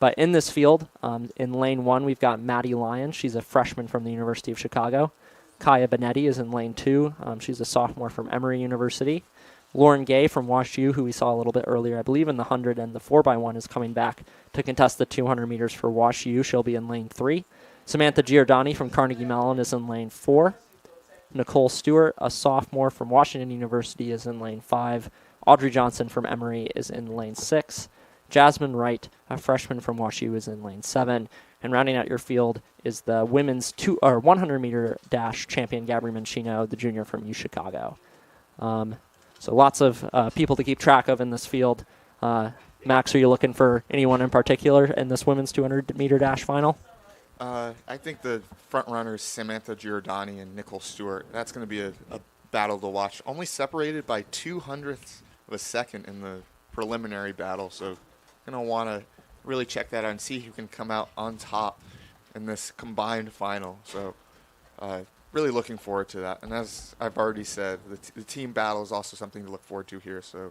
[SPEAKER 1] But in this field, in lane 1, we've got Maddie Lyon. She's a freshman from the University of Chicago. Kaya Benetti is in lane 2. She's a sophomore from Emory University. Lauren Gay from Wash U, who we saw a little bit earlier, I believe in the 100 and the 4x1, is coming back to contest the 200 meters for Wash U. She'll be in lane 3. Samantha Giordani from Carnegie Mellon is in lane 4. Nicole Stewart, a sophomore from Washington University, is in lane 5. Audrey Johnson from Emory is in lane 6. Jasmine Wright, a freshman from Wash U, is in lane 7. And rounding out your field is the women's 100-meter dash champion, Gabri Mancino, the junior from U Chicago. So lots of people to keep track of in this field. Max, are you looking for anyone in particular in this women's 200-meter dash final?
[SPEAKER 5] I think the front runners, Samantha Giordani and Nicole Stewart, that's going to be a battle to watch. Only separated by 0.02 of a second in the preliminary battle, so going to want to really check that out and see who can come out on top in this combined final. So really looking forward to that. And as I've already said, the team battle is also something to look forward to here. So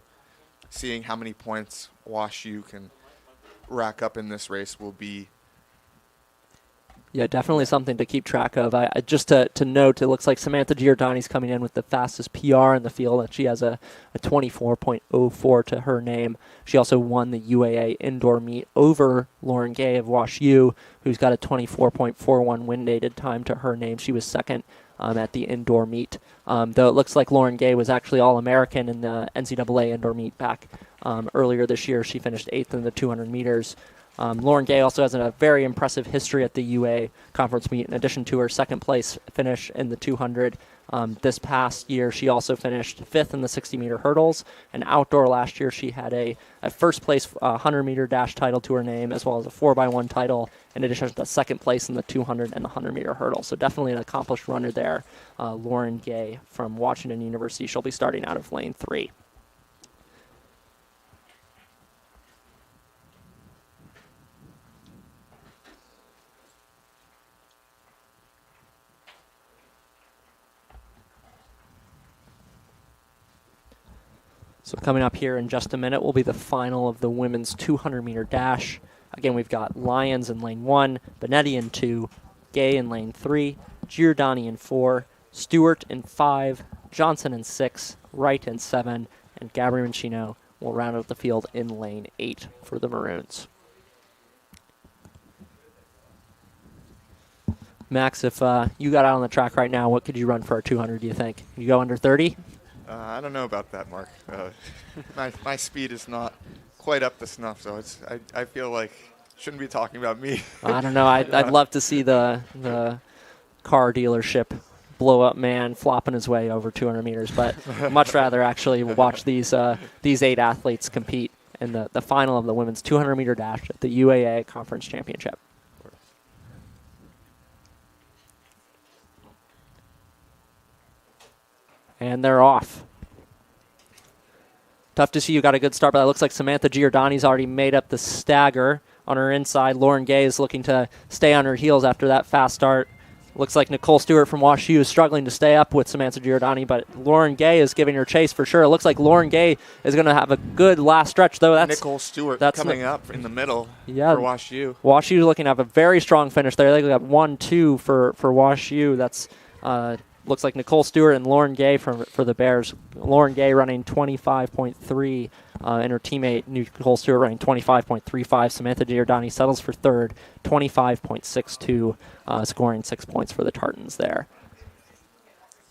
[SPEAKER 5] seeing how many points Wash U can rack up in this race will be.
[SPEAKER 1] Yeah, definitely something to keep track of. Just to note, it looks like Samantha Giordani's coming in with the fastest PR in the field, and she has a 24.04 to her name. She also won the UAA indoor meet over Lauren Gay of Wash U, who's got a 24.41 wind-aided time to her name. She was second at the indoor meet, though it looks like Lauren Gay was actually All-American in the NCAA indoor meet back earlier this year. She finished 8th in the 200 meters. Lauren Gay also has a very impressive history at the UA conference meet. In addition to her second place finish in the 200 this past year, she also finished 5th in the 60-meter hurdles. And outdoor last year, she had a first place 100-meter dash title to her name, as well as a 4x1 title, in addition to the second place in the 200 and the 100-meter hurdle. So definitely an accomplished runner there. Lauren Gay from Washington University. She'll be starting out of lane 3. So coming up here in just a minute will be the final of the women's 200-meter dash. Again, we've got Lyons in lane 1, Benetti in 2, Gay in lane 3, Giordani in 4, Stewart in 5, Johnson in 6, Wright in 7, and Gabri Mancino will round out the field in lane 8 for the Maroons. Max, if you got out on the track right now, what could you run for a 200, do you think? You go under 30?
[SPEAKER 5] I don't know about that, Mark. My speed is not quite up to snuff, so I feel like shouldn't be talking about me.
[SPEAKER 1] I don't know. I'd love to see the car dealership blow-up man flopping his way over 200 meters, but much rather actually watch these 8 athletes compete in the final of the women's 200-meter dash at the UAA Conference Championship. And they're off. Tough to see you got a good start, but it looks like Samantha Giordani's already made up the stagger on her inside. Lauren Gay is looking to stay on her heels after that fast start. Looks like Nicole Stewart from WashU is struggling to stay up with Samantha Giordani, but Lauren Gay is giving her chase for sure. It looks like Lauren Gay is going to have a good last stretch, though. That's
[SPEAKER 5] Nicole Stewart coming up in the middle for WashU.
[SPEAKER 1] WashU looking to have a very strong finish there. They got 1-2 for WashU. That's looks like Nicole Stewart and Lauren Gay for the Bears. Lauren Gay running 25.3, and her teammate Nicole Stewart running 25.35. Samantha Giordani settles for third, 25.62, scoring 6 points for the Tartans there.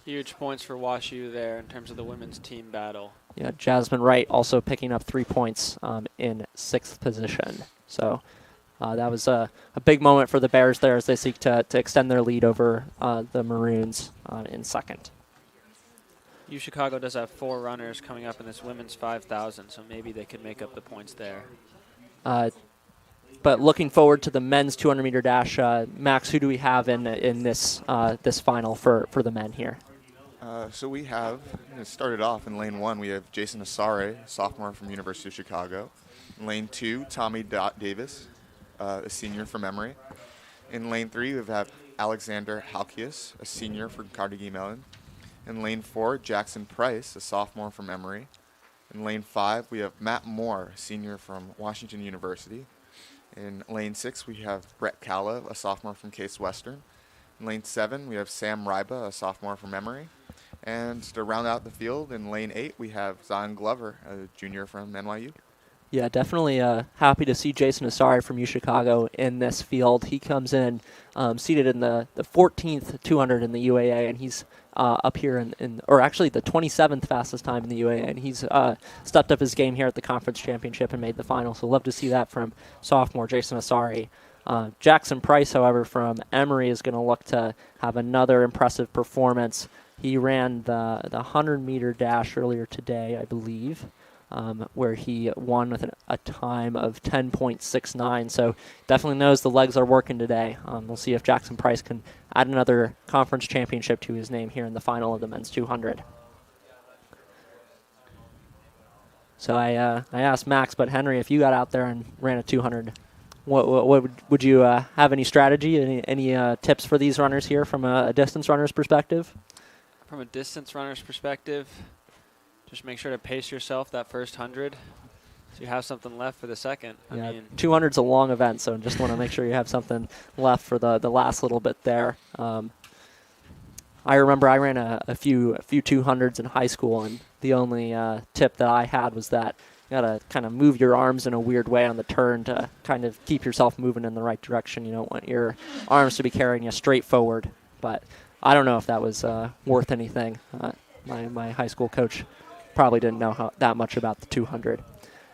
[SPEAKER 4] Huge points for WashU there in terms of the women's team battle.
[SPEAKER 1] Yeah, Jasmine Wright also picking up 3 points in 6th position. So that was a big moment for the Bears there as they seek to extend their lead over the Maroons in second.
[SPEAKER 4] Chicago does have 4 runners coming up in this women's 5,000, so maybe they could make up the points there.
[SPEAKER 1] But looking forward to the men's 200-meter dash, Max, who do we have in this this final for the men here?
[SPEAKER 5] So we have, it started off in lane 1, we have Jason Asare, sophomore from University of Chicago. In lane 2, Tommy Davis, a senior from Emory. In lane 3, we have Alexander Halkias, a senior from Carnegie Mellon. In lane 4, Jackson Price, a sophomore from Emory. In lane 5, we have Matt Moore, a senior from Washington University. In lane 6, we have Brett Calla, a sophomore from Case Western. In lane 7, we have Sam Ryba, a sophomore from Emory. And to round out the field, in lane 8, we have Zion Glover, a junior from NYU.
[SPEAKER 1] Yeah, definitely happy to see Jason Asari from UChicago in this field. He comes in seated in the 14th 200 in the UAA, and he's up here or actually the 27th fastest time in the UAA, and he's stepped up his game here at the conference championship and made the final. So love to see that from sophomore Jason Asari. Jackson Price, however, from Emory is going to look to have another impressive performance. He ran the 100-meter dash earlier today, I believe, where he won with a time of 10.69. So definitely knows the legs are working today. We'll see if Jackson Price can add another conference championship to his name here in the final of the men's 200. So I asked Max, but Henry, if you got out there and ran a 200, what would you have any strategy, any tips for these runners here from a distance runner's perspective?
[SPEAKER 4] From a distance runner's perspective, just make sure to pace yourself that first 100 so you have something left for the second.
[SPEAKER 1] Yeah,
[SPEAKER 4] I mean,
[SPEAKER 1] 200's a long event, so just want to make sure you have something left for the last little bit there. I remember I ran a few 200s in high school, and the only tip that I had was that you got to kind of move your arms in a weird way on the turn to kind of keep yourself moving in the right direction. You don't want your arms to be carrying you straight forward, but I don't know if that was worth anything. My high school coach probably didn't know that much about the 200.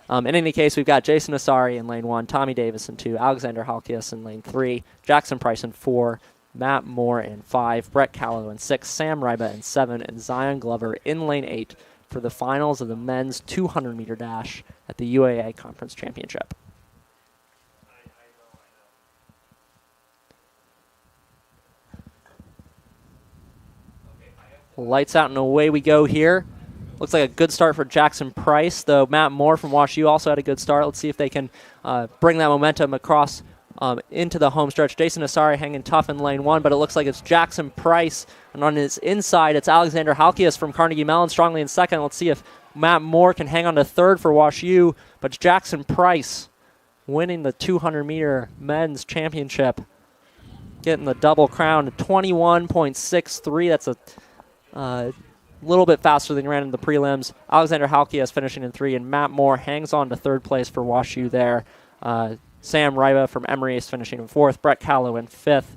[SPEAKER 1] In any case, we've got Jason Asari in lane 1, Tommy Davis in 2, Alexander Halkias in lane 3, Jackson Price in 4, Matt Moore in 5, Brett Callow in 6, Sam Ryba in 7, and Zion Glover in lane 8 for the finals of the men's 200-meter dash at the UAA Conference Championship. Lights out and away we go here. Looks like a good start for Jackson Price, though Matt Moore from WashU also had a good start. Let's see if they can bring that momentum across into the home stretch. Jason Asari hanging tough in lane 1, but it looks like it's Jackson Price. And on his inside, it's Alexander Halkias from Carnegie Mellon strongly in second. Let's see if Matt Moore can hang on to third for Wash U, but Jackson Price winning the 200-meter men's championship, getting the double crown at 21.63. That's a little bit faster than he ran in the prelims. Alexander Halkias finishing in 3, and Matt Moore hangs on to third place for Wash U there. Sam Riva from Emory is finishing in 4th, Brett Callow in 5th,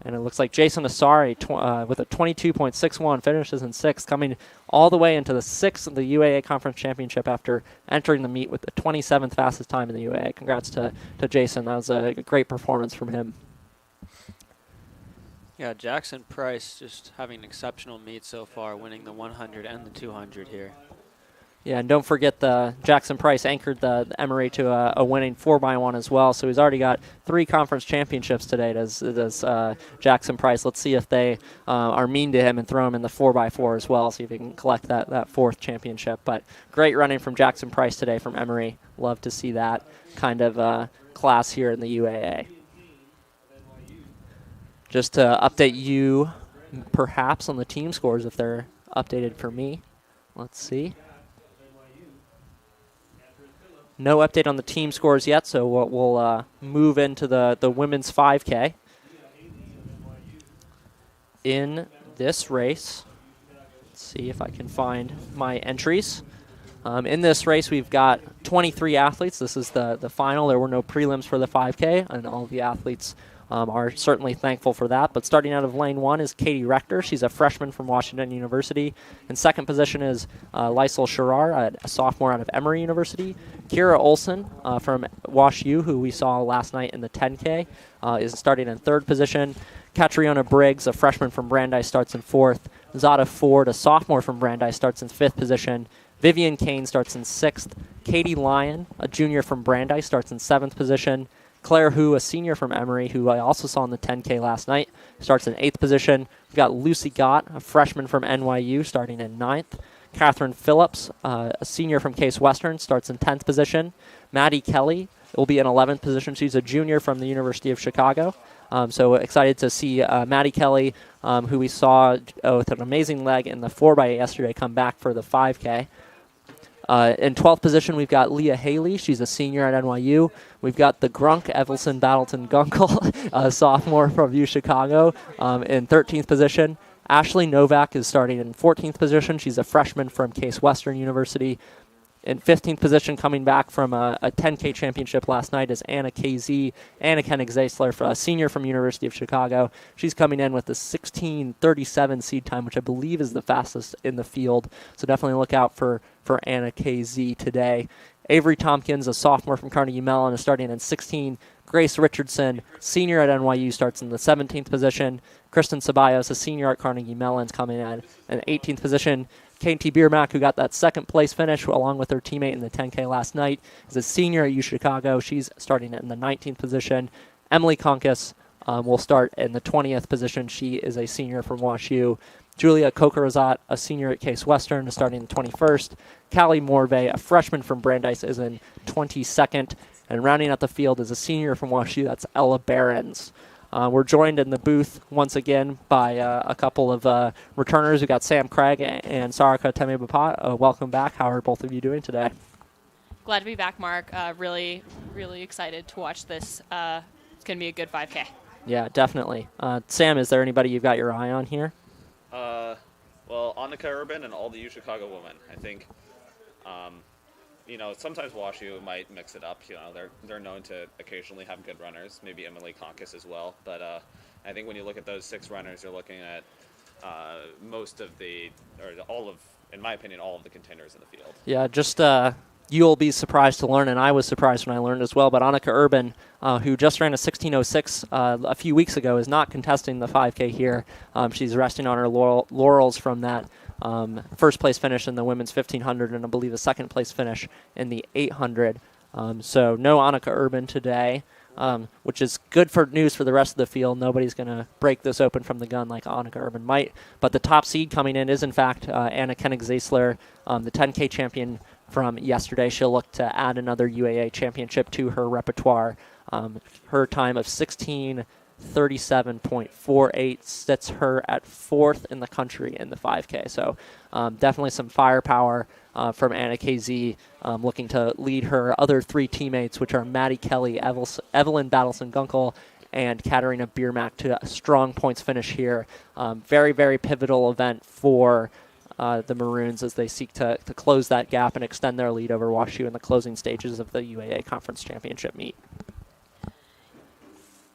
[SPEAKER 1] and it looks like Jason Asari with a 22.61 finishes in 6th, coming all the way into the 6th of the UAA Conference Championship after entering the meet with the 27th fastest time in the UAA. Congrats to Jason. That was a great performance from him.
[SPEAKER 4] Yeah, Jackson Price just having an exceptional meet so far, winning the 100 and the 200 here.
[SPEAKER 1] Yeah, and don't forget the Jackson Price anchored the Emory to a winning 4x1 as well. So he's already got 3 conference championships today, does Jackson Price. Let's see if they are mean to him and throw him in the 4x4 as well, see if he can collect that 4th championship. But great running from Jackson Price today from Emory. Love to see that kind of class here in the UAA. Just to update you perhaps on the team scores if they're updated for me. Let's see. No update on the team scores yet, so we'll move into the women's 5K. In this race, let's see if I can find my entries. In this race, we've got 23 athletes. This is the final. There were no prelims for the 5K, and all the athletes are certainly thankful for that. But starting out of lane 1 is Katie Rector. She's a freshman from Washington University. In second position is Lysel Sherrar, a sophomore out of Emory University. Kira Olson from Wash U, who we saw last night in the 10K, is starting in third position. Catriona Briggs, a freshman from Brandeis, starts in 4th. Zada Ford, a sophomore from Brandeis, starts in 5th position. Vivian Kane starts in 6th. Katie Lyon, a junior from Brandeis, starts in 7th position. Claire Hu, a senior from Emory, who I also saw in the 10K last night, starts in 8th position. We've got Lucy Gott, a freshman from NYU, starting in 9th. Catherine Phillips, a senior from Case Western, starts in 10th position. Maddie Kelly will be in 11th position. She's a junior from the University of Chicago. So excited to see Maddie Kelly, who we saw with an amazing leg in the 4x8 yesterday, come back for the 5K. In 12th position, we've got Leah Haley. She's a senior at NYU. We've got the Grunk, Evelson Battleton Gunkel, a sophomore from U Chicago, in 13th position. Ashley Novak is starting in 14th position. She's a freshman from Case Western University. In 15th position, coming back from a 10K championship last night, is Anna KZ. Anna Koenig-Zeisler, a senior from University of Chicago. She's coming in with the 16:37 seed time, which I believe is the fastest in the field. So definitely look out for Anna KZ today. Avery Tompkins, a sophomore from Carnegie Mellon, is starting in 16. Grace Richardson, senior at NYU, starts in the 17th position. Kristen Ceballos, a senior at Carnegie Mellon, is coming in an 18th position. Katie Biermack, who got that second place finish along with her teammate in the 10K last night, is a senior at U Chicago. She's starting in the 19th position. Emily Konkis will start in the 20th position. She is a senior from Wash U. Julia Kokorazat, a senior at Case Western, is starting in the 21st. Callie Morvay, a freshman from Brandeis, is in 22nd. And rounding out the field is a senior from Wash U. That's Ella Behrens. We're joined in the booth once again by a couple of returners. We've got Sam Craig and Sarika Temibapat. Welcome back. How are both of you doing today?
[SPEAKER 7] Glad to be back, Mark. Really, really excited to watch this. It's going to be a good 5K.
[SPEAKER 1] Yeah, definitely. Sam, is there anybody you've got your eye on here?
[SPEAKER 2] Well, Annika Urban and all the U Chicago women. I think, sometimes Wash U might mix it up. They're known to occasionally have good runners. Maybe Emily Konkis as well. But I think when you look at those 6 runners, you're looking at in my opinion, all of the contenders in the field.
[SPEAKER 1] Yeah, just you'll be surprised to learn, and I was surprised when I learned as well, but Annika Urban, who just ran a 16:06 a few weeks ago, is not contesting the 5K here. She's resting on her laurels from that first place finish in the women's 1500 and I believe a second place finish in the 800. So no Annika Urban today, which is good for news for the rest of the field. Nobody's going to break this open from the gun like Annika Urban might. But the top seed coming in is, in fact, Anna Koenig-Zeisler, the 10K champion from yesterday. She'll look to add another UAA championship to her repertoire. Her time of 16:37 37.48, sits her at 4th in the country in the 5K. So definitely some firepower from Anna KZ, looking to lead her other 3 teammates, which are Maddie Kelly, Evelyn Battleson-Gunkel, and Katarina Biermack, to a strong points finish here. Very, very pivotal event for the Maroons as they seek to close that gap and extend their lead over WashU in the closing stages of the UAA Conference Championship meet.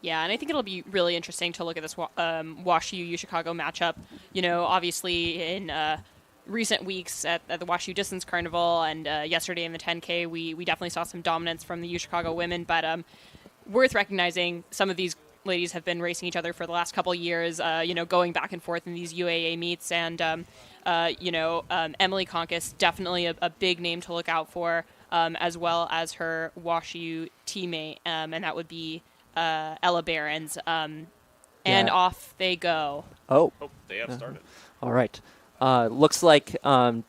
[SPEAKER 7] Yeah, and I think it'll be really interesting to look at this WashU UChicago matchup. You know, obviously in recent weeks at the WashU Distance Carnival and yesterday in the 10K, we definitely saw some dominance from the UChicago women, but worth recognizing some of these ladies have been racing each other for the last couple of years, going back and forth in these UAA meets, and Emily Konkis, definitely a big name to look out for, as well as her WashU teammate, and that would be Ella Behrens, and off they go.
[SPEAKER 2] Oh, they have started.
[SPEAKER 1] All right. Looks like,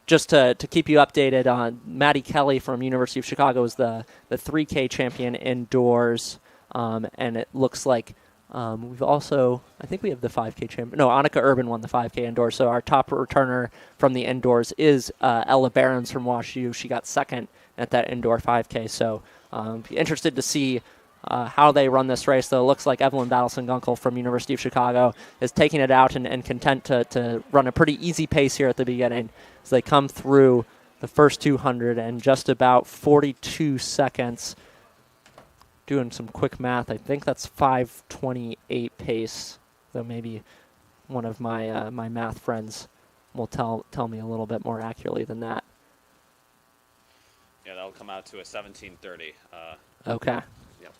[SPEAKER 1] just to keep you updated on, Maddie Kelly from University of Chicago is the 3K champion indoors, and it looks like we've also, I think we have the 5K champion. No, Annika Urban won the 5K indoors, so our top returner from the indoors is Ella Behrens from WashU. She got second at that indoor 5K, so be interested to see how they run this race, though. It looks like Evelyn Battleson-Gunkel from University of Chicago is taking it out and content to run a pretty easy pace here at the beginning as they come through the first 200 in just about 42 seconds. Doing some quick math, I think that's 5:28 pace, though maybe one of my my math friends will tell me a little bit more accurately than that.
[SPEAKER 2] Yeah, that'll come out to a 17:30.
[SPEAKER 1] Okay.
[SPEAKER 2] Yep.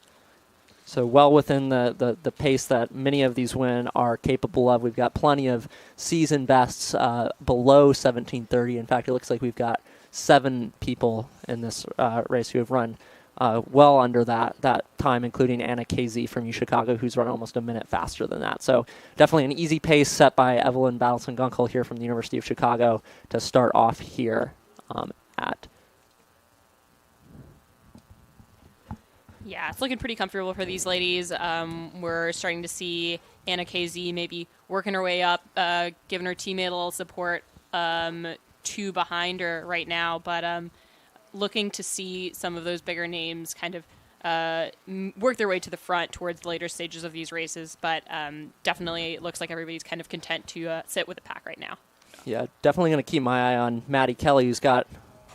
[SPEAKER 1] So well within the pace that many of these women are capable of. We've got plenty of season bests below 17:30. In fact, it looks like we've got 7 people in this race who have run well under that time, including Anna KZ from UChicago, who's run almost a minute faster than that. So definitely an easy pace set by Evelyn Battleson-Gunkel here from the University of Chicago to start off here at.
[SPEAKER 7] Yeah, it's looking pretty comfortable for these ladies. We're starting to see Anna KZ maybe working her way up, giving her teammate a little support, 2 behind her right now, but looking to see some of those bigger names kind of work their way to the front towards the later stages of these races, but definitely it looks like everybody's kind of content to sit with the pack right now.
[SPEAKER 1] Yeah, definitely going to keep my eye on Maddie Kelly, who's got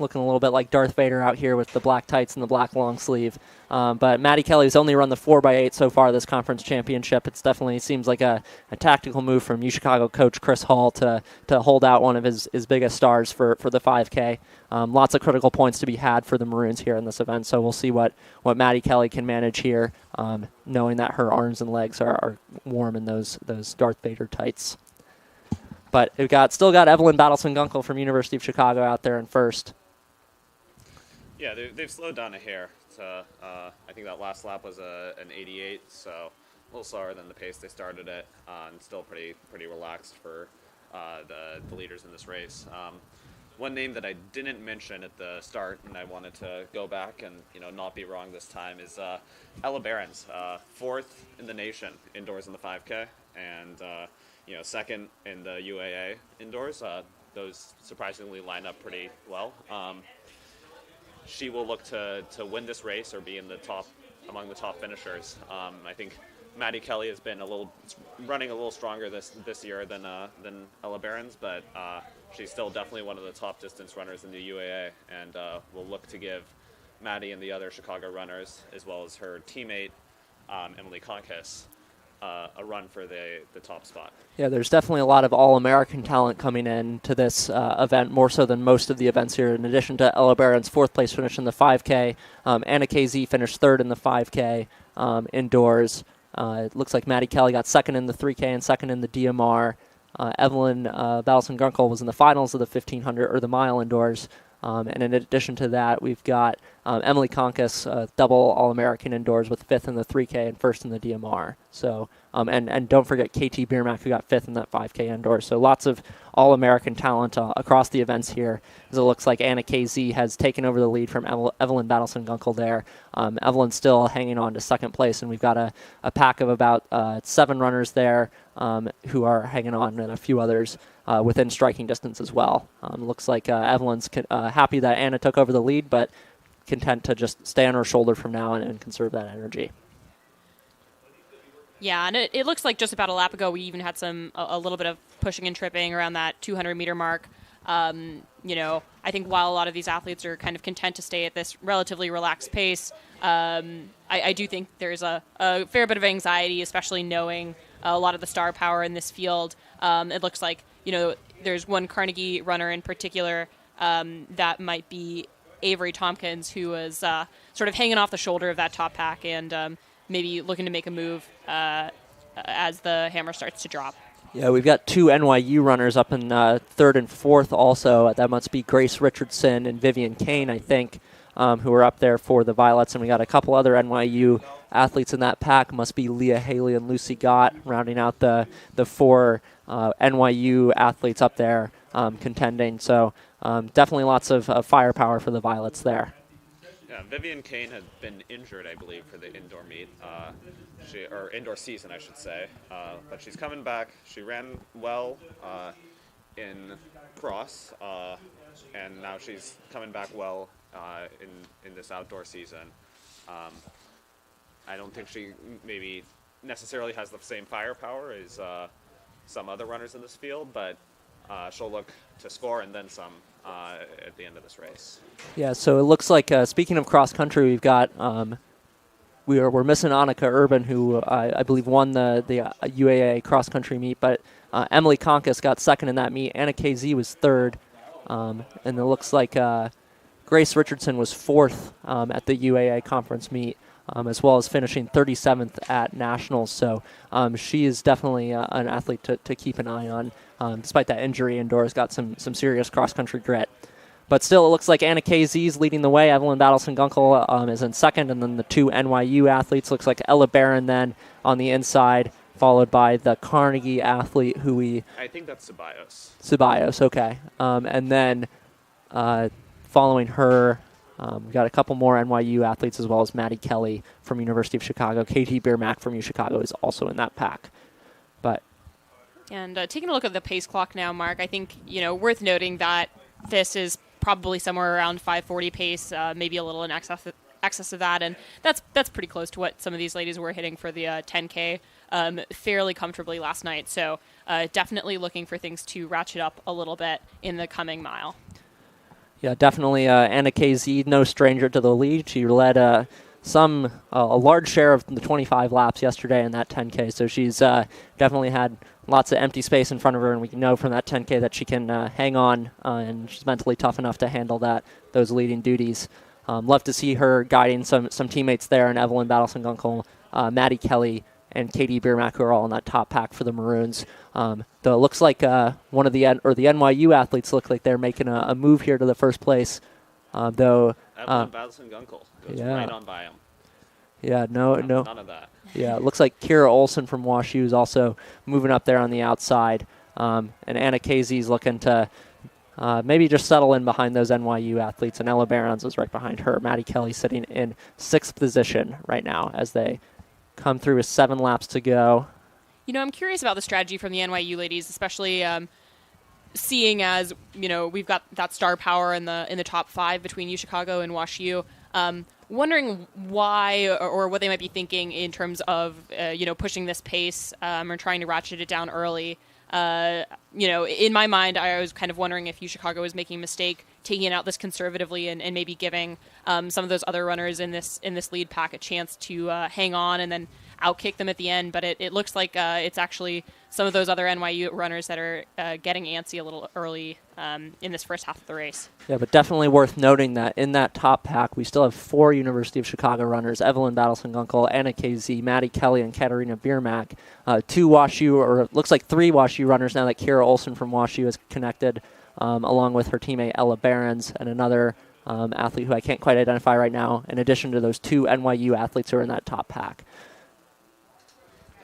[SPEAKER 1] looking a little bit like Darth Vader out here with the black tights and the black long sleeve. But Maddie Kelly's only run the 4x8 so far this conference championship. It's definitely seems like a tactical move from UChicago coach Chris Hall to hold out one of his biggest stars for the 5K. Lots of critical points to be had for the Maroons here in this event, so we'll see what Maddie Kelly can manage here, knowing that her arms and legs are warm in those Darth Vader tights. But we've still got Evelyn Battleson-Gunkel from University of Chicago out there in first.
[SPEAKER 2] Yeah, they've slowed down a hair. I think that last lap was an 88, so a little slower than the pace they started at, and still pretty relaxed for the leaders in this race. One name that I didn't mention at the start, and I wanted to go back and not be wrong this time, is Ella Behrens, 4th in the nation indoors in the 5K, and second in the UAA indoors. Those surprisingly line up pretty well. She will look to win this race or be in the top among the top finishers. I think Maddie Kelly has been running a little stronger this year than Ella Behrens, but she's still definitely one of the top distance runners in the UAA, and will look to give Maddie and the other Chicago runners, as well as her teammate Emily Konkis, a run for the top spot.
[SPEAKER 1] Yeah, there's definitely a lot of All-American talent coming in to this event, more so than most of the events here. In addition to Ella Behrens' 4th place finish in the 5K, Anna KZ finished 3rd in the 5K indoors. It looks like Maddie Kelly got 2nd in the 3K and 2nd in the DMR. Evelyn Battleson-Gunkel was in the finals of the 1500 or the mile indoors. And in addition to that, we've got Emily Konkis, double All-American indoors with 5th in the 3K and 1st in the DMR. So, and don't forget KT Biermack, who got 5th in that 5K indoors. So lots of all-American talent across the events here, as it looks like Anna KZ has taken over the lead from Evelyn Battleson-Gunkel there. Evelyn's still hanging on to second place, and we've got a pack of about 7 runners there who are hanging on, and a few others within striking distance as well. Looks like Evelyn's happy that Anna took over the lead, but content to just stay on her shoulder from now and conserve that energy.
[SPEAKER 7] Yeah, and it looks like just about a lap ago we even had a little bit of pushing and tripping around that 200-meter mark. I think while a lot of these athletes are kind of content to stay at this relatively relaxed pace, I do think there's a fair bit of anxiety, especially knowing a lot of the star power in this field. It looks like, there's one Carnegie runner in particular that might be Avery Tompkins, who was sort of hanging off the shoulder of that top pack and maybe looking to make a move as the hammer starts to drop.
[SPEAKER 1] Yeah, we've got 2 NYU runners up in 3rd and 4th also. That must be Grace Richardson and Vivian Kane, I think, who are up there for the Violets. And we got a couple other NYU athletes in that pack. Must be Leah Haley and Lucy Gott rounding out the 4 NYU athletes up there contending. So definitely lots of firepower for the Violets there.
[SPEAKER 2] Yeah, Vivian Kane had been injured, I believe, for the indoor meet, or indoor season, I should say. But she's coming back. She ran well in cross, and now she's coming back well in this outdoor season. I don't think she maybe necessarily has the same firepower as some other runners in this field, but she'll look to score and then some at the end of this race.
[SPEAKER 1] Yeah, so it looks like, speaking of cross-country, we've got, we're missing Annika Urban, who I believe won the UAA cross-country meet, but Emily Konkas got second in that meet. Anna KZ was third, and it looks like Grace Richardson was fourth at the UAA conference meet, as well as finishing 37th at Nationals. So she is definitely an athlete to keep an eye on. Despite that injury, indoors got some serious cross-country grit. But still, it looks like Anna KZ is leading the way. Evelyn Battleson-Gunkel is in second, and then the 2 NYU athletes. Looks like Ella Barron then on the inside, followed by the Carnegie athlete who
[SPEAKER 2] I think that's Ceballos.
[SPEAKER 1] Ceballos, okay. And then following her, we got a couple more NYU athletes as well as Maddie Kelly from University of Chicago. Katie Biermack from UChicago is also in that pack. But
[SPEAKER 7] And taking a look at the pace clock now, Mark, I think, worth noting that this is probably somewhere around 5:40 pace, maybe a little in excess of that, and that's pretty close to what some of these ladies were hitting for the 10K fairly comfortably last night. So definitely looking for things to ratchet up a little bit in the coming mile.
[SPEAKER 1] yeah, definitely Anna KZ, no stranger to the lead. She led a large share of the 25 laps yesterday in that 10K, so she's definitely had lots of empty space in front of her, and we can know from that 10K that she can hang on, and she's mentally tough enough to handle those leading duties. Love to see her guiding some teammates there, and Evelyn Battleson-Gunkel, Maddie Kelly, and Katie Biermack, who are all in that top pack for the Maroons. Though it looks like one of the NYU athletes look like they're making a move here to the first place. Evelyn
[SPEAKER 2] Battleson-Gunkel goes right on by him.
[SPEAKER 1] Yeah, no.
[SPEAKER 2] None of that.
[SPEAKER 1] Yeah, it looks like Kira Olson from WashU is also moving up there on the outside. And Anna KZ is looking to maybe just settle in behind those NYU athletes. And Ella Barons is right behind her. Maddie Kelly sitting in 6th position right now as they come through with 7 laps to go.
[SPEAKER 7] I'm curious about the strategy from the NYU ladies, especially seeing as, we've got that star power in the top 5 between UChicago and WashU. Wondering why or what they might be thinking in terms of, pushing this pace or trying to ratchet it down early. In my mind, I was kind of wondering if UChicago was making a mistake taking it out this conservatively and maybe giving some of those other runners in this lead pack a chance to hang on and then outkick them at the end. But it looks like it's actually some of those other NYU runners that are getting antsy a little early in this first half of the race.
[SPEAKER 1] Yeah, but definitely worth noting that in that top pack, we still have 4 University of Chicago runners: Evelyn Battleson-Gunkel, Anna KZ, Maddie Kelly, and Katarina Biermack. 2 WashU, or it looks like 3 WashU runners now that Kira Olson from WashU is connected, along with her teammate Ella Barons and another athlete who I can't quite identify right now, in addition to those 2 NYU athletes who are in that top pack.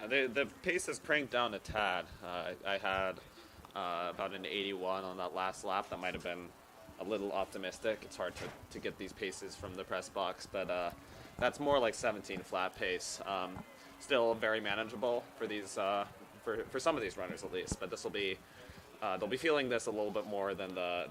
[SPEAKER 2] The pace has cranked down a tad. I had about an 81 on that last lap. That might have been a little optimistic. It's hard to get these paces from the press box, but that's more like 17 flat pace. Still very manageable for these for some of these runners at least. But this will be they'll be feeling this a little bit more than the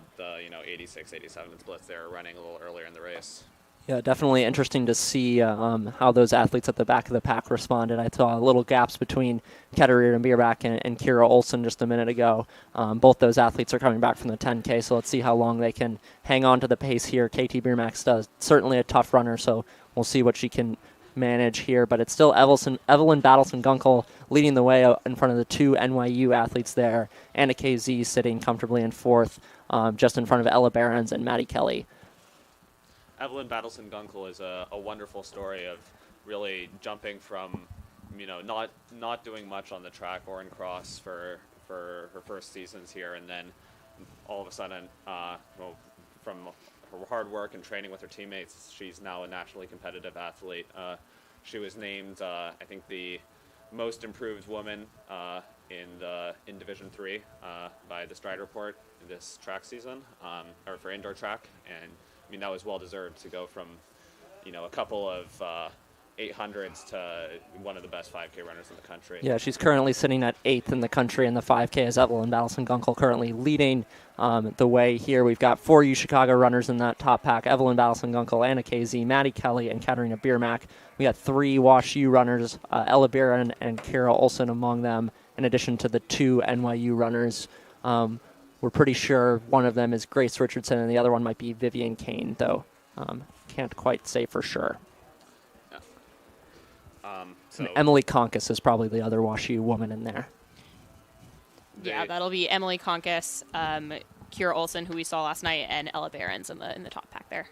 [SPEAKER 2] 86, 87 splits they were running a little earlier in the race.
[SPEAKER 1] Yeah, definitely interesting to see how those athletes at the back of the pack responded. I saw little gaps between Katarina Bierback and Kira Olsen just a minute ago. Both those athletes are coming back from the 10K, so let's see how long they can hang on to the pace here. KT Bierback does certainly a tough runner, so we'll see what she can manage here. But it's still Evelyn Battleson-Gunkel leading the way in front of the two NYU athletes there. Anna KZ sitting comfortably in fourth, just in front of Ella Behrens and Maddie Kelly.
[SPEAKER 2] Evelyn Battleson-Gunkel is a wonderful story of really jumping from, not doing much on the track or in cross for her first seasons here, and then all of a sudden, from her hard work and training with her teammates, she's now a nationally competitive athlete. She was named, I think, the most improved woman in Division III by the Stride Report this track season, or for indoor track, and that was well deserved to go from, a couple of 800s to one of the best 5K runners in the country.
[SPEAKER 1] Yeah, she's currently sitting at 8th in the country in the 5K as Evelyn Battleson-Gunkel currently leading the way here. We've got 4 UChicago runners in that top pack: Evelyn Battleson-Gunkel, Anna KZ, Maddie Kelly, and Katarina Biermack. We got 3 Wash U runners, Ella Behren and Kira Olsen among them, in addition to the 2 NYU runners. We're pretty sure one of them is Grace Richardson and the other one might be Vivian Kane, though can't quite say for sure.
[SPEAKER 2] So
[SPEAKER 1] Emily Konkis is probably the other Wash U woman in there.
[SPEAKER 7] Yeah, that'll be Emily Konkis, Kira Olsen, who we saw last night, and Ella Behrens in the top pack there.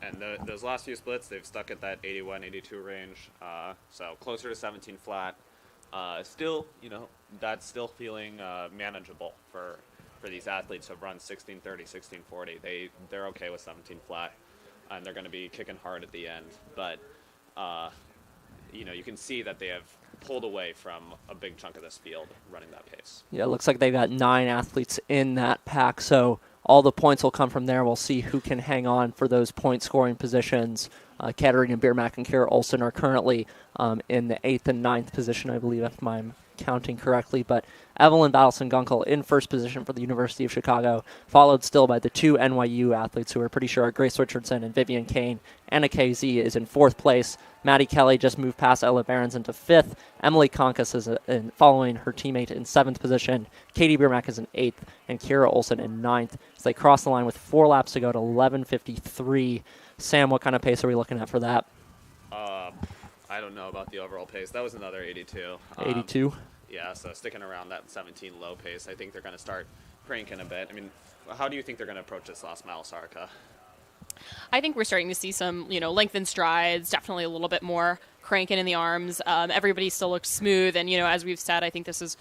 [SPEAKER 2] And those last few splits, they've stuck at that 81, 82 range, so closer to 17 flat. Still, that's still feeling manageable for these athletes who have run 1630, 1640. They're okay with 17 flat, and they're going to be kicking hard at the end. But, you can see that they have pulled away from a big chunk of this field running that pace.
[SPEAKER 1] Yeah, it looks like they've got 9 athletes in that pack, so all the points will come from there. We'll see who can hang on for those point-scoring positions. Katarina Biermack and Kira Olsen are currently in the 8th and 9th position, I believe, if I'm counting correctly. But Evelyn Battleson-Gunkel in first position for the University of Chicago, followed still by the 2 NYU athletes who are pretty sure are Grace Richardson and Vivian Kane. Anna KZ is in 4th place. Maddie Kelly just moved past Ella Behrens into 5th. Emily Konkis is following her teammate in 7th position. Katie Biermack is in 8th, and Kira Olsen in 9th. As they cross the line with 4 laps to go to 11:53. Sam, what kind of pace are we looking at for that?
[SPEAKER 2] I don't know about the overall pace. That was another 82.
[SPEAKER 1] 82?
[SPEAKER 2] Yeah, so sticking around that 17 low pace, I think they're going to start cranking a bit. How do you think they're going to approach this last mile, Sarika?
[SPEAKER 7] I think we're starting to see some, lengthened strides, definitely a little bit more cranking in the arms. Everybody still looks smooth, and, as we've said, I think this is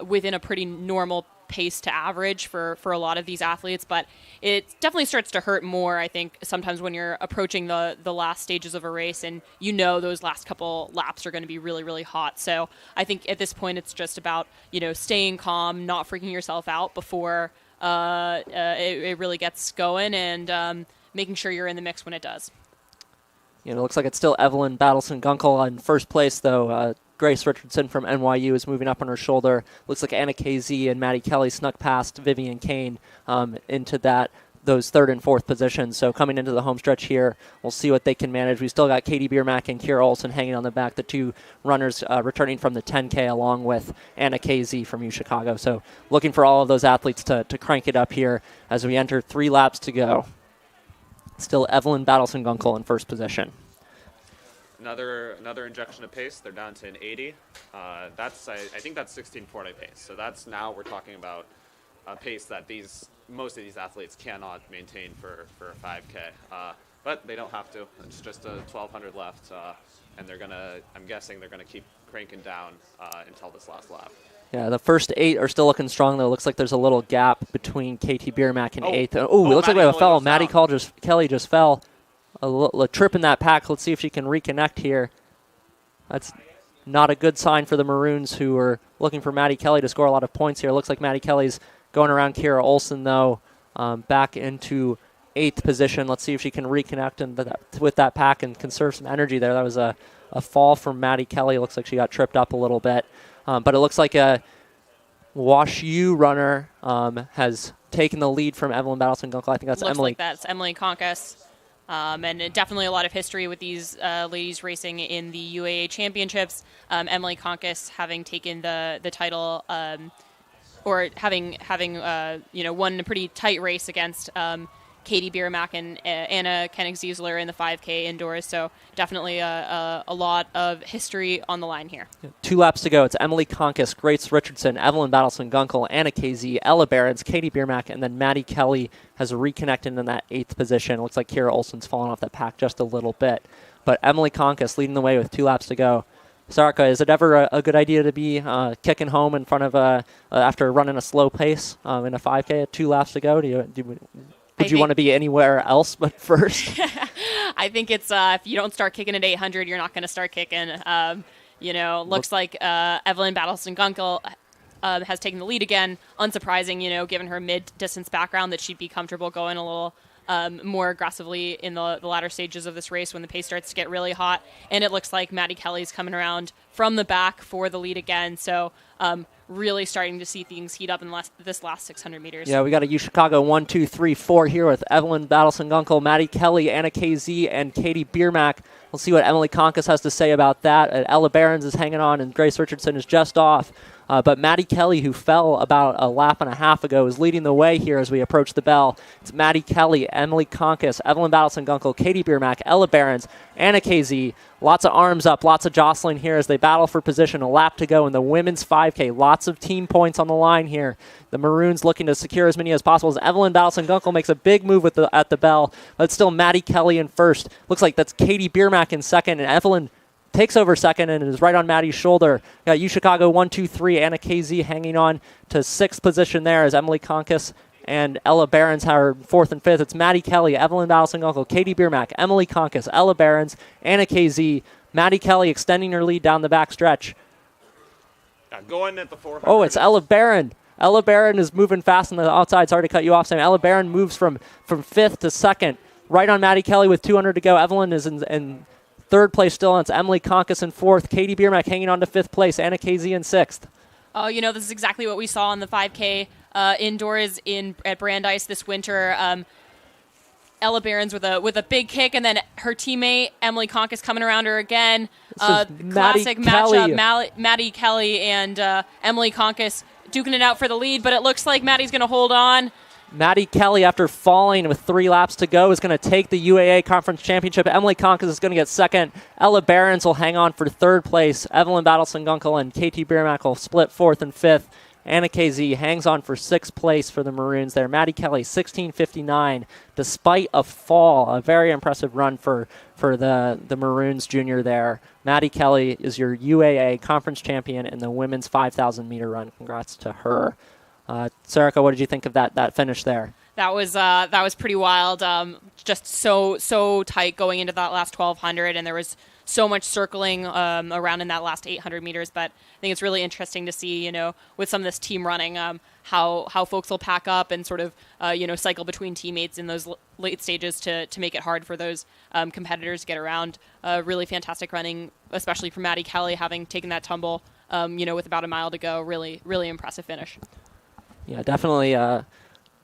[SPEAKER 7] within a pretty normal pace to average for a lot of these athletes, but it definitely starts to hurt more, I think, sometimes when you're approaching the last stages of a race and those last couple laps are going to be really, really hot. So I think at this point it's just about, staying calm, not freaking yourself out before it really gets going, and making sure you're in the mix when it does.
[SPEAKER 1] It looks like it's still Evelyn Battleson-Gunkel in first place, though. Grace Richardson from NYU is moving up on her shoulder. Looks like Anna KZ and Maddie Kelly snuck past Vivian Kane into those 3rd and 4th positions. So coming into the home stretch here, we'll see what they can manage. We still got Katie Biermack and Kira Olsen hanging on the back, the 2 runners returning from the 10K, along with Anna KZ from UChicago. So looking for all of those athletes to crank it up here as we enter 3 laps to go. Still Evelyn Battleson-Gunkel in first position.
[SPEAKER 2] Another injection of pace. They're down to an 80. I think that's 1640 pace. So that's now we're talking about a pace that most of these athletes cannot maintain for a 5K. But they don't have to. It's just a 1200 left, and I'm guessing they're gonna keep cranking down until this last lap.
[SPEAKER 1] Yeah, the first 8 are still looking strong, though. Looks like there's a little gap between KT Biermack and 8th. It looks like we have a foul. Maddie Kelly just fell. A trip in that pack. Let's see if she can reconnect here. That's not a good sign for the Maroons, who are looking for Maddie Kelly to score a lot of points here. It looks like Maddie Kelly's going around Kira Olsen, though, back into 8th position. Let's see if she can reconnect with that pack and conserve some energy there. That was a fall from Maddie Kelly. Looks like she got tripped up a little bit. But it looks like a Wash U runner has taken the lead from Evelyn Battleston-Gunkel. I think that's
[SPEAKER 7] Looks
[SPEAKER 1] Emily.
[SPEAKER 7] like that's Emily Conkus. And definitely a lot of history with these ladies racing in the UAA championships. Emily Conkus having taken the title, or having won a pretty tight race against Katie Biermack and Anna Koenig-Ziesler in the 5K indoors. So definitely a lot of history on the line here.
[SPEAKER 1] 2 laps to go. It's Emily Conkus, Grace Richardson, Evelyn Battleston-Gunkel, Anna KZ, Ella Behrens, Katie Biermack, and then Maddie Kelly has reconnected in that 8th position. It looks like Kira Olsen's fallen off that pack just a little bit. But Emily Conkus leading the way with 2 laps to go. Sarka, is it ever a good idea to be kicking home in front of after running a slow pace in a 5K at 2 laps to go? Would you want to be anywhere else but first?
[SPEAKER 7] I think it's if you don't start kicking at 800, you're not going to start kicking. Looks like Evelyn Battleston-Gunkel has taken the lead again. Unsurprising, given her mid-distance background, that she'd be comfortable going a little more aggressively in the latter stages of this race when the pace starts to get really hot. And it looks like Maddie Kelly's coming around from the back for the lead again. So really starting to see things heat up in this last 600 meters.
[SPEAKER 1] Yeah, we got a U Chicago 1, 2, 3, 4 here with Evelyn Battleston-Gunkel, Maddie Kelly, Anna KZ, and Katie Biermack. We'll see what Emily Conkus has to say about that. Ella Behrens is hanging on, and Grace Richardson is just off. But Maddie Kelly, who fell about a lap and a half ago, is leading the way here as we approach the bell. It's Maddie Kelly, Emily Conkus, Evelyn Battleston-Gunkel, Katie Biermack, Ella Behrens, Anna KZ. Lots of arms up, lots of jostling here as they battle for position. A lap to go in the women's 5K. Lots of team points on the line here. The Maroons looking to secure as many as possible as Evelyn Battleston-Gunkel makes a big move at the bell. But it's still Maddie Kelly in first. Looks like that's Katie Biermack in second, and Evelyn takes over second and is right on Maddie's shoulder. Got U Chicago 1, 2, 3. Anna KZ hanging on to 6th position there as Emily Conkus and Ella Behrens are 4th and 5th. It's Maddie Kelly, Evelyn Battleston-Gunkel, Katie Biermack, Emily Conkus, Ella Behrens, Anna KZ. Maddie Kelly extending her lead down the back stretch.
[SPEAKER 2] Going at the 400.
[SPEAKER 1] Oh, it's Ella Behrens. Ella Behrens is moving fast on the outside. Sorry to cut you off, Sam. Ella Behrens moves from 5th to 2nd. Right on Maddie Kelly with 200 to go. Evelyn is in 3rd place still, and it's Emily Conkus in 4th. Katie Biermack hanging on to 5th place. Anna KZ in 6th.
[SPEAKER 7] Oh, this is exactly what we saw in the 5K indoors at Brandeis this winter. Ella Behrens with a big kick, and then her teammate Emily Conkus coming around her again. Classic matchup, Maddie Kelly and Emily Conkus duking it out for the lead, but it looks like Maddie's going to hold on.
[SPEAKER 1] Maddie Kelly, after falling with 3 laps to go, is going to take the UAA Conference Championship. Emily Conkus is going to get 2nd. Ella Behrens will hang on for 3rd place. Evelyn Battleston-Gunkel and Katie Biermack will split 4th and 5th. Anna KZ hangs on for 6th place for the Maroons there. Maddie Kelly, 16:59, despite a fall. A very impressive run for the Maroons junior there. Maddie Kelly is your UAA Conference champion in the women's 5,000-meter run. Congrats to her. Sarika, what did you think of that finish there?
[SPEAKER 7] That was pretty wild. Just so tight going into that last 1,200, and there was so much circling around in that last 800 meters. But I think it's really interesting to see, with some of this team running, how folks will pack up and sort of, cycle between teammates in those late stages to make it hard for those competitors to get around. Really fantastic running, especially for Maddie Kelly, having taken that tumble, with about a mile to go. Really, really impressive finish.
[SPEAKER 1] Yeah, definitely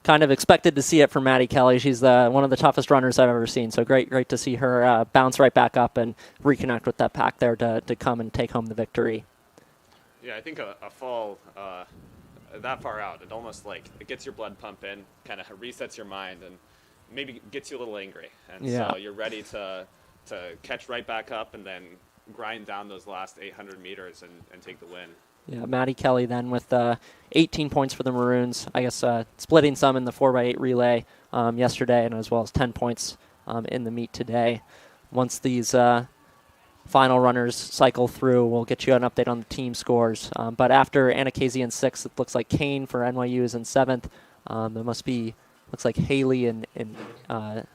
[SPEAKER 1] kind of expected to see it from Maddie Kelly. She's one of the toughest runners I've ever seen. So great to see her bounce right back up and reconnect with that pack there to come and take home the victory.
[SPEAKER 2] Yeah, I think a fall that far out, it almost it gets your blood pumping, kind of resets your mind, and maybe gets you a little angry. And so you're ready to catch right back up and then grind down those last 800 meters and take the win.
[SPEAKER 1] Yeah, Maddie Kelly then with 18 points for the Maroons. I guess splitting some in the 4x8 relay yesterday, and as well as 10 points in the meet today. Once these final runners cycle through, we'll get you an update on the team scores. But after Anna KZ in 6th, it looks like Kane for NYU is in 7th. There must be, looks like Haley and the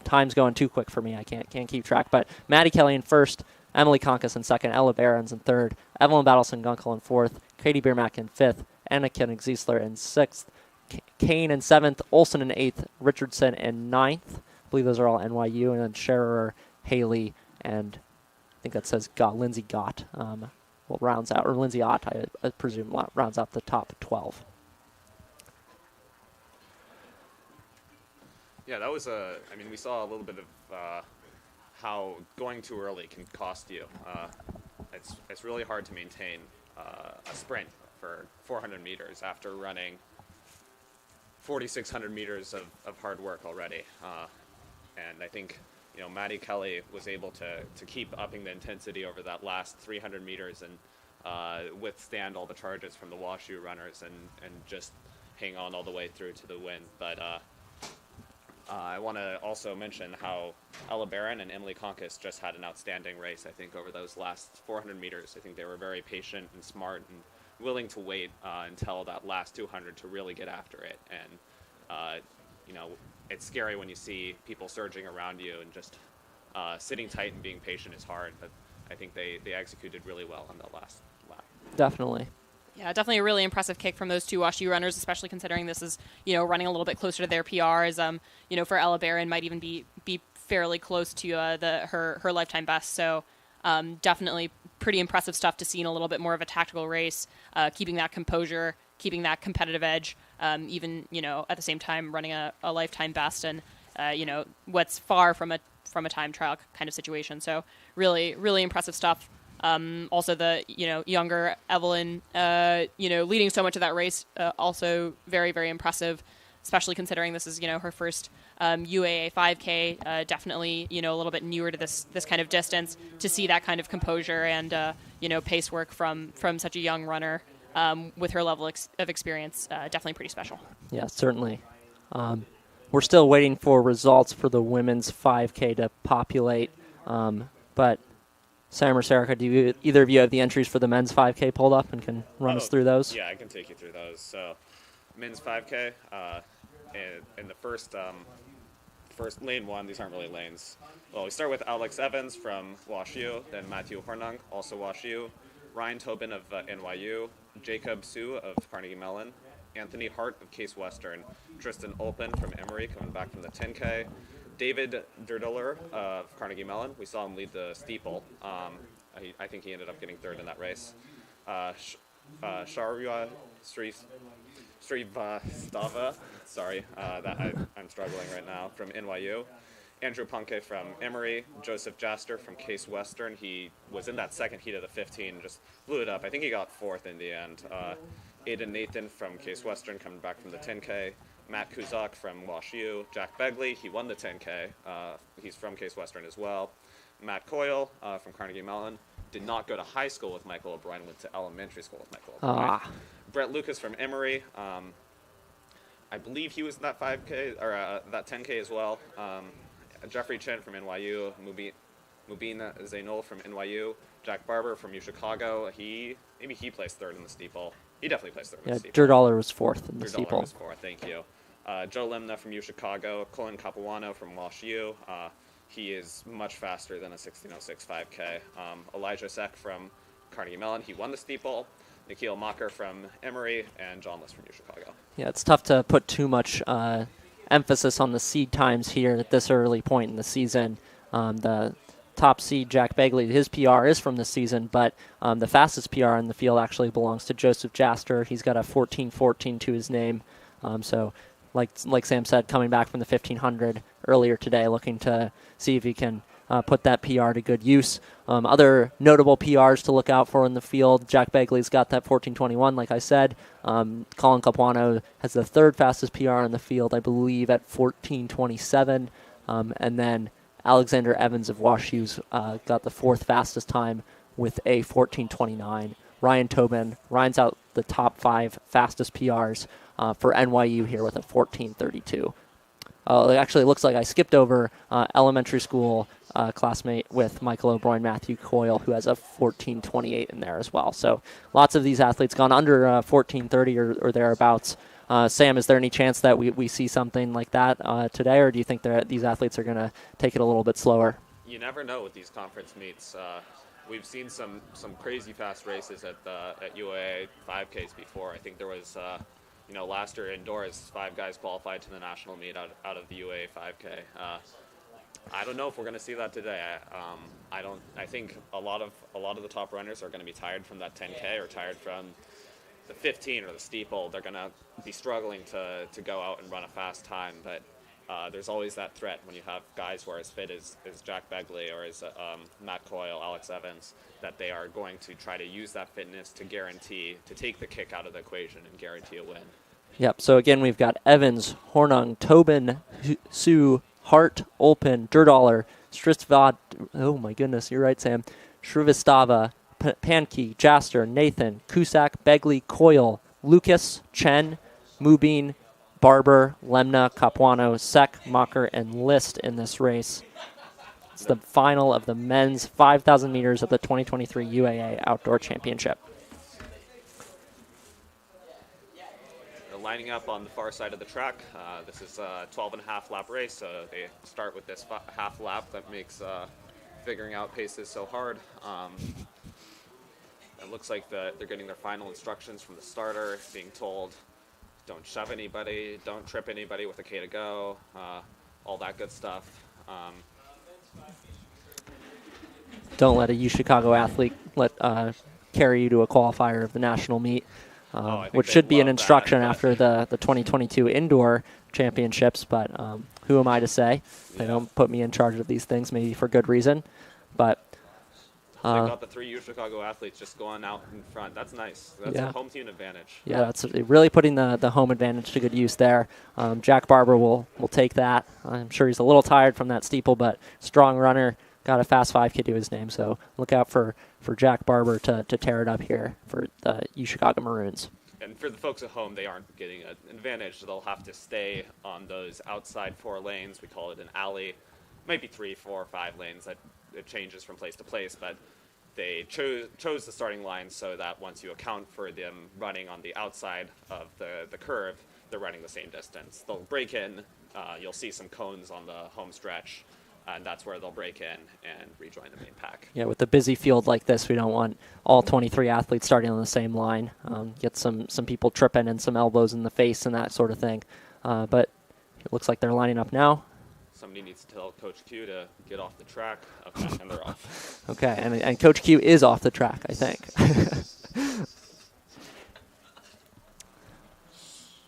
[SPEAKER 1] time's going too quick for me. I can't keep track. But Maddie Kelly in 1st. Emily Conkus in second, Ella Behrens in third, Evelyn Battleson-Gunkel in fourth, Katie Biermack in fifth, Anna Koenig-Ziesler in sixth, Kane in seventh, Olson in eighth, Richardson in ninth. I believe those are all NYU, and then Scherer, Haley, and I think that says Lindsay Gott rounds out, or Lindsay Ott, I presume, rounds out the top 12.
[SPEAKER 2] Yeah, that was I mean, we saw a little bit of how going too early can cost you. It's really hard to maintain a sprint for 400 meters after running 4,600 meters of hard work already. And I think, Maddie Kelly was able to keep upping the intensity over that last 300 meters and withstand all the charges from the WashU runners and just hang on all the way through to the win. But I want to also mention how Ella Barron and Emily Conkus just had an outstanding race, I think, over those last 400 meters. I think they were very patient and smart and willing to wait until that last 200 to really get after it. And, it's scary when you see people surging around you, and just sitting tight and being patient is hard, but I think they executed really well on that last lap.
[SPEAKER 1] Definitely.
[SPEAKER 7] Yeah, definitely a really impressive kick from those two WashU runners, especially considering this is, running a little bit closer to their PRs. For Ella Barron might even be fairly close to her lifetime best. So definitely pretty impressive stuff to see in a little bit more of a tactical race, keeping that composure, keeping that competitive edge, even, at the same time running a lifetime best and, what's far from a time trial kind of situation. So really, really impressive stuff. Also the, younger Evelyn, leading so much of that race, also very, very impressive, especially considering this is, her first UAA 5K, definitely, a little bit newer to this kind of distance. To see that kind of composure and, pace work from such a young runner with her level of experience, definitely pretty special.
[SPEAKER 1] Yeah, certainly. We're still waiting for results for the women's 5K to populate, but Sam or Sarika, do either of you have the entries for the men's 5K pulled up and can run us through those?
[SPEAKER 2] Yeah, I can take you through those. So, men's 5K, in the first lane one, these aren't really lanes. Well, we start with Alex Evans from WashU, then Matthew Hornung, also WashU, Ryan Tobin of NYU, Jacob Su of Carnegie Mellon, Anthony Hart of Case Western, Tristan Olpen from Emory coming back from the 10K, David Derdeler of Carnegie Mellon. We saw him lead the steeple. I think he ended up getting third in that race. Shaurya Srivastava, sorry, I'm struggling right now, from NYU. Andrew Punke from Emory, Joseph Jaster from Case Western. He was in that second heat of the 15, just blew it up. I think he got fourth in the end. Aiden Nathan from Case Western coming back from the 10K. Matt Kuzak from WashU. Jack Begley, he won the 10K. He's from Case Western as well. Matt Coyle from Carnegie Mellon. Did not go to high school with Michael O'Brien, went to elementary school with Michael O'Brien. Brett Lucas from Emory. I believe he was in that 5K, or that 10K as well. Jeffrey Chen from NYU. Mubin Zainul from NYU. Jack Barber from UChicago. Maybe he placed third in the steeple. He definitely placed third in the steeple.
[SPEAKER 1] Derdaller was fourth in the
[SPEAKER 2] Derdaller
[SPEAKER 1] steeple.
[SPEAKER 2] was fourth, thank you. Joe Lemna from UChicago. Colin Capuano from WashU. He is much faster than a 16:06 5K. Elijah Seck from Carnegie Mellon. He won the steeple. Nikhil Macher from Emory, and John List from UChicago.
[SPEAKER 1] Yeah, it's tough to put too much emphasis on the seed times here at this early point in the season. The top seed, Jack Begley, his PR is from this season, but the fastest PR in the field actually belongs to Joseph Jaster. He's got a 14:14 to his name. So, like Sam said, coming back from the 1500 earlier today, looking to see if he can put that PR to good use. Other notable PRs to look out for in the field, Jack Begley's got that 14:21, like I said. Colin Capuano has the third fastest PR in the field, I believe, at 14:27. And then Alexander Evans of WashU's got the fourth fastest time with a 14:29. Ryan Tobin rounds out the top five fastest PRs for NYU here with a 14:32. It actually looks like I skipped over elementary school classmate with Michael O'Brien, Matthew Coyle, who has a 14:28 in there as well. So lots of these athletes gone under 14:30 or thereabouts. Sam, is there any chance that we see something like that today, or do you think that these athletes are going to take it a little bit slower?
[SPEAKER 2] you never know with these conference meets. We've seen some crazy fast races at UAA 5Ks before. I think there was, last year indoors, 5 guys qualified to the national meet out of the UAA 5K. I don't know if we're going to see that today. I don't. I think a lot of the top runners are going to be tired from that 10K or tired from the 15 or the steeple. They're going to be struggling to go out and run a fast time. But there's always that threat when you have guys who are as fit as Jack Begley or as Matt Coyle, Alex Evans, that they are going to try to use that fitness to take the kick out of the equation and guarantee a win.
[SPEAKER 1] Yep, so again, we've got Evans, Hornung, Tobin, Sue, Hart, Olpen, Dirdaller, Stristvad, oh my goodness, you're right, Sam, Shrivastava, Pankey, Jaster, Nathan, Cusack, Begley, Coyle, Lucas, Chen, Mubin, Barber, Lemna, Capuano, Sek, Mocker, and List in this race. It's the final of the men's 5,000 meters of the 2023 UAA Outdoor Championship.
[SPEAKER 2] Lining up on the far side of the track. This is a 12.5 lap race, so they start with this half lap that makes figuring out paces so hard. It looks like they're getting their final instructions from the starter, being told, don't shove anybody, don't trip anybody with a K to go, all that good stuff.
[SPEAKER 1] Don't let a UChicago athlete carry you to a qualifier of the national meet. Which should be an instruction after the 2022 indoor championships, but who am I to say? They don't put me in charge of these things, maybe for good reason. But
[SPEAKER 2] they got the 3 UChicago athletes just going out in front. That's nice. That's a home team advantage.
[SPEAKER 1] Yeah, that's really putting the home advantage to good use there. Jack Barber will take that. I'm sure he's a little tired from that steeple, but strong runner. Got a fast 5K to his name, so look out for Jack Barber to tear it up here for the UChicago Maroons.
[SPEAKER 2] And for the folks at home, they aren't getting an advantage. They'll have to stay on those outside 4 lanes. We call it an alley. Maybe 3, 4, 5 lanes. It changes from place to place, but they chose the starting line so that once you account for them running on the outside of the curve, they're running the same distance. They'll break in. You'll see some cones on the home stretch. And that's where they'll break in and rejoin the main pack.
[SPEAKER 1] Yeah, with a busy field like this, we don't want all 23 athletes starting on the same line. Get some people tripping and some elbows in the face and that sort of thing. But it looks like they're lining up now.
[SPEAKER 2] Somebody needs to tell Coach Q to get off the track. Okay, and they're off.
[SPEAKER 1] Okay, and Coach Q is off the track, I think.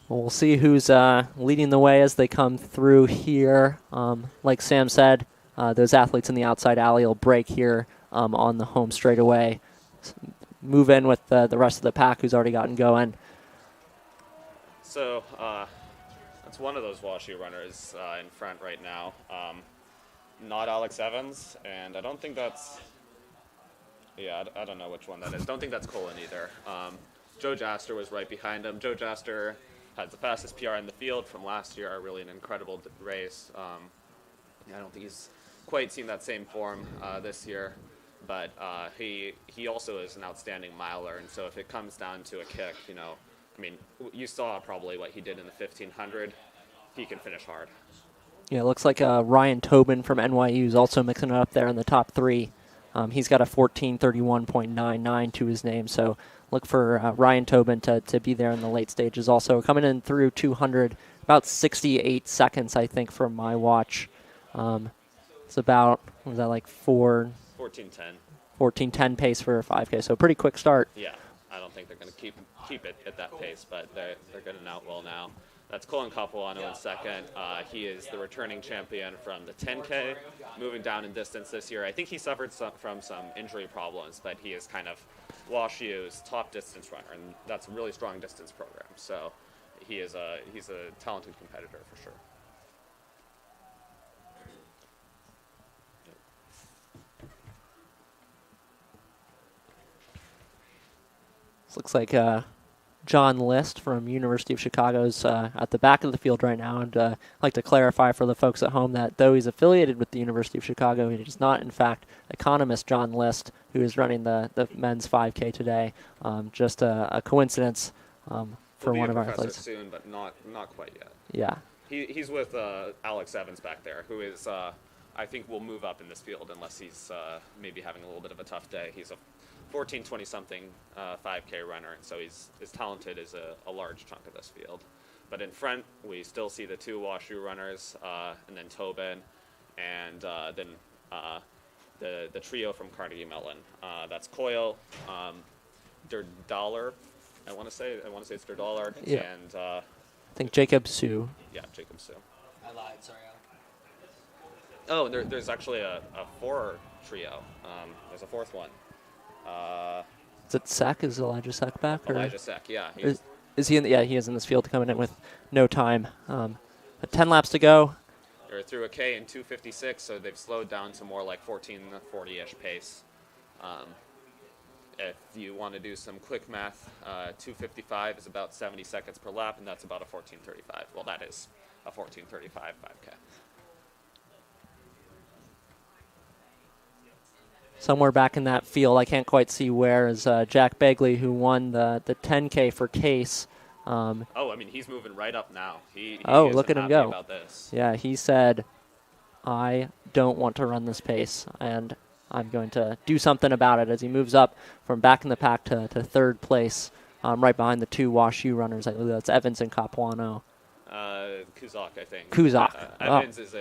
[SPEAKER 1] Well, we'll see who's leading the way as they come through here. Like Sam said, those athletes in the outside alley will break here on the home straightaway. Move in with the rest of the pack who's already gotten going.
[SPEAKER 2] So that's one of those WashU runners in front right now. Not Alex Evans, and I don't think that's... Yeah, I don't know which one that is. Don't think that's Colin either. Joe Jaster was right behind him. Joe Jaster had the fastest PR in the field from last year, really an incredible race. I don't think he's quite seen that same form this year, but he also is an outstanding miler, and so if it comes down to a kick, you saw probably what he did in the 1500. He can finish hard.
[SPEAKER 1] Yeah, it looks like Ryan Tobin from NYU is also mixing it up there in the top 3. He's got a 14:31.99 to his name, so look for Ryan Tobin to be there in the late stages also. Coming in through 200, about 68 seconds, I think, from my watch. It's about, what was that, like 14:10 pace for a 5K, so pretty quick start.
[SPEAKER 2] Yeah, I don't think they're going to keep it at that pace, but they're getting out well now. That's Colin Capuano in second. He is the returning champion from the 10K, moving down in distance this year. I think he suffered from some injury problems, but he is kind of WashU's top distance runner, and that's a really strong distance program. So he's a talented competitor for sure.
[SPEAKER 1] This looks like John List from University of Chicago's at the back of the field right now. And I'd like to clarify for the folks at home that though he's affiliated with the University of Chicago, he is not, in fact, economist John List, who is running the men's 5K today. Just a coincidence for one of our athletes.
[SPEAKER 2] Soon, but not quite yet.
[SPEAKER 1] Yeah.
[SPEAKER 2] He's with Alex Evans back there, who is I think will move up in this field unless he's maybe having a little bit of a tough day. He's a 14-20 something 5K runner, and so he's as talented as a large chunk of this field. But in front, we still see the two WashU runners, and then Tobin, and then the trio from Carnegie Mellon. That's Coyle, Dollar. I want to say it's Dollar,
[SPEAKER 1] Yeah.
[SPEAKER 2] and
[SPEAKER 1] I think Jacob Sue.
[SPEAKER 2] yeah, Jacob Sue.
[SPEAKER 4] I lied. Sorry.
[SPEAKER 2] Oh, there's actually a four trio. There's a fourth one.
[SPEAKER 1] Is it Sack? Is Elijah Sack back? Or
[SPEAKER 2] Elijah Sack, yeah. He's,
[SPEAKER 1] is he in? Yeah, he is in this field coming in with no time. But 10 laps to go.
[SPEAKER 2] they're through a K in 2:56, so they've slowed down to more like 14:40-ish pace. If you want to do some quick math, 2:55 is about 70 seconds per lap, and that's about a 14:35. Well, that is a 14:35 5K.
[SPEAKER 1] Somewhere back in that field, I can't quite see where, is Jack Begley, who won the 10K for Case.
[SPEAKER 2] Oh, I mean, he's moving right up now. He
[SPEAKER 1] Look
[SPEAKER 2] isn't
[SPEAKER 1] at him
[SPEAKER 2] happy
[SPEAKER 1] go.
[SPEAKER 2] about this.
[SPEAKER 1] Yeah, he said, I don't want to run this pace, and I'm going to do something about it as he moves up from back in the pack to third place, right behind the two WashU runners. I believe that's Evans and Capuano.
[SPEAKER 2] Kuzak, I think.
[SPEAKER 1] Kuzak.
[SPEAKER 2] Evans is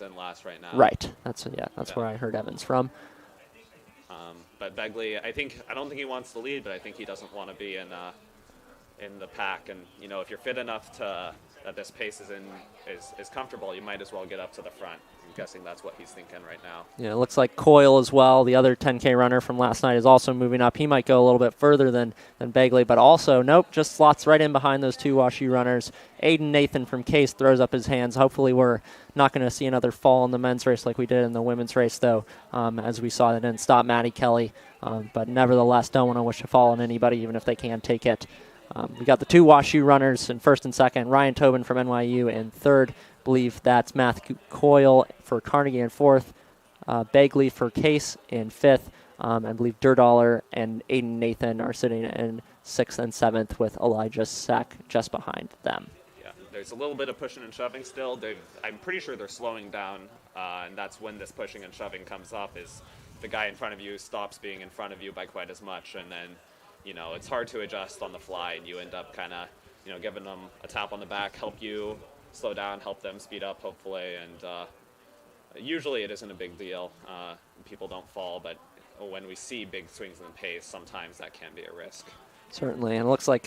[SPEAKER 2] in last right now.
[SPEAKER 1] Right. That's
[SPEAKER 2] Yeah.
[SPEAKER 1] where I heard Evans from.
[SPEAKER 2] But Begley, I don't think he wants the lead, but I think he doesn't want to be in the pack. And if you're fit enough that this pace is comfortable, you might as well get up to the front. I'm guessing that's what he's thinking right now.
[SPEAKER 1] Yeah, it looks like Coyle as well, the other 10K runner from last night, is also moving up. He might go a little bit further than Begley, but also, nope, just slots right in behind those two WashU runners. Aiden Nathan from Case throws up his hands. Hopefully we're not going to see another fall in the men's race like we did in the women's race, though, as we saw that didn't stop Maddie Kelly. But nevertheless, don't want to wish a fall on anybody, even if they can take it. We got the two WashU runners in first and second, Ryan Tobin from NYU in third. Believe that's Matthew Coyle for Carnegie in fourth, Begley for Case in fifth. I believe Durdaller and Aiden Nathan are sitting in sixth and seventh with Elijah Sack just behind them.
[SPEAKER 2] Yeah, there's a little bit of pushing and shoving still. I'm pretty sure they're slowing down, and that's when this pushing and shoving comes up, is the guy in front of you stops being in front of you by quite as much, and then it's hard to adjust on the fly, and you end up kind of giving them a tap on the back, help you slow down, help them speed up, hopefully, and usually it isn't a big deal. People don't fall, but when we see big swings in the pace, sometimes that can be a risk.
[SPEAKER 1] Certainly, and it looks like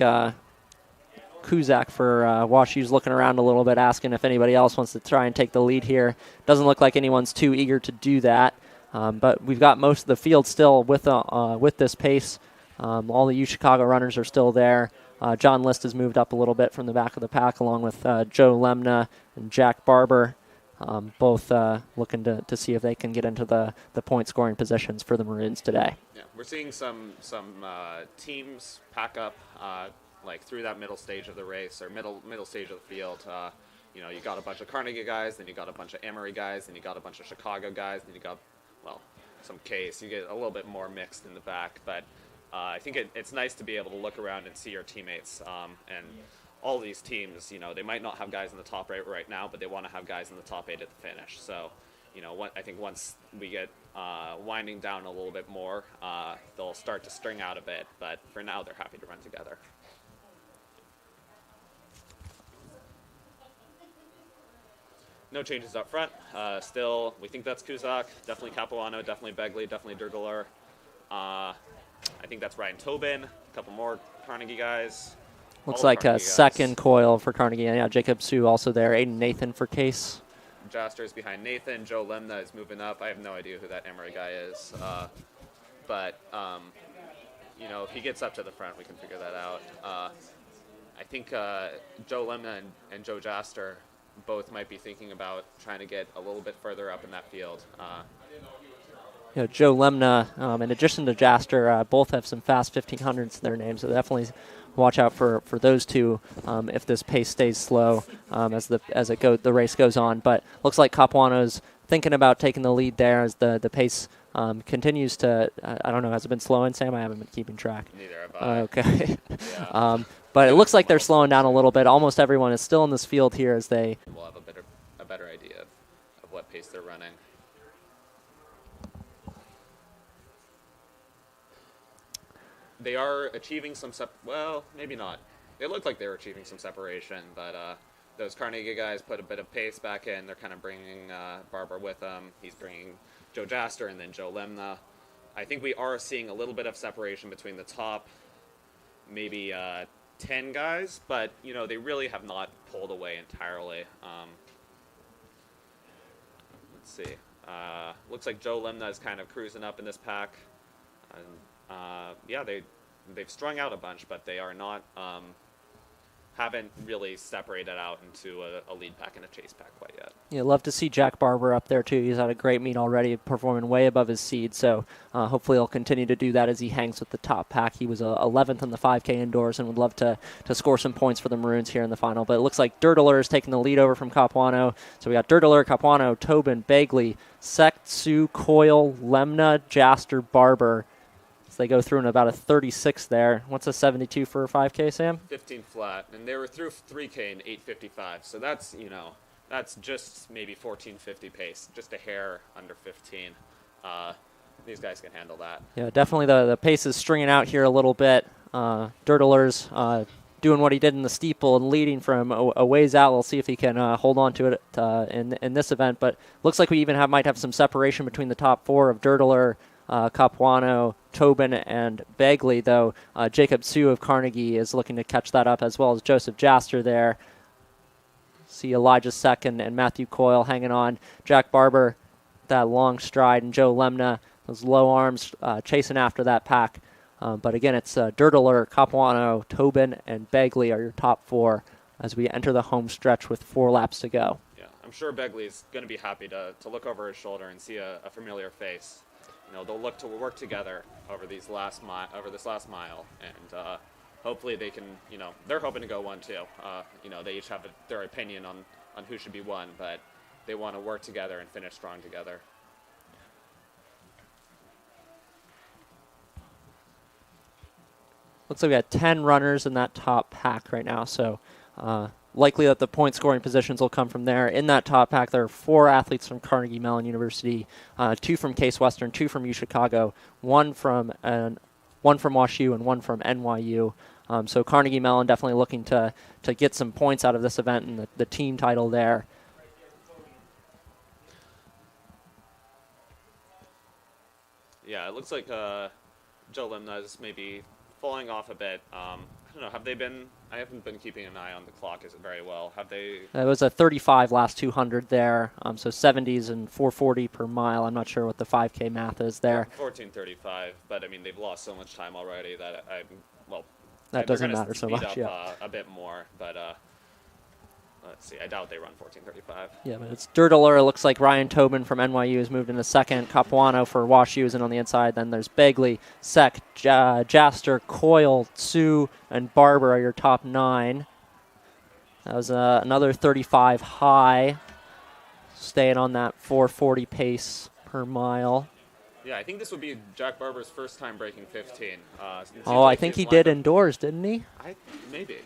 [SPEAKER 1] Kuzak for WashU's looking around a little bit, asking if anybody else wants to try and take the lead here. Doesn't look like anyone's too eager to do that, but we've got most of the field still with this pace. All the UChicago runners are still there. John List has moved up a little bit from the back of the pack, along with Joe Lemna and Jack Barber, both looking to see if they can get into the point scoring positions for the Maroons today.
[SPEAKER 2] Yeah, we're seeing some teams pack up like through that middle stage of the race, or middle stage of the field. You got a bunch of Carnegie guys, then you got a bunch of Emory guys, then you got a bunch of Chicago guys, then you got some Case. You get a little bit more mixed in the back, but I think it's nice to be able to look around and see your teammates. And all these teams, they might not have guys in the top 8 right now, but they want to have guys in the top 8 at the finish. So, I think once we get winding down a little bit more, they'll start to string out a bit. But for now, they're happy to run together. No changes up front. Still, we think that's Kuzak. Definitely Capuano, definitely Begley, definitely Durgalar. I think that's Ryan Tobin, a couple more Carnegie guys.
[SPEAKER 1] Looks like a second Coyle for Carnegie. Yeah, Jacob Sue also there. Aiden Nathan for Case.
[SPEAKER 2] Jaster is behind Nathan. Joe Lemna is moving up. I have no idea who that Emory guy is. But if he gets up to the front, we can figure that out. I think Joe Lemna and Joe Jaster both might be thinking about trying to get a little bit further up in that field.
[SPEAKER 1] Joe Lemna, in addition to Jaster, both have some fast 1500s to their names, so definitely watch out for those two if this pace stays slow as the race goes on. But looks like Capuano's thinking about taking the lead there as the pace continues to. I don't know, has it been slowing, Sam? I haven't been keeping track.
[SPEAKER 2] Neither have I.
[SPEAKER 1] Okay.
[SPEAKER 2] Yeah.
[SPEAKER 1] But it looks like they're slowing down a little bit. Almost everyone is still in this field here as they.
[SPEAKER 2] We'll have a better idea of what pace they're running. they are achieving some well, maybe not. They look like they were achieving some separation, but those Carnegie guys put a bit of pace back in. They're kind of bringing Barber with them. He's bringing Joe Jaster and then Joe Lemna. I think we are seeing a little bit of separation between the top, maybe 10 guys, but they really have not pulled away entirely. Let's see. Looks like Joe Lemna is kind of cruising up in this pack. And, yeah, they've strung out a bunch, but they are not haven't really separated out into a lead pack and a chase pack quite yet.
[SPEAKER 1] Yeah, love to see Jack Barber up there too. He's had a great meet already, performing way above his seed. So hopefully he'll continue to do that as he hangs with the top pack. He was 11th in the 5K indoors and would love to score some points for the Maroons here in the final. But it looks like Dirtler is taking the lead over from Capuano. So we got Dirtler, Capuano, Tobin, Bagley, Sue, Coyle, Lemna, Jaster, Barber. They go through in about a 36 there. What's a 72 for a 5K, Sam?
[SPEAKER 2] 15 flat, and they were through 3K in 8:55. So that's that's just maybe 14:50 pace, just a hair under 15. These guys can handle that.
[SPEAKER 1] Yeah, definitely the pace is stringing out here a little bit. Dirtler's doing what he did in the steeple and leading from a ways out. We'll see if he can hold on to it in this event. But looks like we even might have some separation between the top four of Dirtler, Capuano, Tobin, and Bagley, though Jacob Sue of Carnegie is looking to catch that up, as well as Joseph Jaster there. See Elijah Second and Matthew Coyle hanging on. Jack Barber, that long stride, and Joe Lemna, those low arms chasing after that pack. But again, it's Dirtler, Capuano, Tobin, and Bagley are your top four as we enter the home stretch with 4 laps to go.
[SPEAKER 2] Yeah, I'm sure Bagley's going to be happy to look over his shoulder and see a familiar face. They'll look to work together over this last mile, and hopefully they can. They're hoping to go 1-2. They each have their opinion on who should be one, but they want to work together and finish strong together.
[SPEAKER 1] Looks like we got 10 runners in that top pack right now, so likely that the point scoring positions will come from there. In that top pack, there are 4 athletes from Carnegie Mellon University, 2 from Case Western, 2 from UChicago, 1 from WashU, and 1 from NYU. So Carnegie Mellon definitely looking to get some points out of this event and the team title there.
[SPEAKER 2] Yeah, it looks like Joe Lemna is maybe falling off a bit. I don't know. Have they been? I haven't been keeping an eye on the clock very well. Have they?
[SPEAKER 1] It was a 35 last 200 there, so 70s and 440 per mile. I'm not sure what the 5K math is there.
[SPEAKER 2] 14:35, but I mean they've lost so much time already that
[SPEAKER 1] that doesn't matter so much.
[SPEAKER 2] Up,
[SPEAKER 1] yeah,
[SPEAKER 2] a bit more, but let's see. I doubt they run 14:35.
[SPEAKER 1] Yeah, but it's Dirtler. It looks like Ryan Tobin from NYU has moved into second. Capuano for WashU is in on the inside. Then there's Bagley, Sek, Jaster, Coyle, Sue, and Barber are your top 9. That was another 35 high, staying on that 440 pace per mile.
[SPEAKER 2] Yeah, I think this would be Jack Barber's first time breaking 15.
[SPEAKER 1] I think he did indoors, didn't he?
[SPEAKER 2] Maybe.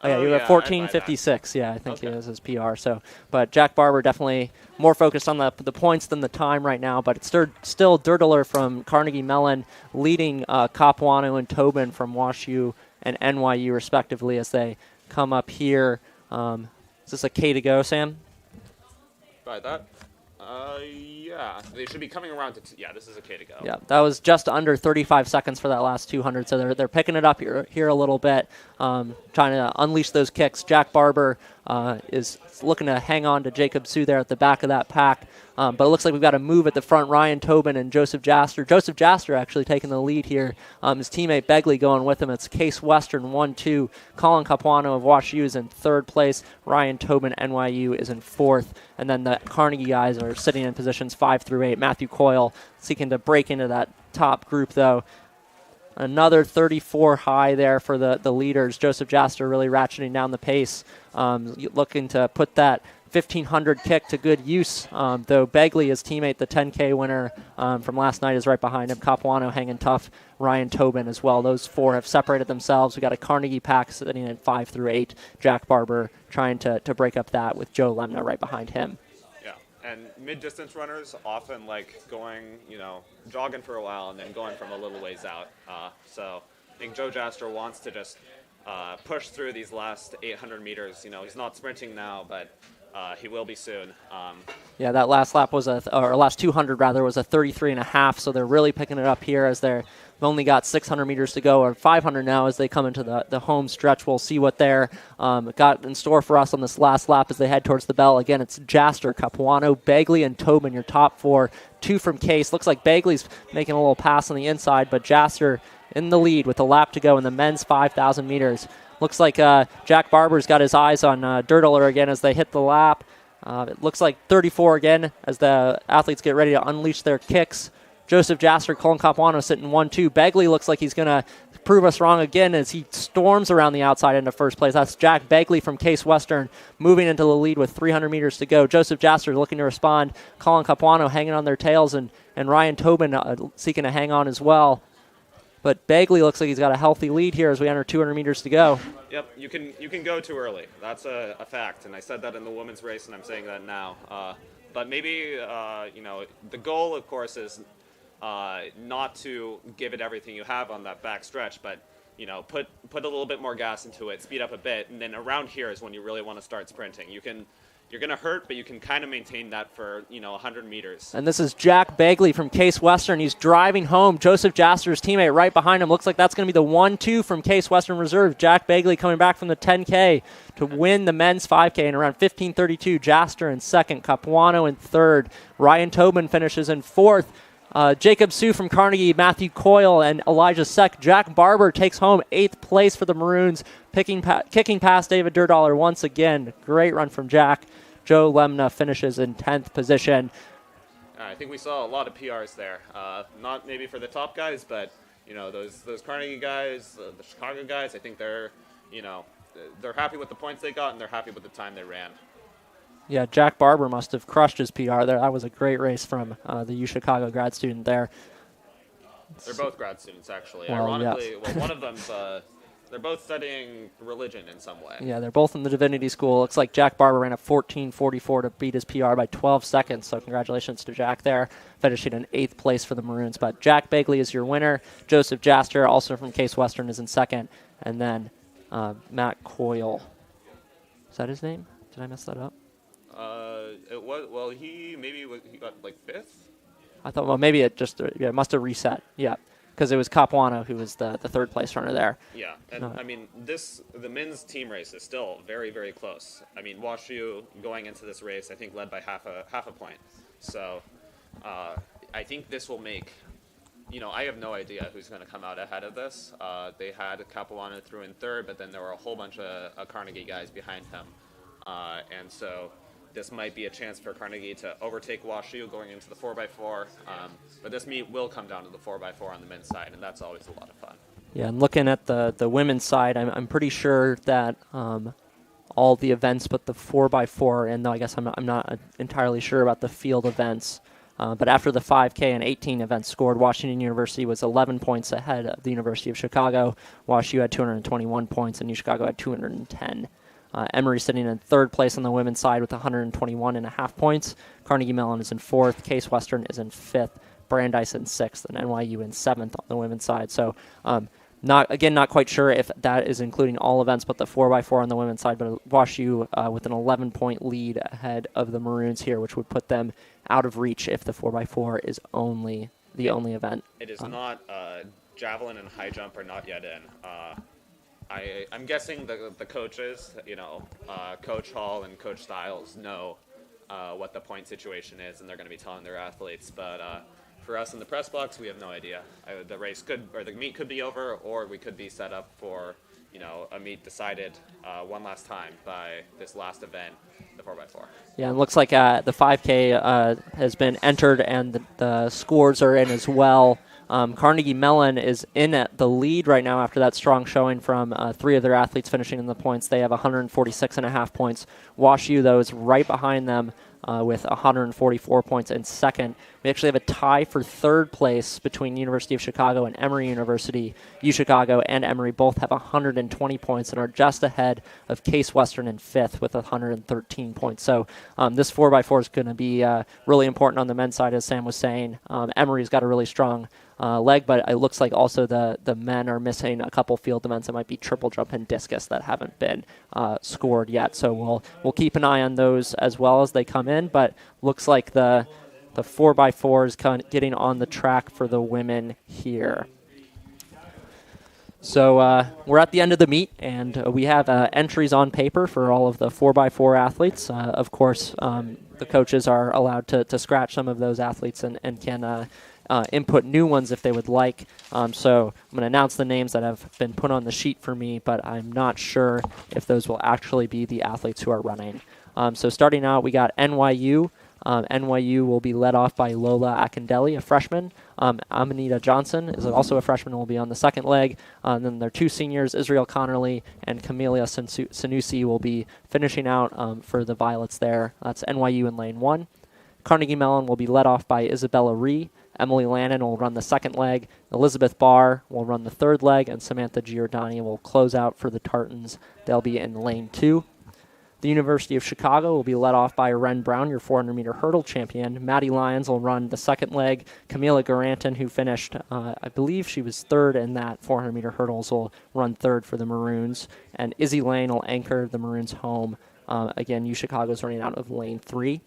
[SPEAKER 1] Oh, yeah, you were at 14:56. Yeah, I think he was his PR. So, but Jack Barber definitely more focused on the points than the time right now. But it's still Dirtler from Carnegie Mellon leading Capuano and Tobin from WashU and NYU respectively as they come up here. Is this a K to go, Sam?
[SPEAKER 2] By that? Yeah. They should be coming around to... yeah, this is a K to go.
[SPEAKER 1] Yeah, that was just under 35 seconds for that last 200, so they're picking it up here a little bit, trying to unleash those kicks. Jack Barber is looking to hang on to Jacob Sue there at the back of that pack, but it looks like we've got a move at the front. Ryan Tobin and Joseph Jaster. Joseph Jaster actually taking the lead here. His teammate Bagley going with him. It's Case Western 1-2. Colin Capuano of WashU is in 3rd place. Ryan Tobin, NYU, is in 4th. And then the Carnegie guys are sitting in positions 5 through 8. Matthew Coyle seeking to break into that top group, though. Another 34 high there for the leaders. Joseph Jaster really ratcheting down the pace, looking to put that 1,500 kick to good use, though Bagley, his teammate, the 10K winner from last night, is right behind him. Capuano hanging tough. Ryan Tobin as well. Those 4 have separated themselves. We got a Carnegie pack sitting at 5 through 8. Jack Barber trying to break up that with Joe Lemna right behind him.
[SPEAKER 2] Yeah, and mid-distance runners often like going, jogging for a while and then going from a little ways out. So
[SPEAKER 8] I think Joe Jaster wants to just push through these last 800 meters. He's not sprinting now, but he will be soon.
[SPEAKER 1] Yeah, that last lap was or last 200 rather, was a 33.5. So they're really picking it up here as they've only got 600 meters to go, or 500 now as they come into the home stretch. We'll see what they're got in store for us on this last lap as they head towards the bell. Again, it's Jaster, Capuano, Bagley, and Tobin, your top four. 2 from Case. Looks like Bagley's making a little pass on the inside, but Jaster in the lead with a lap to go in the men's 5,000 meters. Looks like Jack Barber's got his eyes on Dirtler again as they hit the lap. It looks like 34 again as the athletes get ready to unleash their kicks. Joseph Jaster, Colin Capuano sitting 1-2. Bagley looks like he's going to prove us wrong again as he storms around the outside into first place. That's Jack Bagley from Case Western moving into the lead with 300 meters to go. Joseph Jaster looking to respond. Colin Capuano hanging on their tails, and Ryan Tobin seeking to hang on as well. But Bagley looks like he's got a healthy lead here as we enter 200 meters to go.
[SPEAKER 8] Yep, you can go too early. That's a fact, and I said that in the women's race, and I'm saying that now. But maybe the goal, of course, is not to give it everything you have on that back stretch, but put a little bit more gas into it, speed up a bit, and then around here is when you really want to start sprinting. You're going to hurt, but you can kind of maintain that for 100 meters.
[SPEAKER 1] And this is Jack Bagley from Case Western. He's driving home. Joseph Jaster's teammate right behind him. Looks like that's going to be the 1-2 from Case Western Reserve. Jack Bagley coming back from the 10K to win the men's 5K in around 15:32. Jaster in second. Capuano in third. Ryan Tobin finishes in fourth. Jacob Sue from Carnegie, Matthew Coyle, and Elijah Seck. Jack Barber takes home 8th place for the Maroons, kicking past David Dirtler once again. Great run from Jack. Joe Lemna finishes in 10th position.
[SPEAKER 8] I think we saw a lot of PRs there. Not maybe for the top guys, but those Carnegie guys, the Chicago guys. I think they're happy with the points they got, and they're happy with the time they ran.
[SPEAKER 1] Yeah, Jack Barber must have crushed his PR there. That was a great race from the U Chicago grad student there.
[SPEAKER 8] They're both grad students, actually.
[SPEAKER 1] Well,
[SPEAKER 8] Ironically,
[SPEAKER 1] yes.
[SPEAKER 8] one of them's they're both studying religion in some way.
[SPEAKER 1] Yeah, they're both in the Divinity School. Looks like Jack Barber ran a 14:44 to beat his PR by 12 seconds. So congratulations to Jack there, finishing in 8th place for the Maroons. But Jack Bagley is your winner. Joseph Jaster, also from Case Western, is in second. And then Matt Coyle. Is that his name? Did I mess that up?
[SPEAKER 8] It was, well, he got like 5th.
[SPEAKER 1] I thought, well, maybe it just must have reset. Yeah, because it was Capuano who was the third place runner there.
[SPEAKER 8] Yeah, and I mean, the men's team race is still very, very close. I mean, WashU going into this race, I think led by half a point. So I think this will make, I have no idea who's going to come out ahead of this. They had Capuano through in third, but then there were a whole bunch of Carnegie guys behind him. And so this might be a chance for Carnegie to overtake WashU going into the 4x4. But this meet will come down to the 4x4 on the men's side, and that's always a lot of fun.
[SPEAKER 1] Yeah, and looking at the women's side, I'm pretty sure that all the events but the 4x4, and though I guess I'm not entirely sure about the field events, but after the 5K and 18 events scored, Washington University was 11 points ahead of the University of Chicago. WashU had 221 points, and UChicago had 210. Emory sitting in third place on the women's side with 121.5 points. Carnegie Mellon is in fourth. Case Western is in fifth. Brandeis in sixth, and NYU in seventh on the women's side. So, not quite sure if that is including all events, but the 4x4 on the women's side. But WashU with an 11-point lead ahead of the Maroons here, which would put them out of reach if the 4x4 is only event.
[SPEAKER 8] It is not. Javelin and high jump are not yet in. I'm guessing the coaches, Coach Hall and Coach Stiles know what the point situation is, and they're going to be telling their athletes. But for us in the press box, we have no idea. The meet could be over, or we could be set up for, a meet decided one last time by this last event, the 4x4.
[SPEAKER 1] Yeah, it looks like the 5K has been entered, and the scores are in as well. Carnegie Mellon is in at the lead right now after that strong showing from three of their athletes finishing in the points. They have 146.5 points. WashU, though, is right behind them with 144 points in second. We actually have a tie for third place between University of Chicago and Emory University. UChicago and Emory both have 120 points and are just ahead of Case Western in fifth with 113 points. So this 4x4 is going to be really important on the men's side, as Sam was saying. Emory's got a really strong leg, but it looks like also the men are missing a couple field events. It might be triple jump and discus that haven't been scored yet. So we'll keep an eye on those as well as they come in. But looks like the 4x4 is getting on the track for the women here. So we're at the end of the meet, and we have entries on paper for all of the 4x4 athletes. Of course, the coaches are allowed to scratch some of those athletes and can input new ones if they would like. So I'm going to announce the names that have been put on the sheet for me, but I'm not sure if those will actually be the athletes who are running. So starting out, we got NYU. NYU will be led off by Lola Akindele, a freshman. Amanita Johnson is also a freshman and will be on the second leg. And then their two seniors, Israel Connerly and Camelia Sanusi, will be finishing out for the Violets there. That's NYU in lane 1. Carnegie Mellon will be led off by Isabella Ree. Emily Lannon will run the second leg. Elizabeth Barr will run the third leg. And Samantha Giordani will close out for the Tartans. They'll be in lane 2. The University of Chicago will be led off by Ren Brown, your 400-meter hurdle champion. Maddie Lyons will run the second leg. Camila Garanton, who finished, I believe she was third in that 400-meter hurdles, will run third for the Maroons. And Izzy Lane will anchor the Maroons home. Again, U Chicago's running out of lane 3.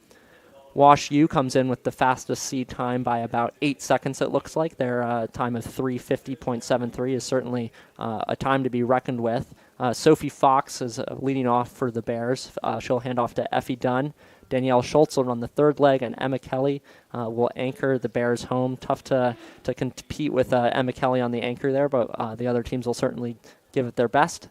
[SPEAKER 1] Wash U comes in with the fastest seed time by about 8 seconds, it looks like. Their time of 3:50.73 is certainly a time to be reckoned with. Sophie Fox is leading off for the Bears. She'll hand off to Effie Dunn. Danielle Schultz will run the third leg, and Emma Kelly will anchor the Bears home. Tough to compete with Emma Kelly on the anchor there, but the other teams will certainly give it their best.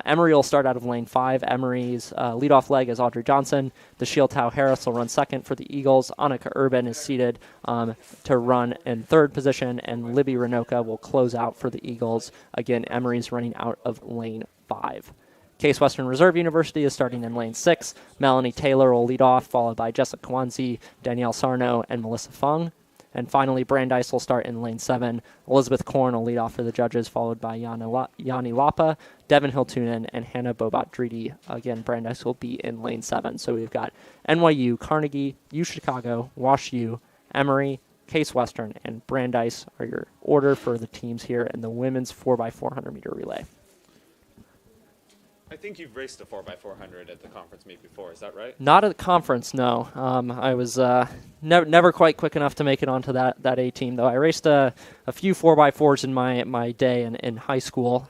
[SPEAKER 1] Emory will start out of lane 5. Emory's leadoff leg is Audrey Johnson. DeShiel Tao Harris will run second for the Eagles. Annika Urban is seated to run in third position, and Libby Renoka will close out for the Eagles. Again, Emory's running out of lane 5. Case Western Reserve University is starting in lane 6. Melanie Taylor will lead off, followed by Jessica Kwanzi, Danielle Sarno, and Melissa Fung. And finally, Brandeis will start in lane 7. Elizabeth Korn will lead off for the judges, followed by Yanni Lapa, Devin Hiltunen, and Hannah Bobat-Dridi. Again, Brandeis will be in lane 7. So we've got NYU, Carnegie, U Chicago, Wash U, Emory, Case Western, and Brandeis are your order for the teams here in the women's 4x400 meter relay.
[SPEAKER 8] I think you've raced a 4x400 at the conference meet before. Is that right?
[SPEAKER 1] Not at the conference, no. I was never quite quick enough to make it onto that A team, though. I raced a few 4x4s in my day in high school,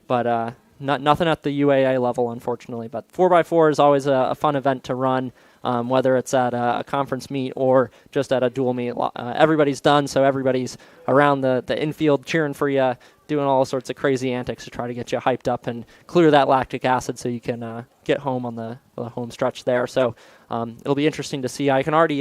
[SPEAKER 1] but nothing at the UAA level, unfortunately. But 4x4 is always a fun event to run, whether it's at a conference meet or just at a dual meet. Everybody's done, so everybody's around the infield cheering for you, doing all sorts of crazy antics to try to get you hyped up and clear that lactic acid so you can get home on the home stretch there. So it'll be interesting to see. I can already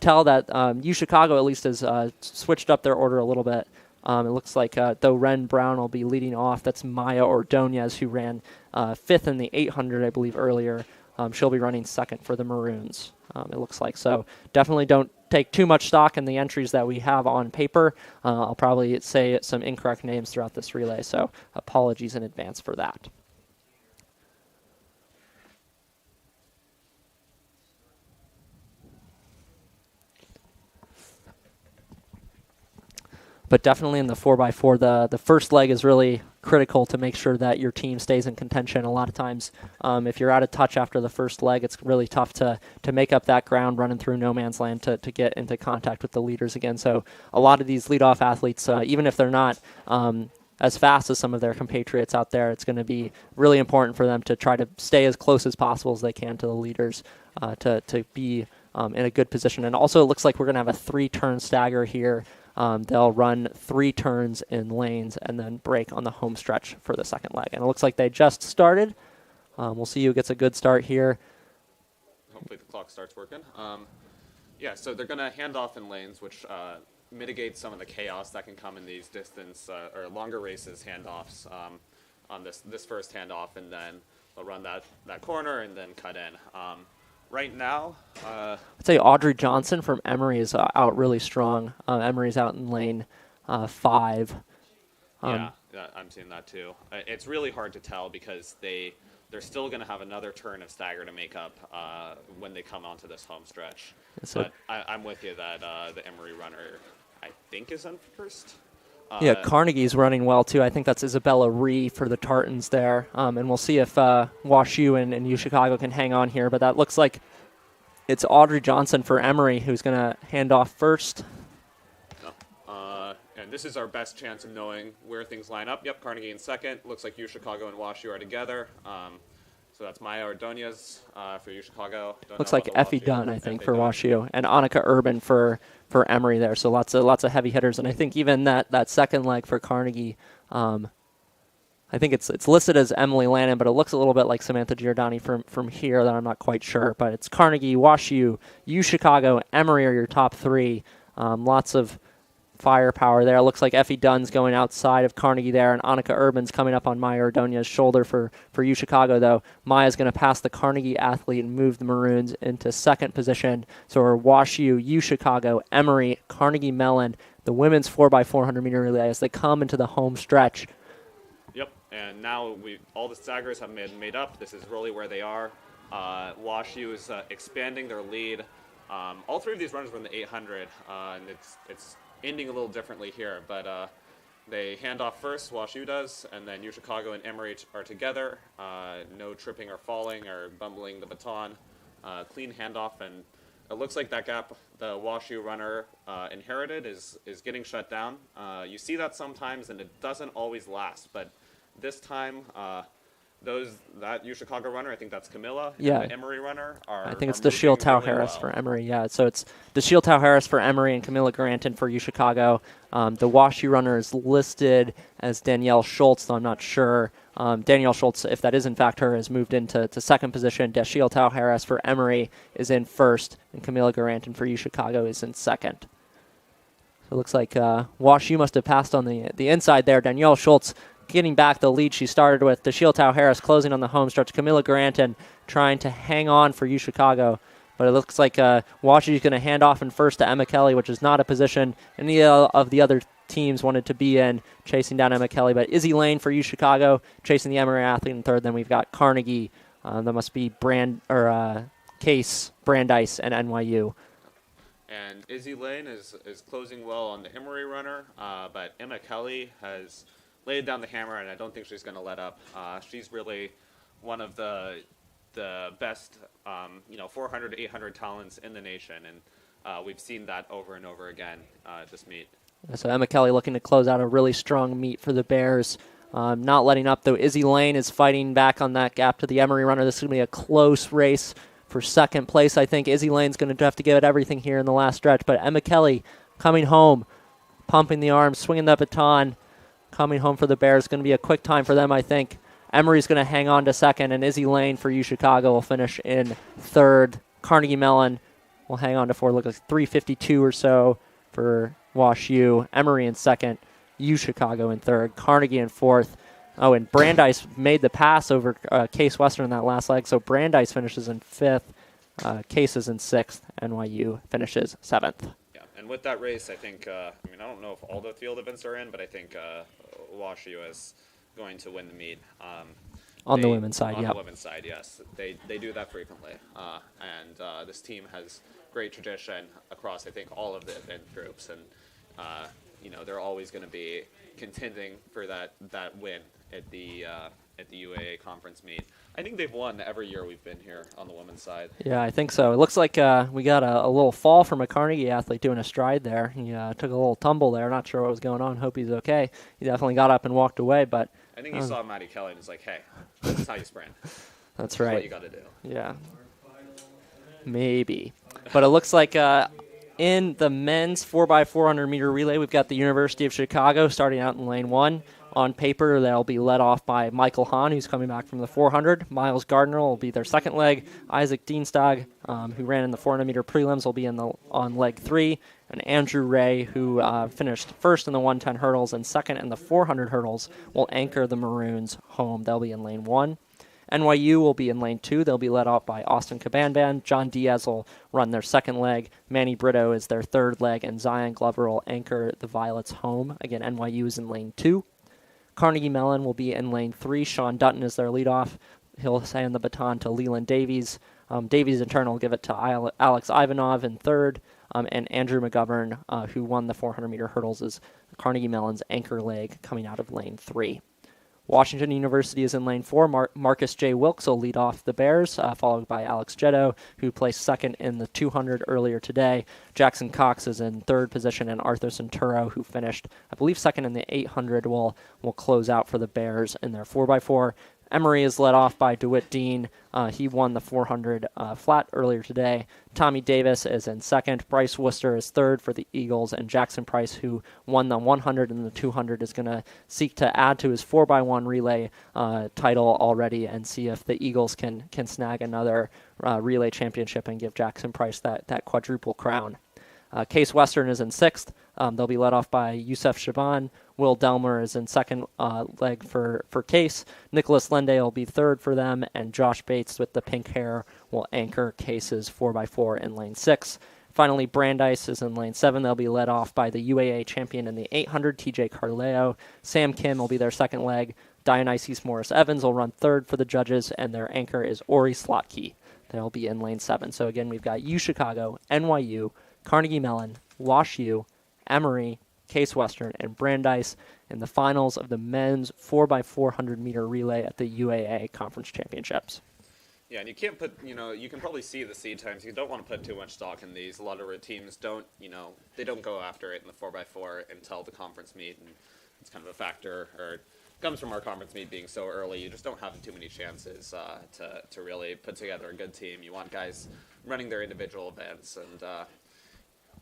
[SPEAKER 1] tell that U Chicago at least has switched up their order a little bit. It looks like though Ren Brown will be leading off, that's Maya Ordonez, who ran 5th in the 800, I believe, earlier. She'll be running second for the Maroons, it looks like. So definitely don't take too much stock in the entries that we have on paper. I'll probably say some incorrect names throughout this relay, so apologies in advance for that. But definitely in the 4x4, the first leg is really critical to make sure that your team stays in contention. A lot of times, if you're out of touch after the first leg, it's really tough to make up that ground running through no man's land to get into contact with the leaders again. So a lot of these leadoff athletes, even if they're not as fast as some of their compatriots out there, it's going to be really important for them to try to stay as close as possible as they can to the leaders to be in a good position. And also it looks like we're going to have a 3-turn stagger here. They'll run 3 turns in lanes and then break on the home stretch for the second leg. And it looks like they just started. We'll see who gets a good start here.
[SPEAKER 8] Hopefully the clock starts working. Yeah, so they're going to hand off in lanes, which mitigates some of the chaos that can come in these distance or longer races handoffs on this first handoff, and then they'll run that corner and then cut in. Right now,
[SPEAKER 1] I'd say Audrey Johnson from Emory is out really strong. Emory's out in lane 5.
[SPEAKER 8] Yeah, I'm seeing that too. It's really hard to tell because they're still going to have another turn of stagger to make up when they come onto this home stretch. But I'm with you that the Emory runner I think is in first.
[SPEAKER 1] Yeah, Carnegie's running well, too. I think that's Isabella Ree for the Tartans there. And we'll see if Wash U and UChicago can hang on here. But that looks like it's Audrey Johnson for Emory who's going to hand off first.
[SPEAKER 8] And this is our best chance of knowing where things line up. Yep, Carnegie in second. Looks like UChicago and Wash U are together. So that's Maya Ordonez for UChicago.
[SPEAKER 1] Looks like Effie Dunn, I think, for Wash U, and Annika Urban for Emory there. So lots of heavy hitters, and I think even that second leg for Carnegie, I think it's listed as Emily Lannon, but it looks a little bit like Samantha Giordani from here. That I'm not quite sure, but it's Carnegie, Wash U, UChicago, Emory are your top three. Lots of firepower there. It looks like Effie Dunn's going outside of Carnegie there, and Annika Urban's coming up on Maya Ordonez's shoulder for UChicago, though. Maya's going to pass the Carnegie athlete and move the Maroons into second position. So we're Wash U, UChicago, Emory, Carnegie Mellon, the women's 4x400 meter relay as they come into the home stretch.
[SPEAKER 8] Yep, and now all the staggers have made up. This is really where they are. Wash U is expanding their lead. All three of these runners were in the 800, and it's ending a little differently here, but they hand off first, Wash U does, and then UChicago and Emory are together. No tripping or falling or bumbling the baton. Clean handoff, and it looks like that gap the Wash U runner inherited is getting shut down. You see that sometimes, and it doesn't always last, but this time that UChicago runner, I think that's Camilla.
[SPEAKER 1] Yeah.
[SPEAKER 8] And the Emory runner
[SPEAKER 1] I think it's DeShiel Tau Harris for Emory. Yeah, so it's DeShiel Tau Harris for Emory and Camilla Garanton for UChicago. The Wash U runner is listed as Danielle Schultz, though I'm not sure. Danielle Schultz, if that is in fact her, has moved into second position. DeShiel Tau Harris for Emory is in first, and Camilla Garanton for UChicago is in second. So it looks like Wash U must have passed on the inside there. Danielle Schultz getting back the lead she started with. DeShiel Tau Harris closing on the home stretch. Camilla Garanton trying to hang on for UChicago. But it looks like Wash U is going to hand off in first to Emma Kelly, which is not a position any of the other teams wanted to be in, chasing down Emma Kelly. But Izzy Lane for UChicago, chasing the Emory athlete in third. Then we've got Carnegie. That must be Case, Brandeis, and NYU.
[SPEAKER 8] And Izzy Lane is closing well on the Emory runner, but Emma Kelly has laid down the hammer, and I don't think she's going to let up. She's really one of the best, 400 to 800 talents in the nation, and we've seen that over and over again at this meet.
[SPEAKER 1] So Emma Kelly looking to close out a really strong meet for the Bears. Not letting up, though. Izzy Lane is fighting back on that gap to the Emory runner. This is going to be a close race for second place, I think. Izzy Lane's going to have to give it everything here in the last stretch, but Emma Kelly coming home, pumping the arms, swinging the baton, coming home for the Bears. Going to be a quick time for them, I think. Emory's going to hang on to second, and Izzy Lane for UChicago will finish in third. Carnegie Mellon will hang on to fourth. Look like 3:52 or so for Wash U. Emory in second. UChicago in third. Carnegie in fourth. Oh, and Brandeis made the pass over Case Western in that last leg, so Brandeis finishes in fifth. Case is in sixth. NYU finishes seventh.
[SPEAKER 8] Yeah, and with that race, I think, I don't know if all the field events are in, but I think Wash U is going to win the meet.
[SPEAKER 1] On the women's side,
[SPEAKER 8] On
[SPEAKER 1] yep.
[SPEAKER 8] the women's side, yes. They do that frequently. And this team has great tradition across, I think, all of the event groups. And, they're always going to be contending for that win at the UAA conference meet. I think they've won every year we've been here on the women's side.
[SPEAKER 1] Yeah, I think so. It looks like we got a little fall from a Carnegie athlete doing a stride there. He took a little tumble there. Not sure what was going on. Hope he's okay. He definitely got up and walked away, but
[SPEAKER 8] I think he saw Maddie Kelly and was like, hey, this is how you sprint.
[SPEAKER 1] That's
[SPEAKER 8] This
[SPEAKER 1] right.
[SPEAKER 8] is what you got to do.
[SPEAKER 1] Yeah. Maybe. But it looks like in the men's 4x400 meter relay, we've got the University of Chicago starting out in lane one. On paper, they'll be led off by Michael Hahn, who's coming back from the 400. Miles Gardner will be their second leg. Isaac Dienstag, who ran in the 400 meter prelims, will be on leg three. And Andrew Ray, who finished first in the 110 hurdles and second in the 400 hurdles, will anchor the Maroons home. They'll be in lane one. NYU will be in lane two. They'll be led off by Austin Cabanban. John Diaz will run their second leg. Manny Brito is their third leg. And Zion Glover will anchor the Violets home. Again, NYU is in lane two. Carnegie Mellon will be in lane three. Sean Dutton is their leadoff. He'll hand the baton to Leland Davies. Davies in turn will give it to Alex Ivanov in third. and Andrew McGovern, who won the 400-meter hurdles, is Carnegie Mellon's anchor leg coming out of lane 3. Washington University is in lane 4. Marcus J. Wilkes will lead off the Bears, followed by Alex Jetto, who placed second in the 200 earlier today. Jackson Cox is in third position, and Arthur Centuro, who finished, I believe, second in the 800, will close out for the Bears in their 4x4. Emory is led off by DeWitt Dean. He won the 400 flat earlier today. Tommy Davis is in second. Bryce Worcester is third for the Eagles. And Jackson Price, who won the 100 and the 200, is going to seek to add to his 4x1 relay title already and see if the Eagles can snag another relay championship and give Jackson Price that quadruple crown. Case Western is in sixth. They'll be led off by Youssef Shaban. Will Delmer is in second leg for Case. Nicholas Lende will be third for them, and Josh Bates with the pink hair will anchor Case's 4x4 in lane 6. Finally, Brandeis is in lane 7. They'll be led off by the UAA champion in the 800, TJ Carleo. Sam Kim will be their second leg. Dionysius Morris Evans will run third for the judges, and their anchor is Ori Slotke. They'll be in lane 7. So again, we've got UChicago, NYU, Carnegie Mellon, Wash U, Emory, Case Western, and Brandeis in the finals of the men's 4x400 meter relay at the UAA Conference Championships.
[SPEAKER 8] Yeah, and you can't put, you can probably see the seed times. You don't want to put too much stock in these. A lot of teams don't, they don't go after it in the 4x4 until the conference meet, and it's kind of a factor, or it comes from our conference meet being so early. You just don't have too many chances to really put together a good team. You want guys running their individual events, and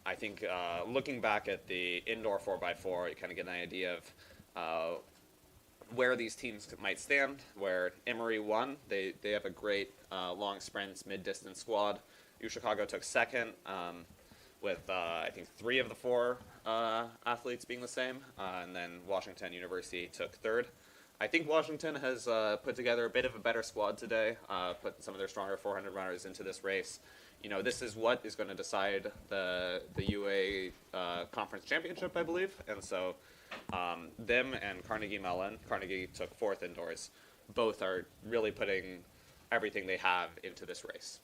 [SPEAKER 8] I think looking back at the indoor 4x4, you kind of get an idea of where these teams might stand. Where Emory won, they have a great long sprints, mid-distance squad. UChicago took second with, I think, 3 of the 4 athletes being the same, and then Washington University took third. I think Washington has put together a bit of a better squad today, put some of their stronger 400 runners into this race. This is what is going to decide the UA Conference Championship, I believe. And so them and Carnegie Mellon, Carnegie took 4th indoors, both are really putting everything they have into this race.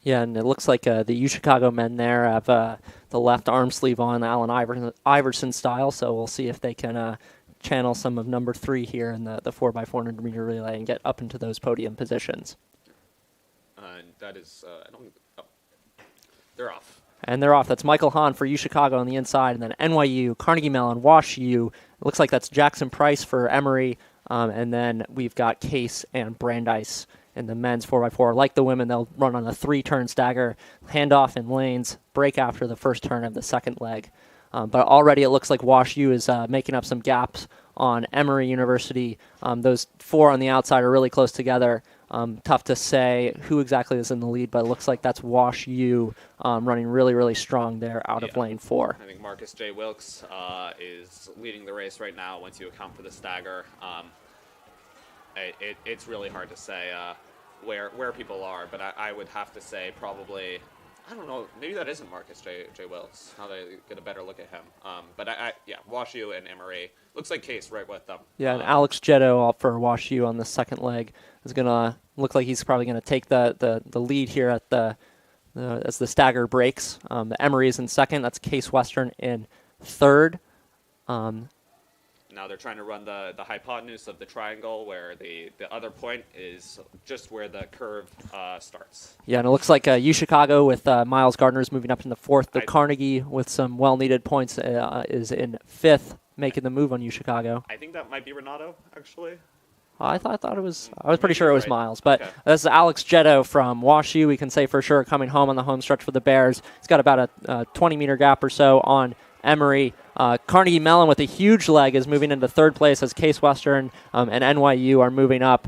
[SPEAKER 1] Yeah, and it looks like the UChicago men there have the left arm sleeve on, Allen Iverson style, so we'll see if they can channel some of number 3 here in the 4x400 meter relay and get up into those podium positions.
[SPEAKER 8] That is, they're off.
[SPEAKER 1] And they're off. That's Michael Hahn for UChicago on the inside, and then NYU, Carnegie Mellon, Wash U. It looks like that's Jackson Price for Emory, and then we've got Case and Brandeis in the men's 4x4. Like the women, they'll run on a 3-turn stagger, handoff in lanes, break after the first turn of the second leg. But already it looks like Wash U is making up some gaps on Emory University. Those 4 on the outside are really close together. Tough to say who exactly is in the lead, but it looks like that's Wash U running really, really strong there out of lane 4.
[SPEAKER 8] I think Marcus J. Wilkes is leading the race right now once you account for the stagger. It's really hard to say where people are, but I would have to say probably, I don't know, maybe that isn't Marcus J. Wilkes, now they get a better look at him. But Wash U and Emory, looks like Case right with them.
[SPEAKER 1] Yeah, and Alex Jetto for Wash U on the second leg is going to look like he's probably going to take the lead here at as the stagger breaks. Emory is in second. That's Case Western in third.
[SPEAKER 8] Now they're trying to run the hypotenuse of the triangle, where the other point is just where the curve starts.
[SPEAKER 1] Yeah, and it looks like UChicago with Miles Gardner is moving up in the 4th. The Carnegie with some well-needed points is in 5th, making the move on UChicago.
[SPEAKER 8] I think that might be Renato, actually.
[SPEAKER 1] I thought it was. I was pretty sure it was
[SPEAKER 8] right.
[SPEAKER 1] Miles, but
[SPEAKER 8] Okay.
[SPEAKER 1] This is Alex Jetto from Wash U. We can say for sure coming home on the home stretch for the Bears. He's got about a 20-meter gap or so on Emory. Carnegie Mellon with a huge leg is moving into 3rd place as Case Western and NYU are moving up.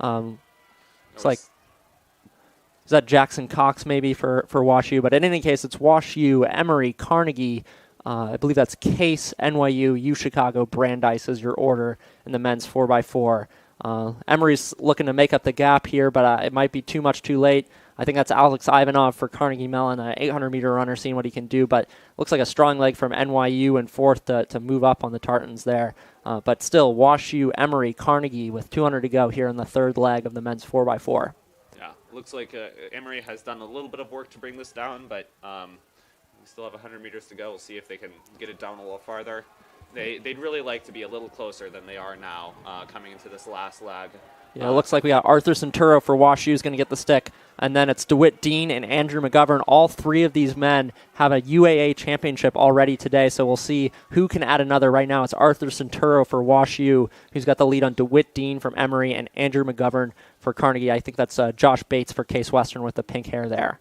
[SPEAKER 1] It's like, is that Jackson Cox maybe for Wash U? But in any case, it's Wash U, Emory, Carnegie. I believe that's Case, NYU, UChicago, Brandeis is your order in the men's 4x4. Emory's looking to make up the gap here, but it might be too much too late. I think that's Alex Ivanov for Carnegie Mellon, an 800-meter runner, seeing what he can do. But looks like a strong leg from NYU in 4th to move up on the Tartans there. But still, Wash U, Emory, Carnegie with 200 to go here in the 3rd leg of the men's 4x4.
[SPEAKER 8] Yeah, looks like Emory has done a little bit of work to bring this down, but we still have 100 meters to go. We'll see if they can get it down a little farther. They'd really like to be a little closer than they are now coming into this last leg.
[SPEAKER 1] Yeah, it looks like we got Arthur Centuro for WashU is going to get the stick, and then it's DeWitt Dean and Andrew McGovern. All three of these men have a UAA championship already today, so we'll see who can add another. Right now it's Arthur Centuro for WashU, who's got the lead on DeWitt Dean from Emory and Andrew McGovern for Carnegie. I think that's Josh Bates for Case Western with the pink hair there.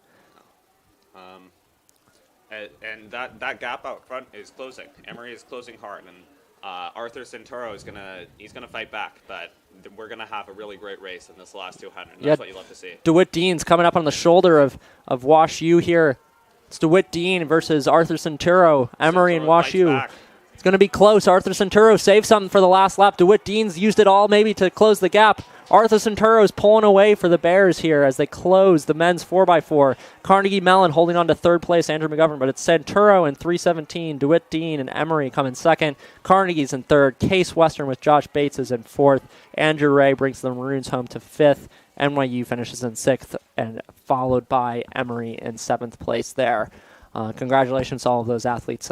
[SPEAKER 8] And that gap out front is closing. Emory is closing hard, and Arthur Centuro is gonna fight back, but we're gonna have a really great race in this last 200. That's what you love to see.
[SPEAKER 1] DeWitt Dean's coming up on the shoulder of WashU here. It's DeWitt Dean versus Arthur Centuro, Emory and WashU. It's going to be close. Arthur Centuro saved something for the last lap. DeWitt Dean's used it all maybe to close the gap. Arthur Centuro's pulling away for the Bears here as they close the men's 4x4. Carnegie Mellon holding on to third place, Andrew McGovern, but it's Centuro in 3:17. DeWitt Dean and Emory come in second. Carnegie's in third. Case Western with Josh Bates is in fourth. Andrew Ray brings the Maroons home to fifth. NYU finishes in sixth, and followed by Emory in seventh place there. Congratulations to all of those athletes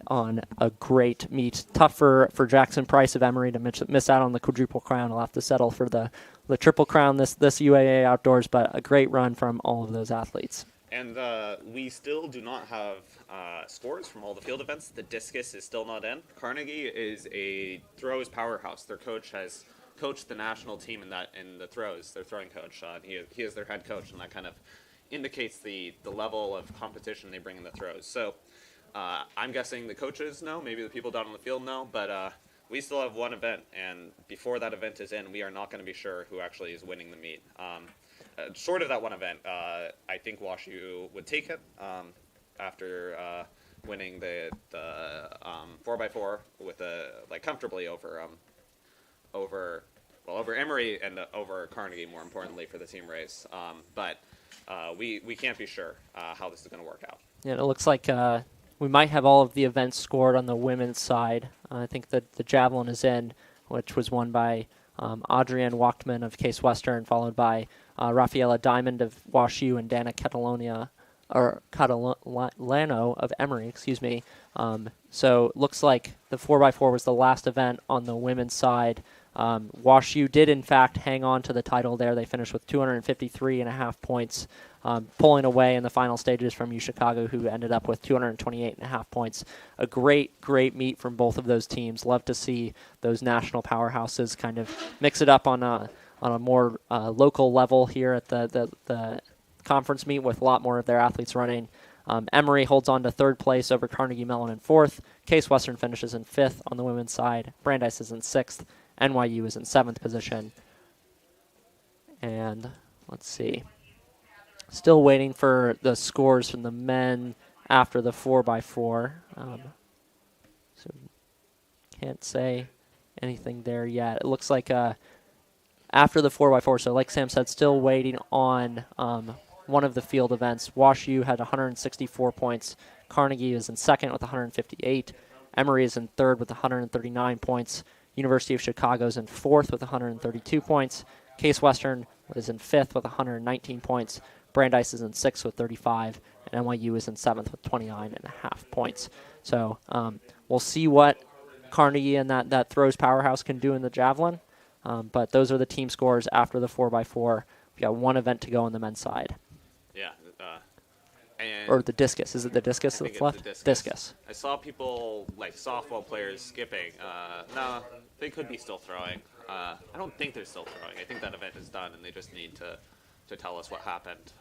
[SPEAKER 1] on a great meet. Tough for Jackson Price of Emory to miss out on the quadruple crown. He'll have to settle for the triple crown this UAA Outdoors, but a great run from all of those athletes.
[SPEAKER 8] And we still do not have scores from all the field events. The discus is still not in. Carnegie is a throws powerhouse. Their coach has coached the national team in the throws. Their throwing coach. He is their head coach, and that kind of indicates the level of competition they bring in the throws. So I'm guessing the coaches know, maybe the people down on the field know, but we still have one event, and before that event is in, we are not going to be sure who actually is winning the meet. Short of that one event, I think WashU would take it after winning the 4x4 with comfortably over Emory and over Carnegie, more importantly for the team race. But we can't be sure how this is going to work out.
[SPEAKER 1] Yeah, it looks like we might have all of the events scored on the women's side. I think that the javelin is in, which was won by Adrienne Wachtman of Case Western, followed by Rafaela Diamond of WashU and Dana Catalano of Emory, excuse me. So it looks like the 4x4 was the last event on the women's side. WashU did, in fact, hang on to the title there. They finished with 253.5 points, pulling away in the final stages from UChicago, who ended up with 228.5 points. A great meet from both of those teams. Love to see those national powerhouses kind of mix it up on a more local level here at the conference meet with a lot more of their athletes running. Emory holds on to third place over Carnegie Mellon in fourth. Case Western finishes in fifth on the women's side. Brandeis is in sixth. NYU is in seventh position. And let's see. Still waiting for the scores from the men after the 4x4. So can't say anything there yet. It looks like after the 4x4, so like Sam said, still waiting on one of the field events. WashU had 164 points. Carnegie is in second with 158. Emory is in third with 139 points. University of Chicago is in fourth with 132 points. Case Western is in fifth with 119 points. Brandeis is in sixth with 35. And NYU is in seventh with 29.5 points. So we'll see what Carnegie and that throws powerhouse can do in the javelin. But those are the team scores after the 4x4. We got one event to go on the men's side.
[SPEAKER 8] Yeah.
[SPEAKER 1] Or the discus. Is it the discus that's left? Discus.
[SPEAKER 8] I saw people, like softball players, skipping. No, they could be still throwing. I don't think they're still throwing. I think that event is done, and they just need to tell us what happened.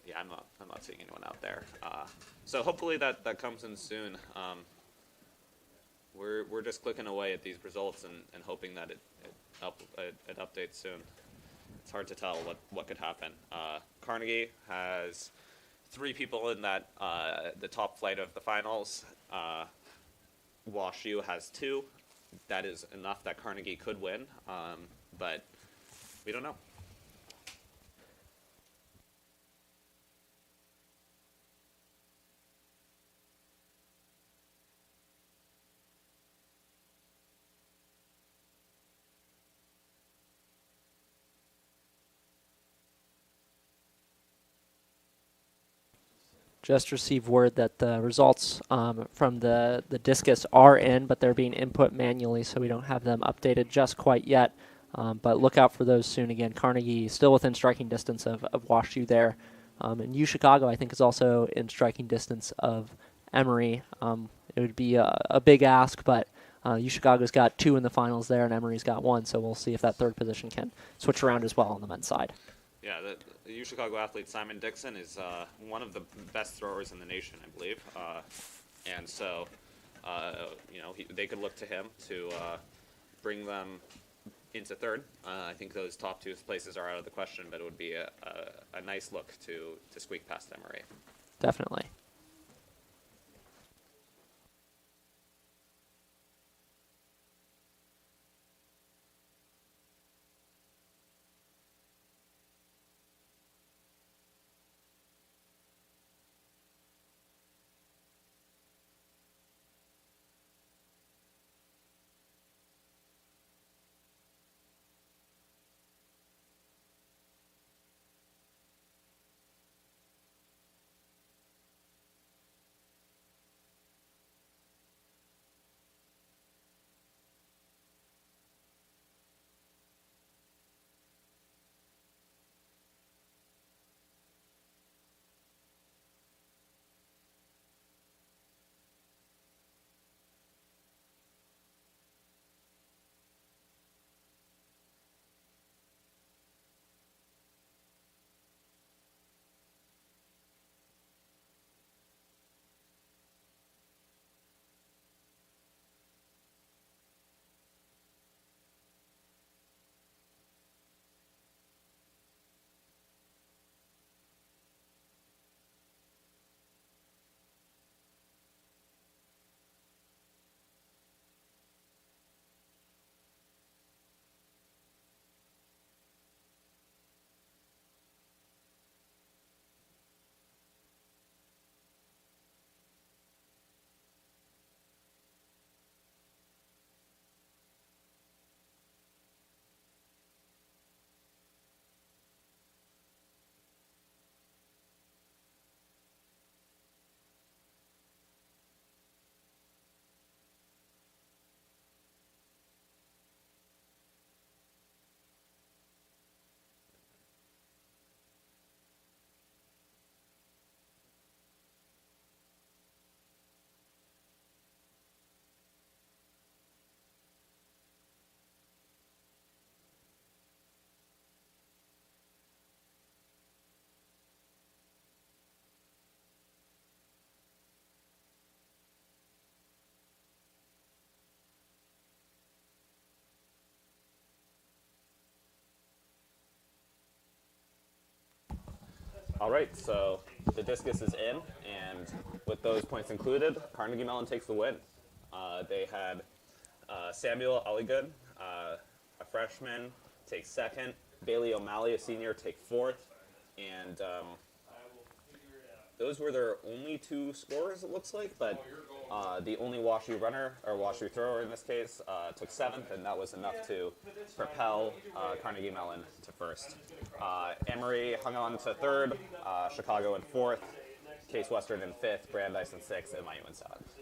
[SPEAKER 8] Yeah, I'm not seeing anyone out there. So hopefully that comes in soon. We're just clicking away at these results and hoping that it updates soon. It's hard to tell what could happen. Carnegie has 3 people in that the top flight of the finals. WashU has 2. That is enough that Carnegie could win, but we don't know.
[SPEAKER 1] Just received word that the results from the discus are in, but they're being input manually, so we don't have them updated just quite yet. But look out for those soon. Again, Carnegie still within striking distance of WashU there. And UChicago, I think, is also in striking distance of Emory. It would be a big ask, but UChicago's got 2 in the finals there, and Emory's got 1, so we'll see if that third position can switch around as well on the men's side.
[SPEAKER 8] Yeah, the UChicago athlete Simon Dixon is one of the best throwers in the nation, I believe. And so, they could look to him to bring them into third. I think those top 2 places are out of the question, but it would be a nice look to squeak past Emory.
[SPEAKER 1] Definitely.
[SPEAKER 8] All right, so the discus is in, and with those points included, Carnegie Mellon takes the win. They had Samuel Alligood, a freshman, take second. Bailey O'Malley, a senior, take fourth. And those were their only 2 scorers, it looks like. But the only WashU runner, or WashU thrower in this case, took seventh, and that was enough to propel Carnegie Mellon to first. Emory hung on to third, Chicago in fourth, Case Western in fifth, Brandeis in sixth, and NYU in seventh.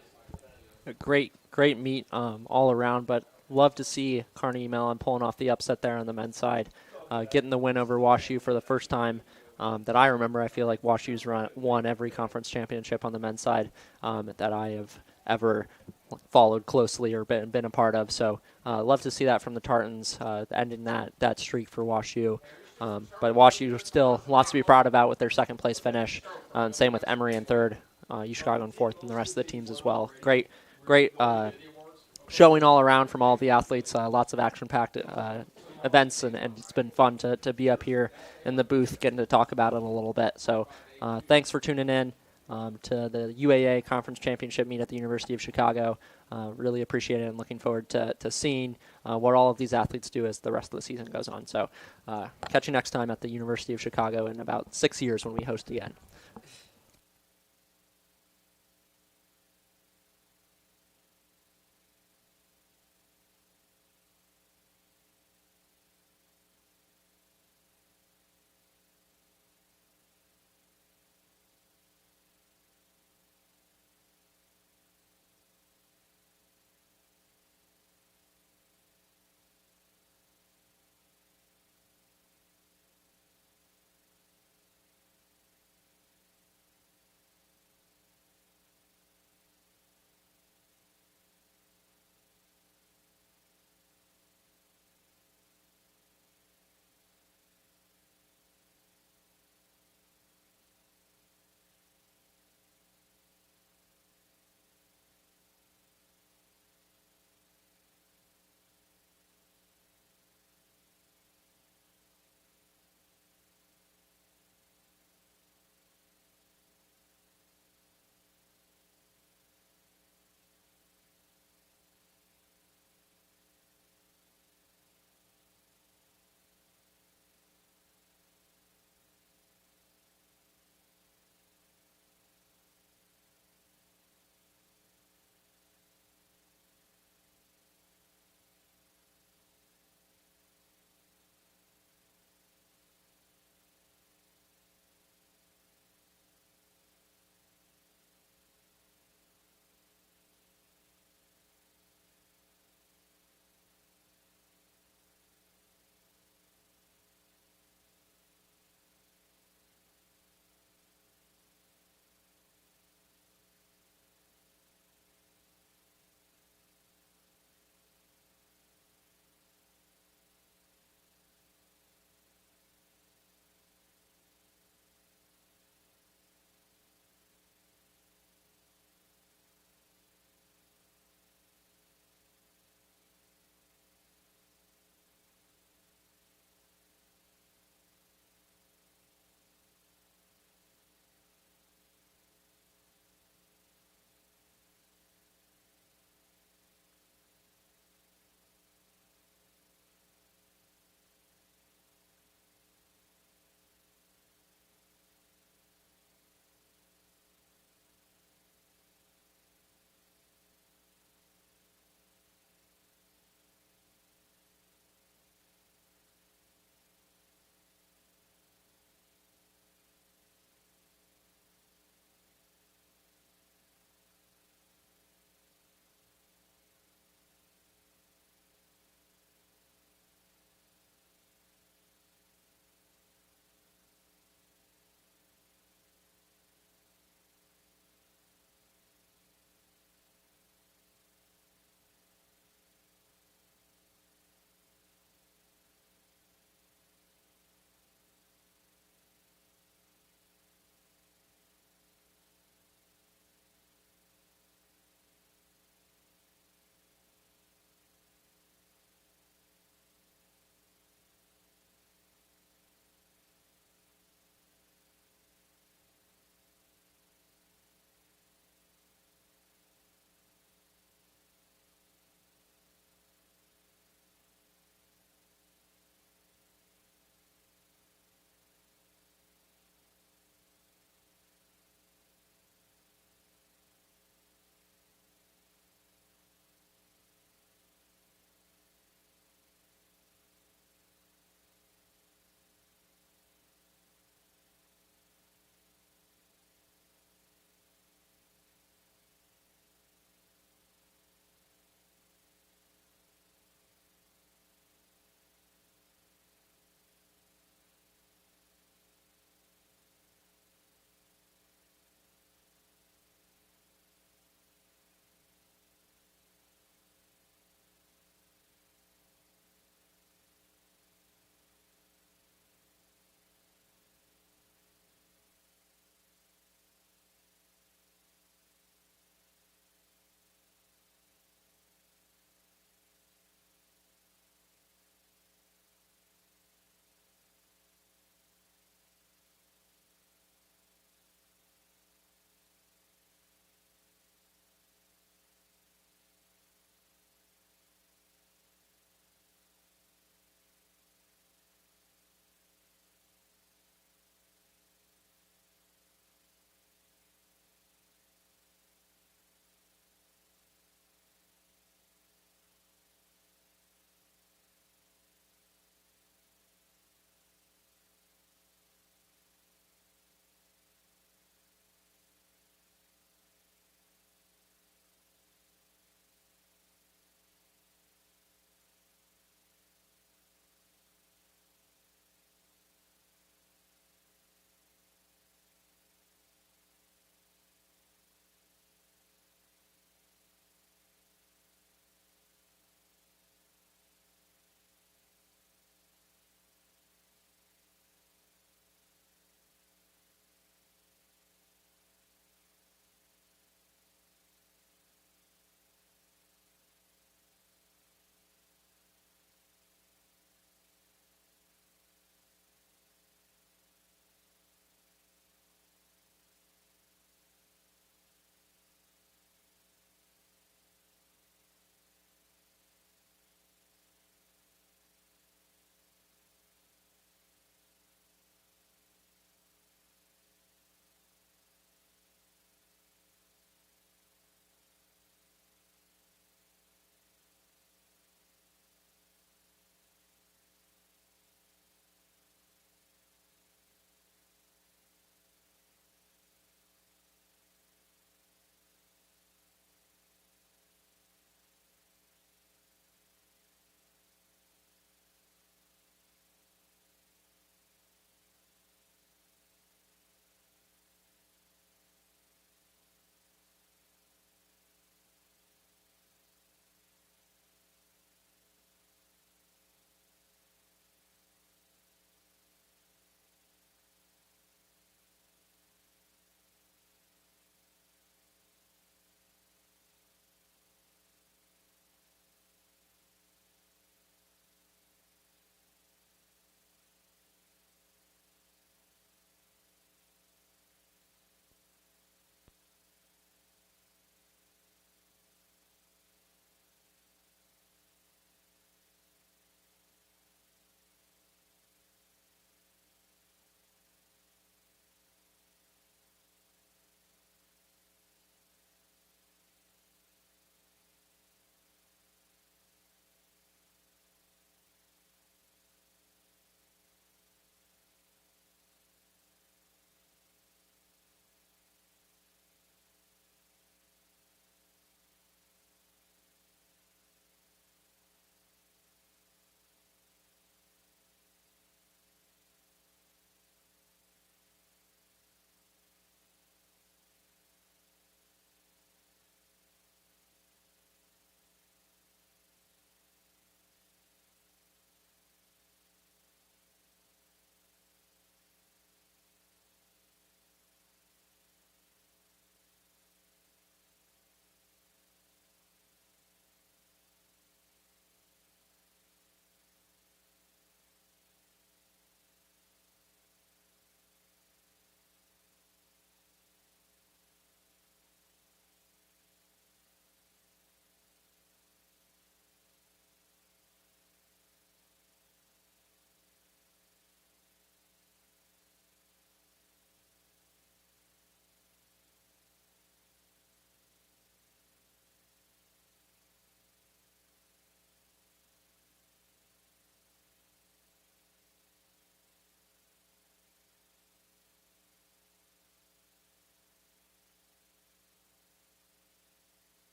[SPEAKER 1] A great meet all around, but love to see Carnegie Mellon pulling off the upset there on the men's side, getting the win over WashU for the first time that I remember. I feel like WashU's won every conference championship on the men's side that I have ever followed closely or been a part of. So love to see that from the Tartans, ending that streak for WashU. But WashU still lots to be proud about with their second place finish. And same with Emory in third, UChicago in fourth, and the rest of the teams as well. Great showing all around from all of the athletes. Lots of action-packed events, and it's been fun to be up here in the booth getting to talk about it a little bit. So thanks for tuning in to the UAA Conference Championship meet at the University of Chicago. Really appreciate it and looking forward to seeing what all of these athletes do as the rest of the season goes on. So catch you next time at the University of Chicago in about 6 years when we host again.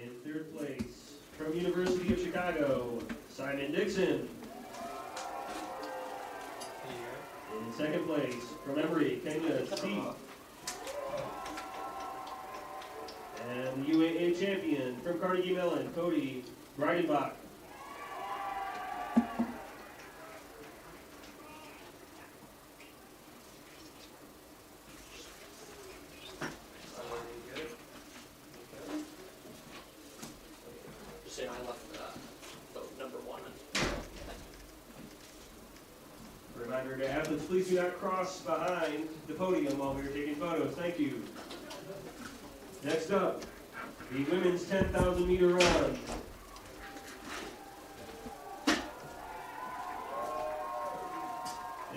[SPEAKER 9] In third place, from University of Chicago, Simon Dixon. In second place, from Emory, Kenya, Steve. And the UAA champion, from Carnegie Mellon, Cody Breidenbach.
[SPEAKER 1] Just saying I left vote number 1.
[SPEAKER 9] Reminder to athletes, please do not cross behind the podium while we are taking photos. Thank you. Next up, the women's 10,000 meter run.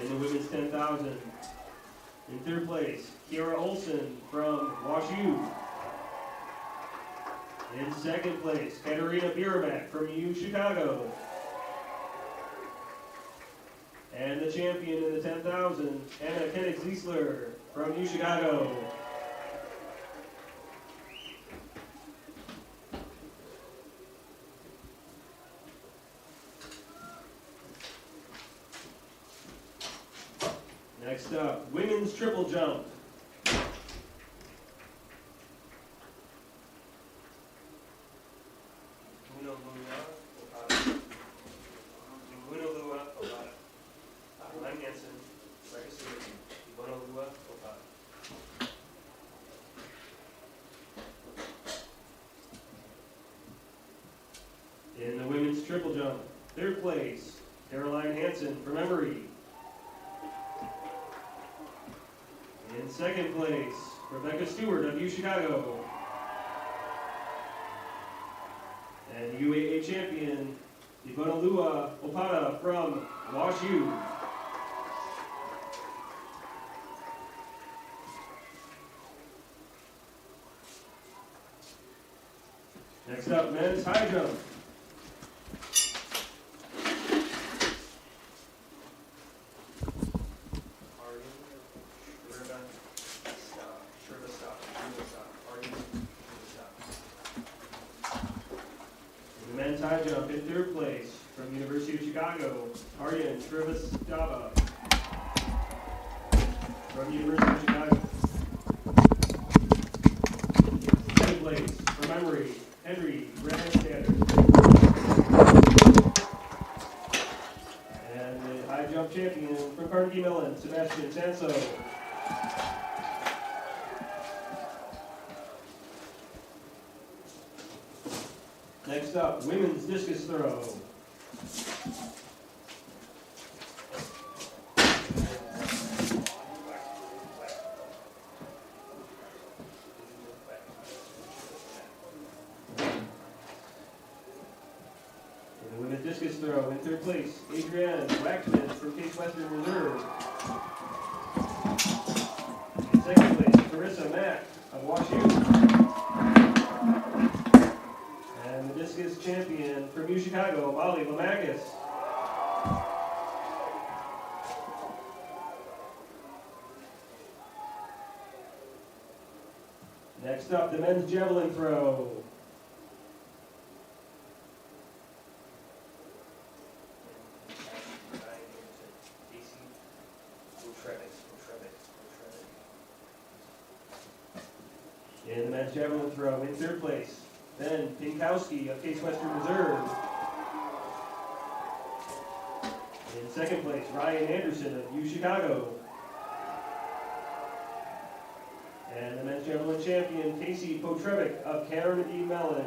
[SPEAKER 9] In the women's 10,000, in third place, Kiara Olson from WashU. In second place, Katerina Biramak from U Chicago. And the champion in the 10,000, Anna Koenig-Ziesler from U Chicago. Next up, women's triple jump. In the women's triple jump, third place, Caroline Hansen from Emory. In second place, Rebecca Stewart of U Chicago. And UAA champion, Ivonalua Opata from WashU. Next up, men's high jump. Men's high jump in third place from University of Chicago, Aryan Shrivastava from University of Chicago. Second place from Emory, Henry Randstatter. And the high jump champion from Carnegie Mellon, Sebastian Sanso. Next up, women's discus throw. In the women's discus throw, in third place, Adrienne Waxman from Case Western Reserve. In second place, Carissa Mack of WashU. And the discus champion from U Chicago, Molly Lamakis. Next up, the men's javelin throw. In the men's javelin throw, in third place, Ben Pinkowski of Case Western Reserve. In second place, Ryan Anderson of U Chicago. And the men's javelin champion, Casey Potrevic of Carnegie Mellon.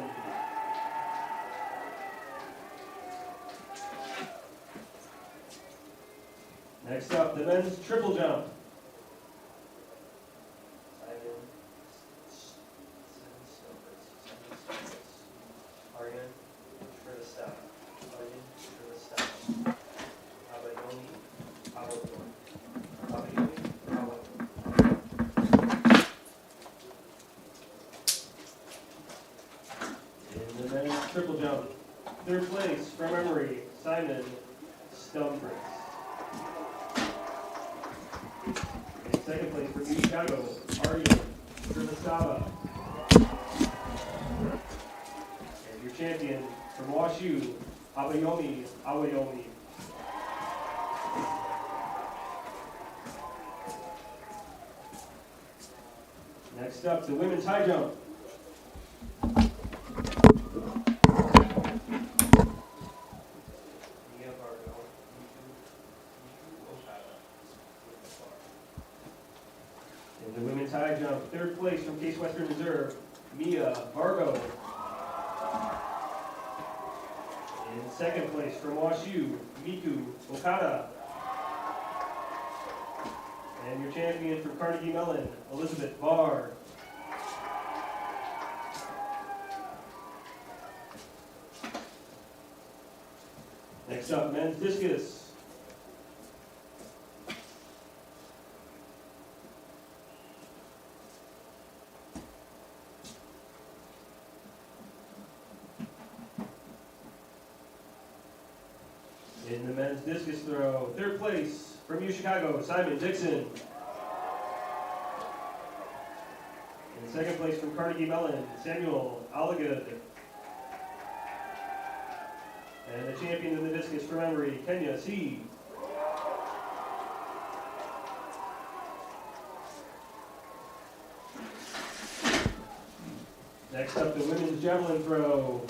[SPEAKER 9] Next up, the men's triple jump. In the men's triple jump, third place from Emory, Simon Stumfritz. In second place from U Chicago, Aryan Srivastava. champion from WashU, Abayomi Awayomi. Next up, the women's high jump. In the women's high jump, third place from Case Western Reserve, Mia Vargo. In second place from WashU, Miku Okada. And your champion from Carnegie Mellon, Elizabeth Barr. Next up, men's discus. In the men's discus throw, third place from UChicago, Simon Dixon. In second place from Carnegie Mellon, Samuel Alligood. And the champion in the discus from Emory, Kenya C. Next up, the women's javelin throw.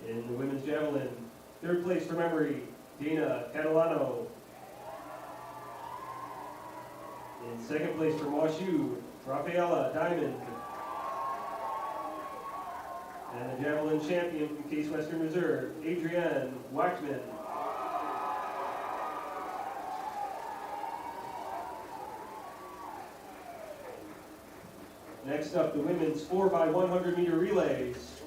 [SPEAKER 9] In the women's javelin, third place from Emory, Dana Catalano. In second place from WashU, Rafaela Diamond. And the javelin champion from Case Western Reserve, Adrienne Wachtman. Next up, the women's 4x100 meter relays.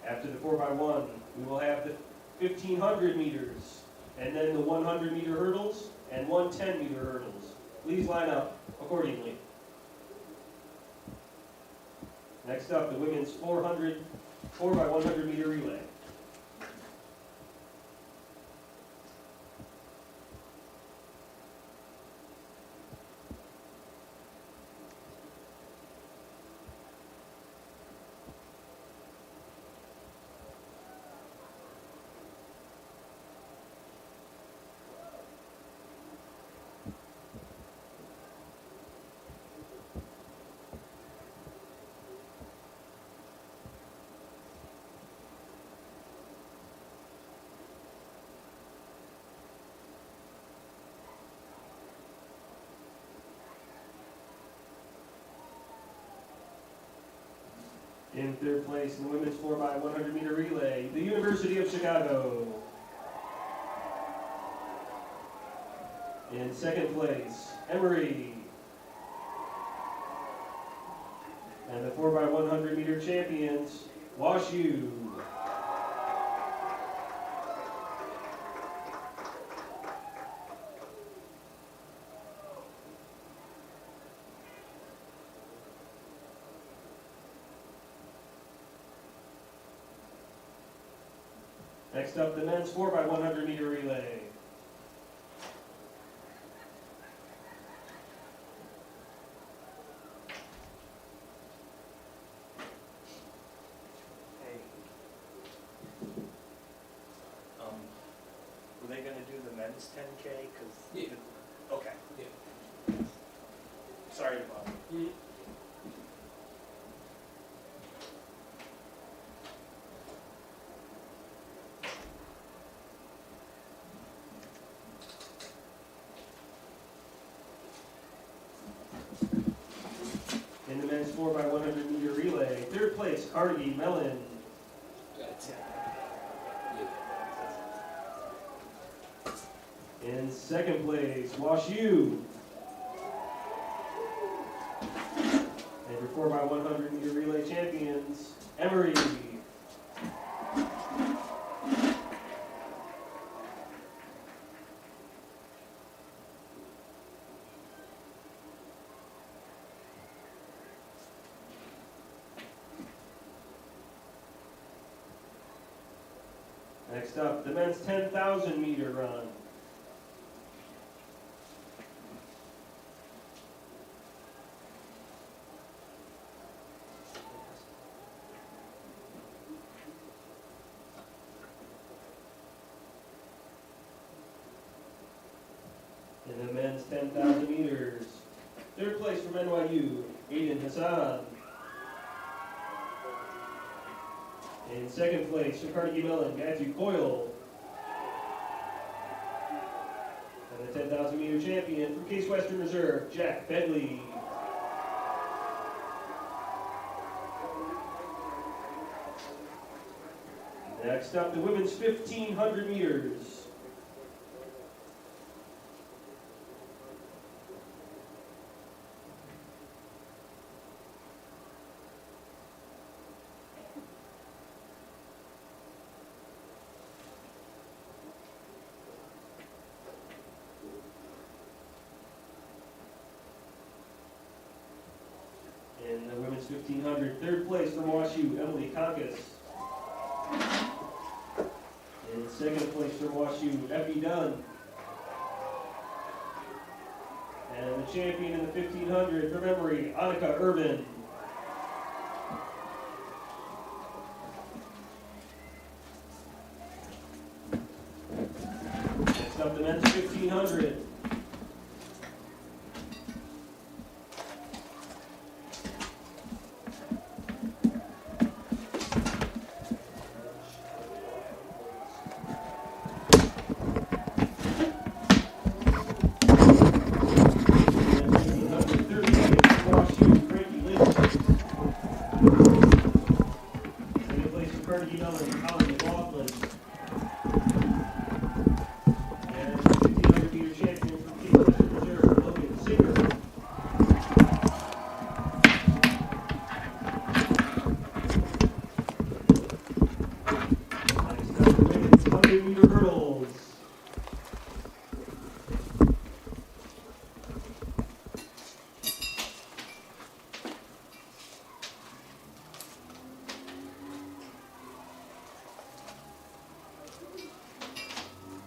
[SPEAKER 9] After the 4x1, we will have the 1,500 meters, and then the 100 meter hurdles and 110 meter hurdles. Please line up accordingly. Next up, the women's 4x100 meter relay. In third place in the women's 4x100 meter relay, the University of Chicago. In second place, Emory. And the 4x100 meter champions, WashU. Next up, the men's 4x100 meter relay.
[SPEAKER 10] Were they gonna do the men's 10K?
[SPEAKER 6] Yeah.
[SPEAKER 10] Okay.
[SPEAKER 6] Yeah.
[SPEAKER 10] Sorry to bother.
[SPEAKER 9] In the men's 4x100 meter relay, third place, Carnegie Mellon.
[SPEAKER 6] That's it.
[SPEAKER 9] In second place, WashU. And your 4x100 meter relay champions, Emory. Next up, the men's 10,000 meter run. In the men's 10,000 meters, third place from NYU, Aiden Hassan. In second place from Carnegie Mellon, Matthew Coyle. And the 10,000 meter champion from Case Western Reserve, Jack Bentley. Next up, the women's 1,500 meters. In the women's 1,500, third place from WashU, Emily Conkus. In second place from WashU, Effie Dunn. And the champion in the 1,500 from Emory, Annika Irvin. Next up, the men's 1,500.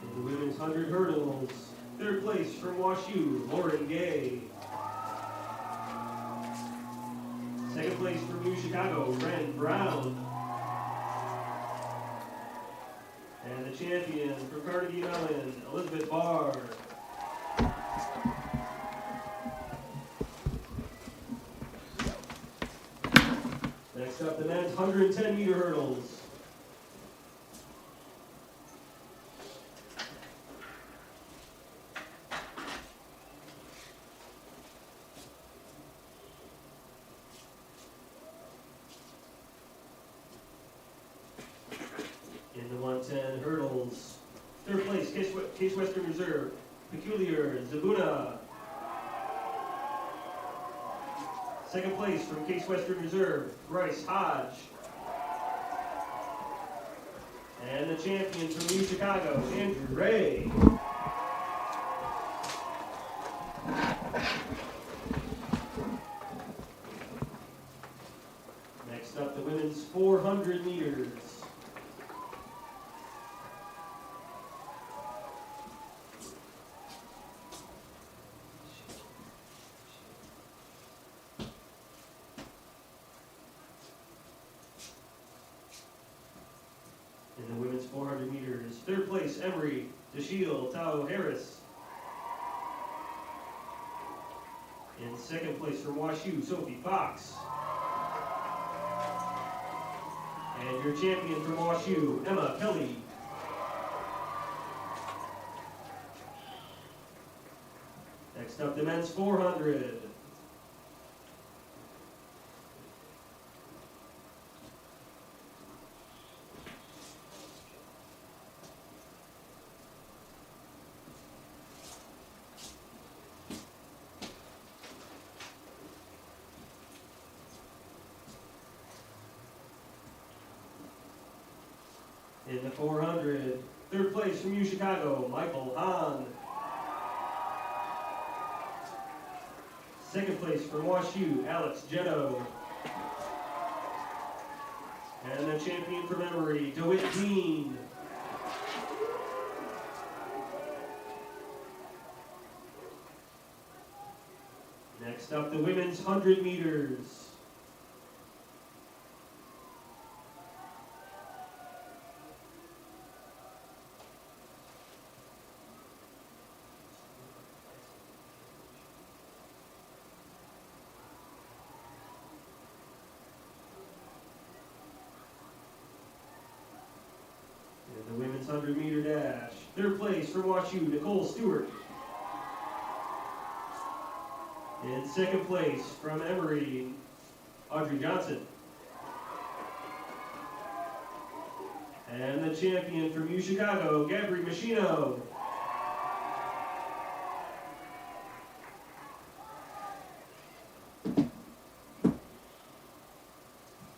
[SPEAKER 9] In the women's 100 hurdles, third place from WashU, Lauren Gay. Second place from UChicago, Ren Brown. And the champion from Carnegie Mellon, Elizabeth Barr. Next up, the men's 110 meter hurdles. In the 110 hurdles, third place, Case Western Reserve, Peculiar Zabuna. Second place from Case Western Reserve, Bryce Hodge. And the champion from UChicago, Andrew Ray. Next up, the women's 400 meters. In the women's 400 meters, third place, Emory DeShiel Tao Harris. In second place from WashU, Sophie Fox. And your champion from WashU, Emma Kelly. Next up, the men's 400. In the 400, third place from UChicago, Michael Hahn. Second place from WashU, Alex Geno. And the champion from Emory, DeWitt Dean. Next up, the women's 100 meters. And the women's 100-meter dash. Third place from WashU, Nicole Stewart. In second place from Emory, Audrey Johnson. And the champion from UChicago, Gabri Machino.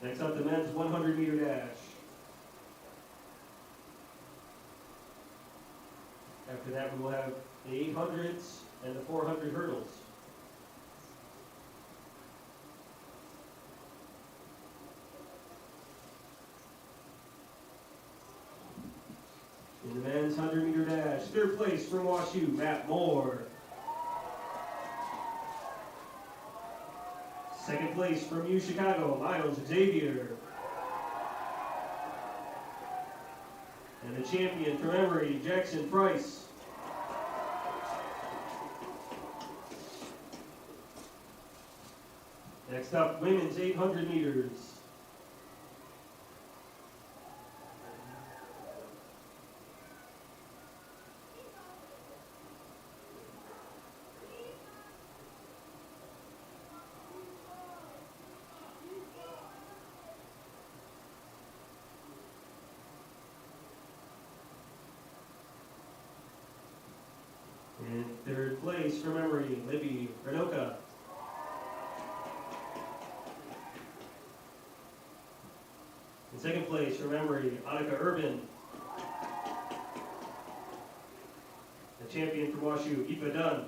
[SPEAKER 9] Next up, the men's 100-meter dash. After that, we will have the 800s and the 400 hurdles. In the men's 100-meter dash, third place from WashU, Matt Moore. Second place from UChicago, Miles Xavier. And the champion from Emory, Jackson Price. Next up, women's 800 meters. In third place from Emory, Libby Renoka. In second place from Emory, Annika Urban. The champion from WashU, Aoife Dunn.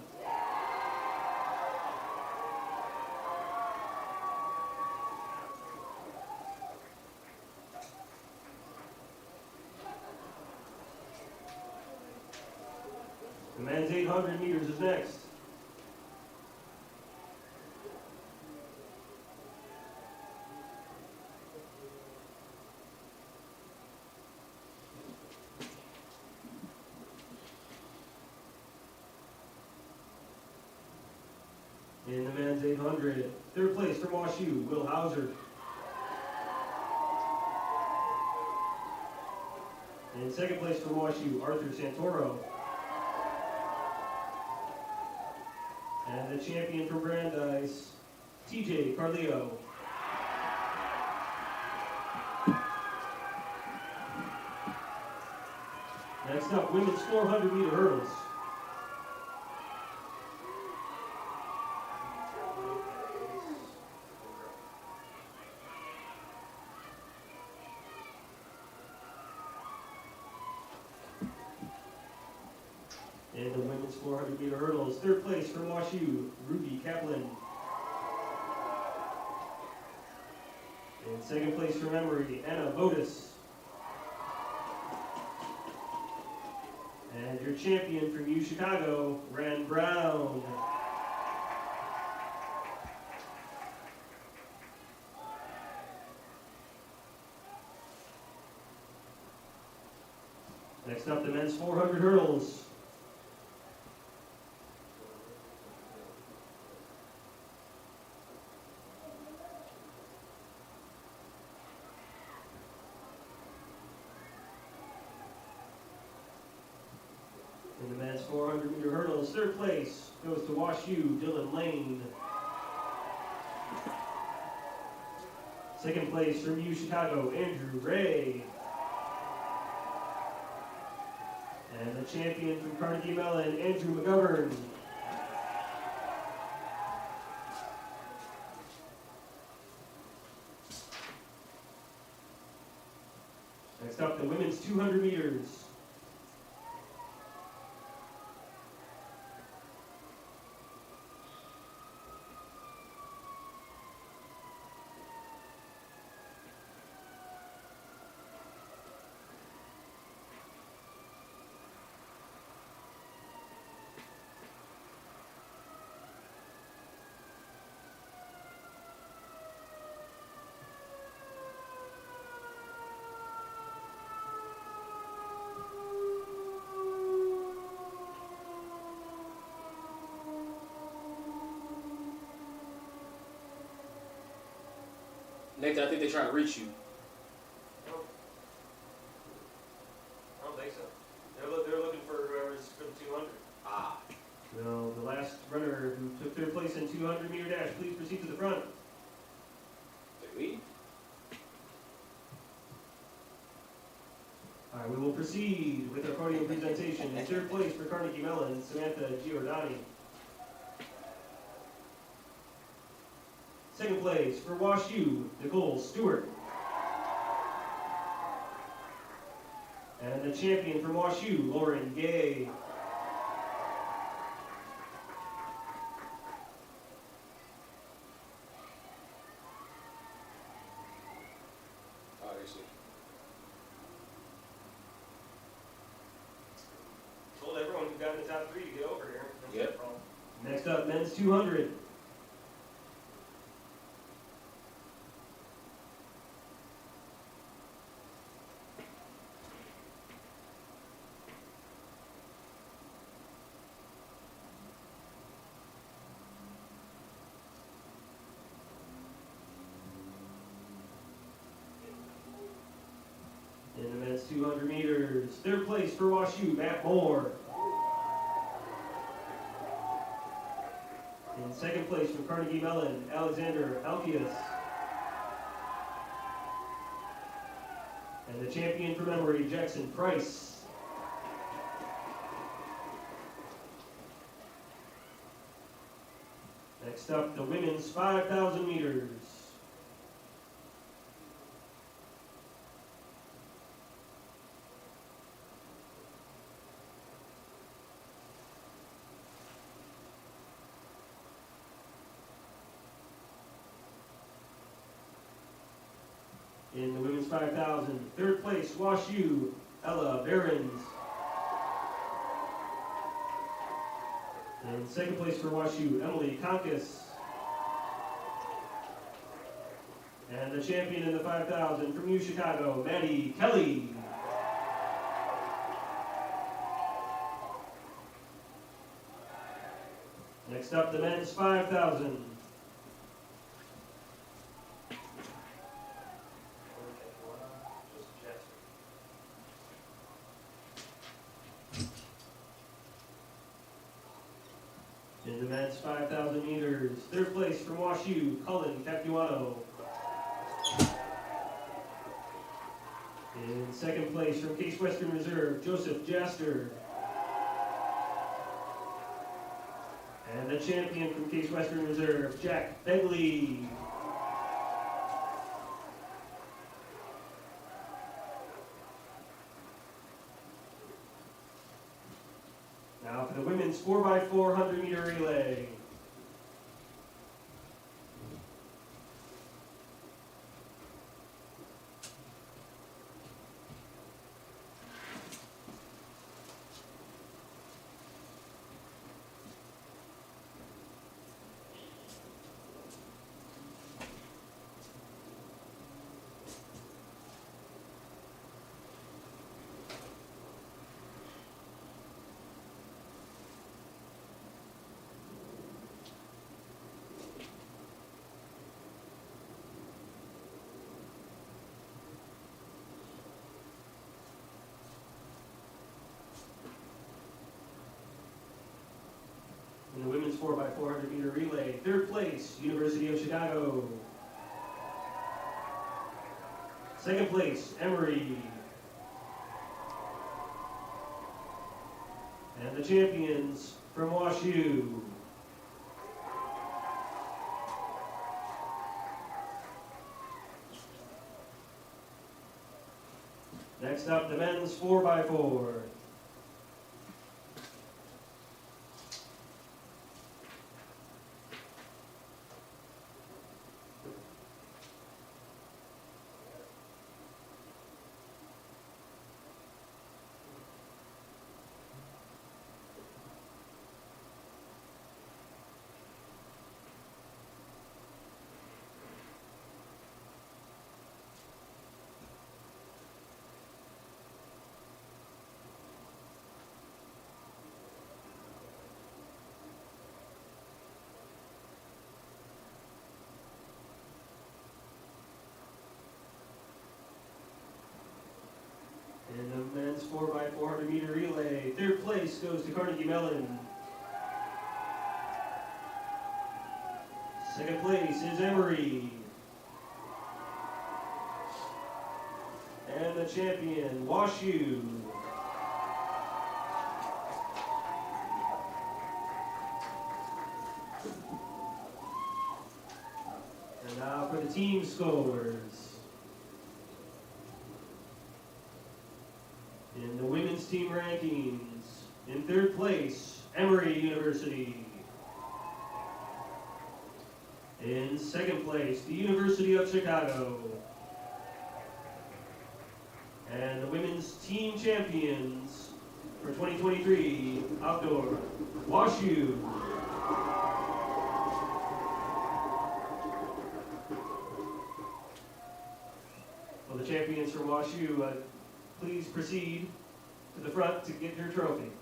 [SPEAKER 9] The men's 800 meters is next. In the men's 800, third place from WashU, Will Hauser. In second place from WashU, Arthur Santoro. And the champion from Brandeis, TJ Carleo. Next up, women's 400-meter hurdles. And the women's 400-meter hurdles, third place from WashU, Ruby Kaplan. And second place from Emory, Anna Botus. And your champion from UChicago, Ren Brown. Next up, the men's 400 hurdles. In the men's 400-meter hurdles, third place goes to WashU, Dylan Lane. Second place from UChicago, Andrew Ray. And the champion from Carnegie Mellon, Andrew McGovern. Next up, the women's 200 meters.
[SPEAKER 6] Nathan, I think they're trying to reach you.
[SPEAKER 9] No. I don't think so. They're looking for whoever's for the 200.
[SPEAKER 6] Ah.
[SPEAKER 9] So the last runner who took third place in 200 meter dash, please proceed to the front.
[SPEAKER 6] They lead?
[SPEAKER 9] All right, we will proceed with our podium presentation. In third place for Carnegie Mellon, Samantha Giordani. Second place for Wash U, Nicole Stewart. And the champion from Wash U, Lauren Gay.
[SPEAKER 6] Oh, there you see.
[SPEAKER 9] Told everyone who got in the top 3 to get over here. That's
[SPEAKER 6] Yep.
[SPEAKER 9] their problem. Next up, men's 200. In the men's 200 meters, third place for Wash U, Matt Moore. In second place from Carnegie Mellon, Alexander Alkius. And the champion from Emory, Jackson Price. Next up, the women's 5,000 meters. In the women's 5,000, third place, Wash U, Ella Behrens. In second place for Wash U, Emily Konkis. And the champion in the 5,000 from U Chicago, Maddie Kelly. Next up, the men's 5,000. In the men's 5,000 meters, third place from Wash U, Cullen Capuano. In second place from Case Western Reserve, Joseph Jaster. And the champion from Case Western Reserve, Jack Begley. Now for the women's 4x400 meter relay. In the women's 4x400 meter relay, third place, University of Chicago. Second place, Emory. And the champions from Wash U. Next up, the men's 4x4. 4x400 meter relay. Third place goes to Carnegie Mellon. Second place is Emory. And the champion, WashU. And now for the team scores. In the women's team rankings, in third place, Emory University. In second place, the University of Chicago. And the women's team champions for 2023 outdoor, WashU. Well, the champions from WashU, please proceed to the front to get your trophy.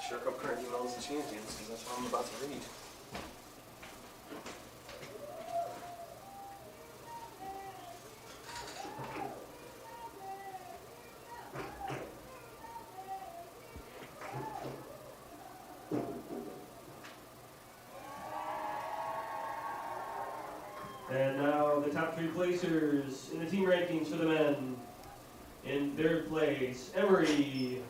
[SPEAKER 6] Sure hope Carnegie Mellon's the champions, because that's what I'm about to read.
[SPEAKER 9] And now the top three placers in the team rankings for the men. In third place, Emory.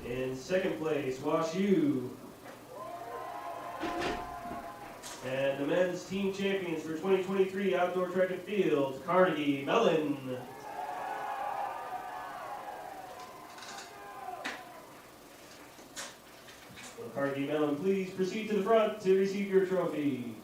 [SPEAKER 9] In second place, WashU. And the men's team champions for 2023 outdoor track and field, Carnegie Mellon. Will Carnegie Mellon please proceed to the front to receive your trophy.